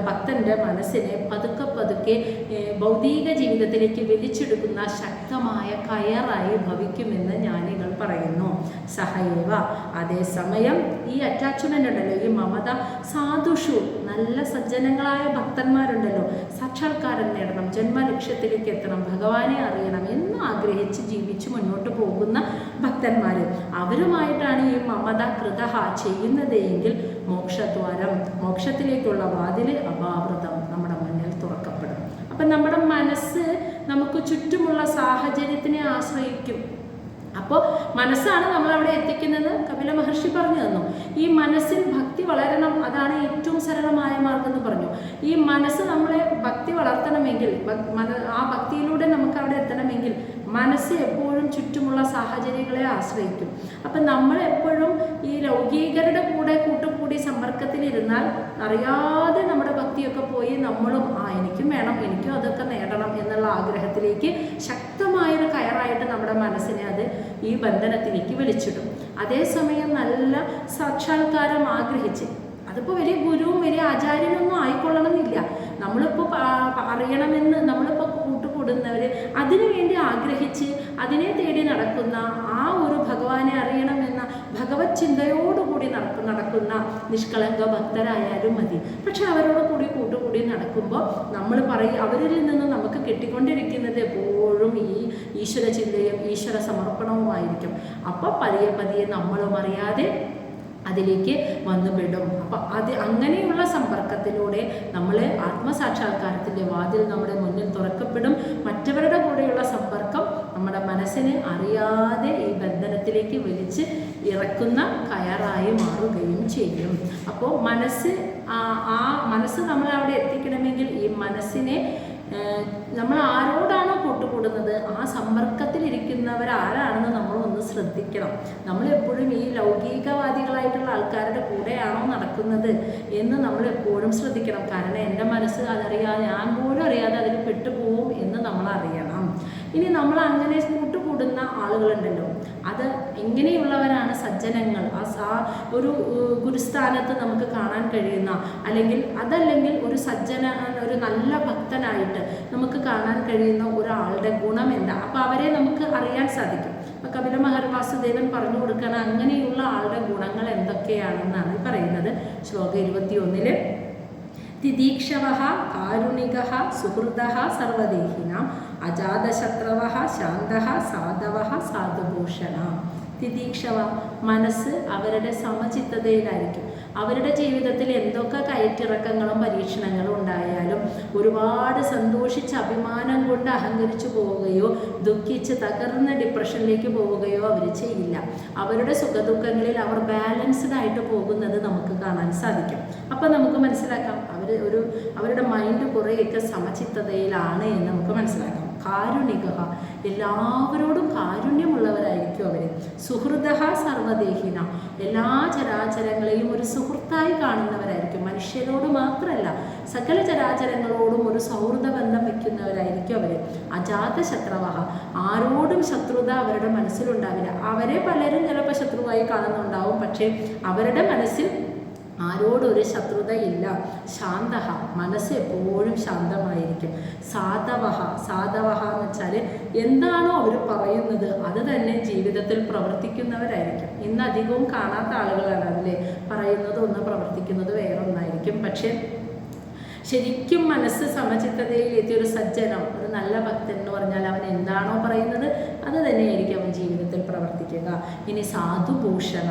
ഭക്തൻ്റെ മനസ്സിനെ പതുക്കെ ഭൗതിക ജീവിതത്തിലേക്ക് വലിച്ചെടുക്കുന്ന ശക്തമായ കയറായി ഭവിക്കുമെന്ന് ജ്ഞാനികൾ പറയുന്നു. സഹൈവ, അതേസമയം ഈ അറ്റാച്ച്മെൻ്റ് ഉണ്ടല്ലോ, ഈ മമത, സാധുഷു, നല്ല സജ്ജനങ്ങളായ ഭക്തന്മാരുണ്ടല്ലോ, സാക്ഷാത്കാരം നേടണം, ജന്മലക്ഷ്യത്തിലേക്ക് എത്തണം, ഭഗവാനെ അറിയണം എന്ന് ആഗ്രഹിച്ച് ജീവിച്ച് മുന്നോട്ട് പോകുന്ന ഭക്തന്മാർ, അവരുമായിട്ടാണ് ഈ മമത കൃതഃ ചെയ്യുന്നത് എങ്കിൽ മോക്ഷദ്വാരം, മോക്ഷത്തിലേക്കുള്ള വാതിൽ അപാവൃതം നമ്മുടെ മുന്നിൽ തുറക്കപ്പെടും. അപ്പം നമ്മുടെ മനസ്സ് നമുക്ക് ചുറ്റുമുള്ള സാഹചര്യത്തിനെ ആശ്രയിക്കും. അപ്പോൾ മനസ്സാണ് നമ്മളവിടെ എത്തിക്കുന്നത്. കപില മഹർഷി പറഞ്ഞു തന്നു, ഈ മനസ്സിൽ ഭക്തി വളരണം, അതാണ് ഏറ്റവും സരളമായ മാർഗം എന്ന് പറഞ്ഞു. ഈ മനസ്സ് നമ്മളെ ഭക്തി വളർത്തണമെങ്കിൽ, ആ ഭക്തിയിലൂടെ നമുക്ക് അവിടെ എത്തണമെങ്കിൽ മനസ്സ് എപ്പോഴും ചുറ്റുമുള്ള സാഹചര്യങ്ങളെ ആശ്രയിക്കും. അപ്പം നമ്മളെപ്പോഴും ഈ ലൗകികരുടെ കൂടെ കൂട്ടുകൂടി സമ്പർക്കത്തിലിരുന്നാൽ അറിയാതെ നമ്മുടെ ഭക്തിയൊക്കെ പോയി നമ്മളും എനിക്കും വേണം, എനിക്കും അതൊക്കെ നേടണം എന്നുള്ള ആഗ്രഹത്തിലേക്ക് ശക്തമായൊരു കയറായിട്ട് നമ്മുടെ മനസ്സിനെ അത് ഈ ബന്ധനത്തിലേക്ക് വലിച്ചിടും. അതേസമയം നല്ല സാക്ഷാത്കാരം ആഗ്രഹിച്ച്, അതിപ്പോൾ വലിയ ഗുരുവും വലിയ ആചാര്യനൊന്നും ആയിക്കൊള്ളണമെന്നില്ല, നമ്മളിപ്പോൾ അറിയണമെന്ന് നമ്മളിപ്പോൾ കൂട്ടുകൂടുന്നവർ അതിനു വേണ്ടി ആഗ്രഹിച്ച് അതിനെ തേടി നടക്കുന്ന ആ ഒരു ഭഗവാനെ അറിയണമെന്ന ഭഗവത് ചിന്തയോടുകൂടി നടക്കുന്ന നിഷ്കളങ്ക ഭക്തരായാലും മതി. പക്ഷെ അവരോട് കൂട്ടുകൂടി നടക്കുമ്പോൾ നമ്മൾ അവരിൽ നിന്ന് നമുക്ക് കിട്ടിക്കൊണ്ടിരിക്കുന്നത് എപ്പോഴും ഈ ഈശ്വര ചിന്തയും ഈശ്വര സമർപ്പണവുമായിരിക്കും. അപ്പോൾ പതിയെ നമ്മളും അറിയാതെ അതിലേക്ക് വന്നുപെടും. അപ്പം അങ്ങനെയുള്ള സമ്പർക്കത്തിലൂടെ നമ്മൾ ആത്മസാക്ഷാത്കാരത്തിൻ്റെ വാതിൽ നമ്മുടെ മുന്നിൽ തുറക്കപ്പെടും. മറ്റവരുടെ കൂടെയുള്ള സമ്പർക്കം നമ്മുടെ മനസ്സിന് അറിയാതെ ഈ ബന്ധനത്തിലേക്ക് വലിച്ച് ഇറക്കുന്ന കയറായി മാറുകയും ചെയ്യും. അപ്പോൾ മനസ്സ് നമ്മളെ അവിടെ എത്തിക്കണമെങ്കിൽ ഈ മനസ്സിനെ നമ്മൾ ആരോടാണോ കൂട്ടുകൂടുന്നത് ആ സമ്പർക്കത്തിലിരിക്കുന്നവരാരാണെന്ന് നമ്മൾ ഒന്ന് ശ്രദ്ധിക്കണം. നമ്മളെപ്പോഴും ഈ ലൗകികവാദികളായിട്ടുള്ള ആൾക്കാരുടെ കൂടെയാണോ നടക്കുന്നത് എന്ന് നമ്മളെപ്പോഴും ശ്രദ്ധിക്കണം. കാരണം എൻ്റെ മനസ്സ് അതറിയാതെ, ഞാൻ പോലും അറിയാതെ അതിൽ പെട്ടുപോകും എന്ന് നമ്മൾ അറിയണം. ഇനി നമ്മൾ അങ്ങനെ കൂട്ടുകൂടുന്ന ആളുകളുണ്ടല്ലോ, അത് എങ്ങനെയുള്ളവരാണ് സജ്ജനങ്ങൾ? ആ ഒരു ഗുരുസ്ഥാനത്ത് നമുക്ക് കാണാൻ കഴിയുന്ന, അതല്ലെങ്കിൽ ഒരു ഒരു നല്ല ഭക്തനായിട്ട് നമുക്ക് കാണാൻ കഴിയുന്ന ഒരാളുടെ ഗുണം എന്താ? അപ്പോൾ അവരെ നമുക്ക് അറിയാൻ സാധിക്കും. അപ്പോൾ കപില വാസുദേവൻ പറഞ്ഞു കൊടുക്കണം അങ്ങനെയുള്ള ആളുടെ ഗുണങ്ങൾ എന്തൊക്കെയാണെന്നാണ് പറയുന്നത്. ശ്ലോകം 21 തിദീക്ഷവഃ കാരുണികഃ സുഹൃദഃ സർവദേഹിനാം അജാതശത്രവഃ ശാന്തഃ സാധവഃ സാധുഭൂഷണ. തിദീക്ഷവ, മനസ്സ് അവരുടെ സമചിത്തതയിലായിരിക്കും. അവരുടെ ജീവിതത്തിൽ എന്തൊക്കെ കയറ്റിറക്കങ്ങളും പരീക്ഷണങ്ങളും ഉണ്ടായാലും ഒരുപാട് സന്തോഷിച്ച് അഭിമാനം കൊണ്ട് അഹങ്കരിച്ചു പോവുകയോ ദുഃഖിച്ച് തകർന്ന് ഡിപ്രഷനിലേക്ക് പോവുകയോ അവർ ചെയ്യില്ല. അവരുടെ സുഖദുഃഖങ്ങളിൽ അവർ ബാലൻസ്ഡ് ആയിട്ട് പോകുന്നത് നമുക്ക് കാണാൻ സാധിക്കും. അപ്പം നമുക്ക് മനസ്സിലാക്കാം അവരുടെ മൈൻഡ് കുറേയൊക്കെ സമചിത്തതയിലാണ് എന്ന് നമുക്ക് മനസ്സിലാക്കാം. കാരുണിക, എല്ലാവരോടും കാരുണ്യമുള്ളവരായിരിക്കും അവർ. സുഹൃദഃ സർവദേഹിന, എല്ലാ ചരാചരങ്ങളെയും ഒരു സുഹൃത്തായി കാണുന്നവരായിരിക്കും. മനുഷ്യരോട് മാത്രമല്ല സകല ചരാചരങ്ങളോടും ഒരു സൗഹൃദ ബന്ധം വയ്ക്കുന്നവരായിരിക്കും അവർ. അജാതശത്രവഃ, ആരോടും ശത്രുത അവരുടെ മനസ്സിലുണ്ടാവില്ല. അവരെ പലരും ചിലപ്പോൾ ശത്രുവായി കാണുന്നുണ്ടാവും, പക്ഷേ അവരുടെ മനസ്സിൽ ആരോടൊരു ശത്രുതയില്ല. ശാന്തഃ, മനസ്സ് എപ്പോഴും ശാന്തമായിരിക്കും. സാധവഃ എന്ന് വെച്ചാൽ എന്താണോ അവർ പറയുന്നത് അത് തന്നെ ജീവിതത്തിൽ പ്രവർത്തിക്കുന്നവരായിരിക്കും. ഇന്ന് അധികവും കാണാത്ത ആളുകളാണ് അതിലെ പറയുന്നത് ഒന്ന്, പ്രവർത്തിക്കുന്നത് വേറൊന്നായിരിക്കും. പക്ഷേ ശരിക്കും മനസ്സ് സമചിത്തതയിൽ എത്തിയൊരു സജ്ജനം, ഒരു നല്ല ഭക്തൻ എന്ന് പറഞ്ഞാൽ അവൻ എന്താണോ പറയുന്നത് അത് തന്നെയായിരിക്കും അവൻ ജീവിതത്തിൽ പ്രവർത്തിക്കുക. ഇനി സാധുഭൂഷണ,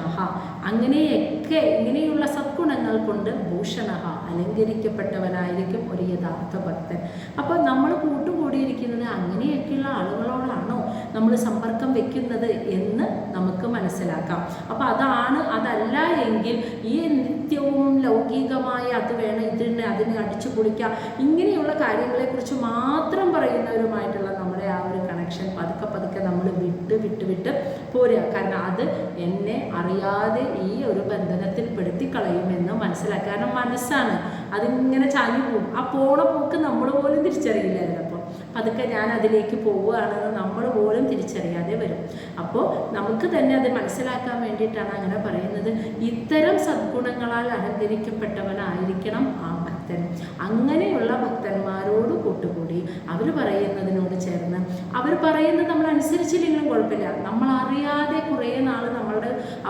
ഇങ്ങനെയുള്ള സദ്ഗുണങ്ങൾ കൊണ്ട് ഭൂഷണ, അലങ്കരിക്കപ്പെട്ടവനായിരിക്കും ഒരു യഥാർത്ഥ ഭക്തൻ. അപ്പോൾ നമ്മൾ കൂട്ടുകൂടിയിരിക്കുന്നത് അങ്ങനെയൊക്കെയുള്ള ആളുകളോടാണോ നമ്മൾ സമ്പർക്കം വെക്കുന്നത് എന്ന് നമുക്ക് മനസ്സിലാക്കാം. അപ്പോൾ അതല്ല എങ്കിൽ ഈ നിത്യവും ലൗകികമായ അത് വേണം അതിനെ അടിച്ചു പൊളിക്കാം ഇങ്ങനെയുള്ള കാര്യങ്ങളെക്കുറിച്ച് മാത്രം പറയുന്നവരുമായിട്ടുള്ള നമ്മുടെ ആ ഒരു കണക്ഷൻ പതുക്കെ നമ്മൾ വിട്ട് പോരുക. കാരണം അത് എന്നെ അറിയാതെ ഈ ഒരു ബന്ധനത്തിൽ പെടുത്തിക്കളയുമെന്ന് മനസ്സിലാക്കുക. കാരണം മനസ്സാണ്, അതിങ്ങനെ ചാഞ്ഞു പോകും. ആ പോണ പോക്ക് നമ്മൾ പോലും തിരിച്ചറിയില്ല. ചിലപ്പോൾ പതുക്കെ ഞാൻ അതിലേക്ക് പോവുകയാണെന്ന് നമ്മൾ പോലും തിരിച്ചറിയാതെ വരും. അപ്പോൾ നമുക്ക് തന്നെ അത് മനസ്സിലാക്കാൻ വേണ്ടിയിട്ടാണ് അങ്ങനെ പറയുന്നത്. ഇത്തരം സദ്ഗുണങ്ങളാൽ അലങ്കരിക്കപ്പെട്ടവനായിരിക്കണം ആ ഭക്തൻ. അങ്ങനെയുള്ള ഭക്തന്മാരോട് കൂട്ടുകൂടി അവർ പറയുന്നതിനോട് ചേർന്ന്, അവർ പറയുന്നത് നമ്മൾ അനുസരിച്ചില്ലെങ്കിലും കുഴപ്പമില്ല, നമ്മൾ അറിയാതെ കുറേ നാൾ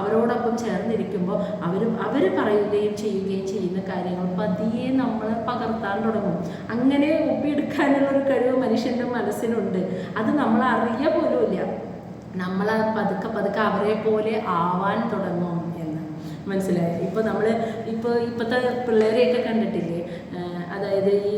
അവരോടൊപ്പം ചേർന്നിരിക്കുമ്പോൾ അവർ പറയുകയും ചെയ്യുകയും ചെയ്യുന്ന കാര്യങ്ങൾ പതിയെ നമ്മൾ പകർത്താൻ തുടങ്ങും. അങ്ങനെ ഒപ്പിയെടുക്കാനുള്ളൊരു കഴിവ് മനുഷ്യൻ്റെ മനസ്സിനുണ്ട്. അത് നമ്മൾ അറിയ പോലുമില്ല. നമ്മൾ പതുക്കെ അവരെ പോലെ ആവാൻ തുടങ്ങും എന്ന് മനസ്സിലായി. ഇപ്പോഴത്തെ പിള്ളേരെയൊക്കെ കണ്ടിട്ടില്ലേ? അതായത് ഈ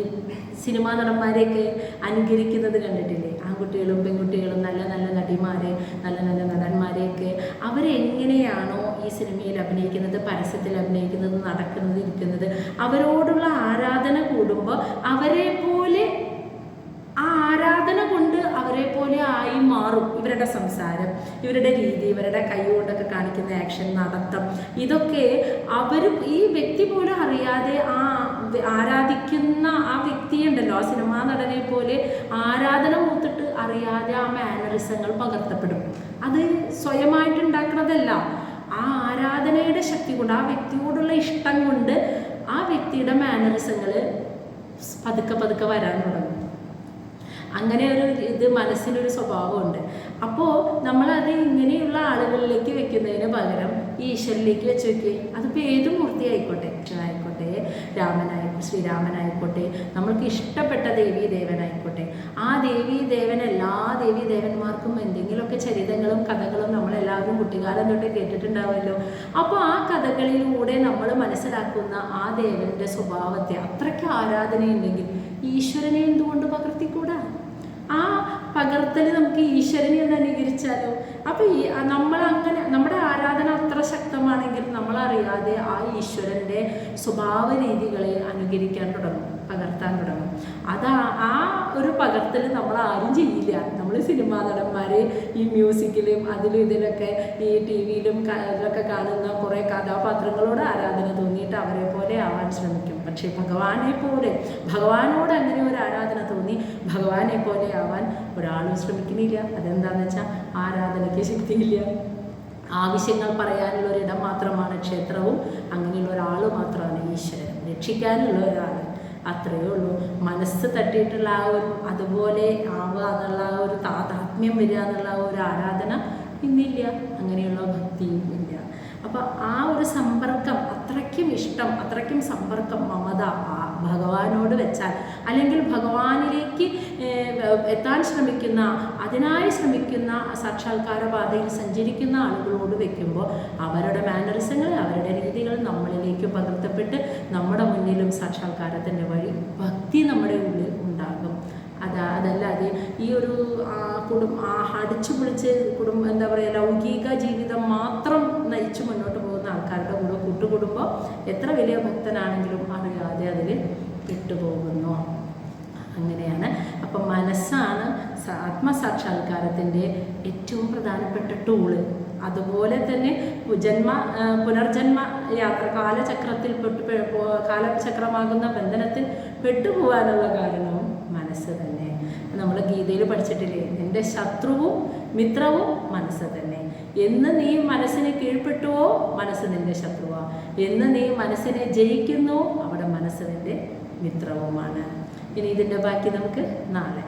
സിനിമാ നടന്മാരെയൊക്കെ അനുകരിക്കുന്നത് കണ്ടിട്ടില്ലേ? ആൺകുട്ടികളും പെൺകുട്ടികളും നല്ല നല്ല നടിമാരെ, നല്ല നല്ല നടന്മാരെയൊക്കെ അവരെങ്ങനെയാണോ ഈ സിനിമയിൽ അഭിനയിക്കുന്നത്, പരസ്യത്തിൽ അഭിനയിക്കുന്നത്, നടക്കുന്നത്, ഇരിക്കുന്നത്, അവരോടുള്ള ആരാധന കൂടുമ്പോൾ അവരെ പോലെ ആ ആരാധന കൊണ്ട് അവരെ പോലെ ആയി മാറും. ഇവരുടെ സംസാരം, ഇവരുടെ രീതി, ഇവരുടെ കൈ കൊണ്ടൊക്കെ കാണിക്കുന്ന ആക്ഷൻ, നടത്തം, ഇതൊക്കെ ഈ വ്യക്തി പോലും അറിയാതെ ആരാധിക്കുന്ന ആ വ്യക്തിയുണ്ടല്ലോ, ആ സിനിമാ നടനെ പോലെ ആരാധന മൂത്തിട്ട് അറിയാതെ ആ മാനറിസങ്ങൾ പകർത്തപ്പെടും. അത് സ്വയമായിട്ടുണ്ടാക്കുന്നതല്ല. ആ ആരാധനയുടെ ശക്തി കൊണ്ട്, ആ വ്യക്തിയോടുള്ള ഇഷ്ടം കൊണ്ട് ആ വ്യക്തിയുടെ മാനറിസങ്ങൾ പതുക്കെ വരാൻ തുടങ്ങും. അങ്ങനെ മനസ്സിനൊരു സ്വഭാവമുണ്ട്. അപ്പോൾ നമ്മളത് ഇങ്ങനെയുള്ള ആളുകളിലേക്ക് വെക്കുന്നതിന് പകരം ഈശ്വരനിലേക്ക് വെച്ച് വെക്കുകയും, അതിപ്പോൾ ഏത് മൂർത്തി ആയിക്കോട്ടെ, ശ്രീരാമനായിക്കോട്ടെ, നമ്മൾക്ക് ഇഷ്ടപ്പെട്ട ദേവീദേവനായിക്കോട്ടെ, ആ എല്ലാ ദേവീദേവന്മാർക്കും എന്തെങ്കിലുമൊക്കെ ചരിതങ്ങളും കഥകളും നമ്മളെല്ലാവരും കുട്ടിക്കാലം തൊട്ടേ കേട്ടിട്ടുണ്ടാവുമല്ലോ. അപ്പോൾ ആ കഥകളിലൂടെ നമ്മൾ മനസ്സിലാക്കുന്ന ആ ദേവൻ്റെ സ്വഭാവത്തെ, അത്രയ്ക്ക് ആരാധനയുണ്ടെങ്കിൽ ഈശ്വരനെ എന്തുകൊണ്ട് പകർത്തിക്കൂടാ? ആ പകർത്തൽ നമുക്ക് ഈശ്വരനെ ഒന്ന് അനുകരിച്ചാലോ? അപ്പോൾ നമ്മളങ്ങനെ നമ്മുടെ ആരാധന അത്ര ശക്തമാണെങ്കിൽ നമ്മളറിയാതെ ആ ഈശ്വരൻ്റെ സ്വഭാവ രീതികളെ അനുകരിക്കാൻ തുടങ്ങും, പകർത്താൻ തുടങ്ങും. ആ ഒരു പകർത്തൽ നമ്മൾ ആരും ചെയ്യില്ല. നമ്മൾ സിനിമാ നടന്മാർ ഈ മ്യൂസിക്കിലും അതിലും ഇതിലൊക്കെ ഈ ടി വിയിലും ഇതിലൊക്കെ കാണുന്ന കുറേ കഥാപാത്രങ്ങളോട് ആരാധന തോന്നിയിട്ട് അവരെ പോലെ ആവാൻ ശ്രമിക്കും. പക്ഷേ ഭഗവാനോട് അങ്ങനെ ഒരു ആരാധന തോന്നി ഭഗവാനെ പോലെ ആവാൻ ഒരാളും ശ്രമിക്കുന്നില്ല. അതെന്താണെന്ന് വെച്ചാൽ ആരാധനയ്ക്ക് ശക്തിയില്ല. ആവശ്യങ്ങൾ പറയാനുള്ള ഒരിടം മാത്രമാണ് ക്ഷേത്രവും. അങ്ങനെയുള്ള ഒരാൾ മാത്രമാണ് ഈശ്വരൻ, രക്ഷിക്കാനുള്ള ഒരാൾ. അത്രയേ ഉള്ളൂ. മനസ്സ് തട്ടിയിട്ടുള്ള അതുപോലെ ആവുക എന്നുള്ള ഒരു താതാത്മ്യം വരിക എന്നുള്ള ഒരു ആരാധന ഇന്നില്ല, അങ്ങനെയുള്ള ഭക്തിയും ഇല്ല. അപ്പോൾ ആ ഒരു സമ്പർക്കം, അത്രയ്ക്കും ഇഷ്ടം, അത്രയ്ക്കും സമ്പർക്കം, മമത ഭഗവാനോട് വെച്ചാൽ, അല്ലെങ്കിൽ ഭഗവാനിലേക്ക് എത്താൻ ശ്രമിക്കുന്ന, അതിനായി ശ്രമിക്കുന്ന സാക്ഷാത്കാര പാതയിൽ സഞ്ചരിക്കുന്ന ആളുകളോട് വെക്കുമ്പോൾ അവരുടെ മാനറിസങ്ങൾ, അവരുടെ രീതികൾ നമ്മളിലേക്ക് പകർത്തപ്പെട്ട് നമ്മുടെ മുന്നിലും സാക്ഷാത്കാരത്തിൻ്റെ വഴി, ഭക്തി നമ്മുടെ ഉള്ളിൽ ഉണ്ടാകും. അതല്ലാതെ ഈ ഒരു അടിച്ചു പൊളിച്ച് എന്താ പറയുക, ലൗകിക ജീവിതം മാത്രം നയിച്ച് മുന്നോട്ട് പോകുന്ന ആൾക്കാരുടെ കൂടെ കൂട്ടുകൂടുമ്പോൾ എത്ര വലിയ ഭക്തനാണെങ്കിലും അറിയാതെ അതിൽ പെട്ടുപോകുന്നു. അങ്ങനെയാണ്. അപ്പം മനസ്സാണ് ആത്മസാക്ഷാത്കാരത്തിൻ്റെ ഏറ്റവും പ്രധാനപ്പെട്ട ടൂള്. അതുപോലെ തന്നെ പുനർജന്മ യാത്ര, കാലചക്രമാകുന്ന ബന്ധനത്തിൽ പെട്ടുപോകാനുള്ള കാരണവും മനസ്സ് തന്നെ. നമ്മൾ ഗീതയിൽ പഠിച്ചിട്ടില്ലേ, നിന്റെ ശത്രുവും മിത്രവും മനസ്സ് തന്നെ. എന്ന് നീ മനസ്സിനെ കീഴ്പ്പെട്ടുവോ മനസ്സ് നിന്റെ ശത്രുവാ, എന്ന് നീ മനസ്സിനെ ജയിക്കുന്നുവോ അവിടെ മനസ്സ് നിന്റെ മിത്രവുമാണ്. ഇനി ഇതിൻ്റെ ബാക്കി നമുക്ക് നാളെ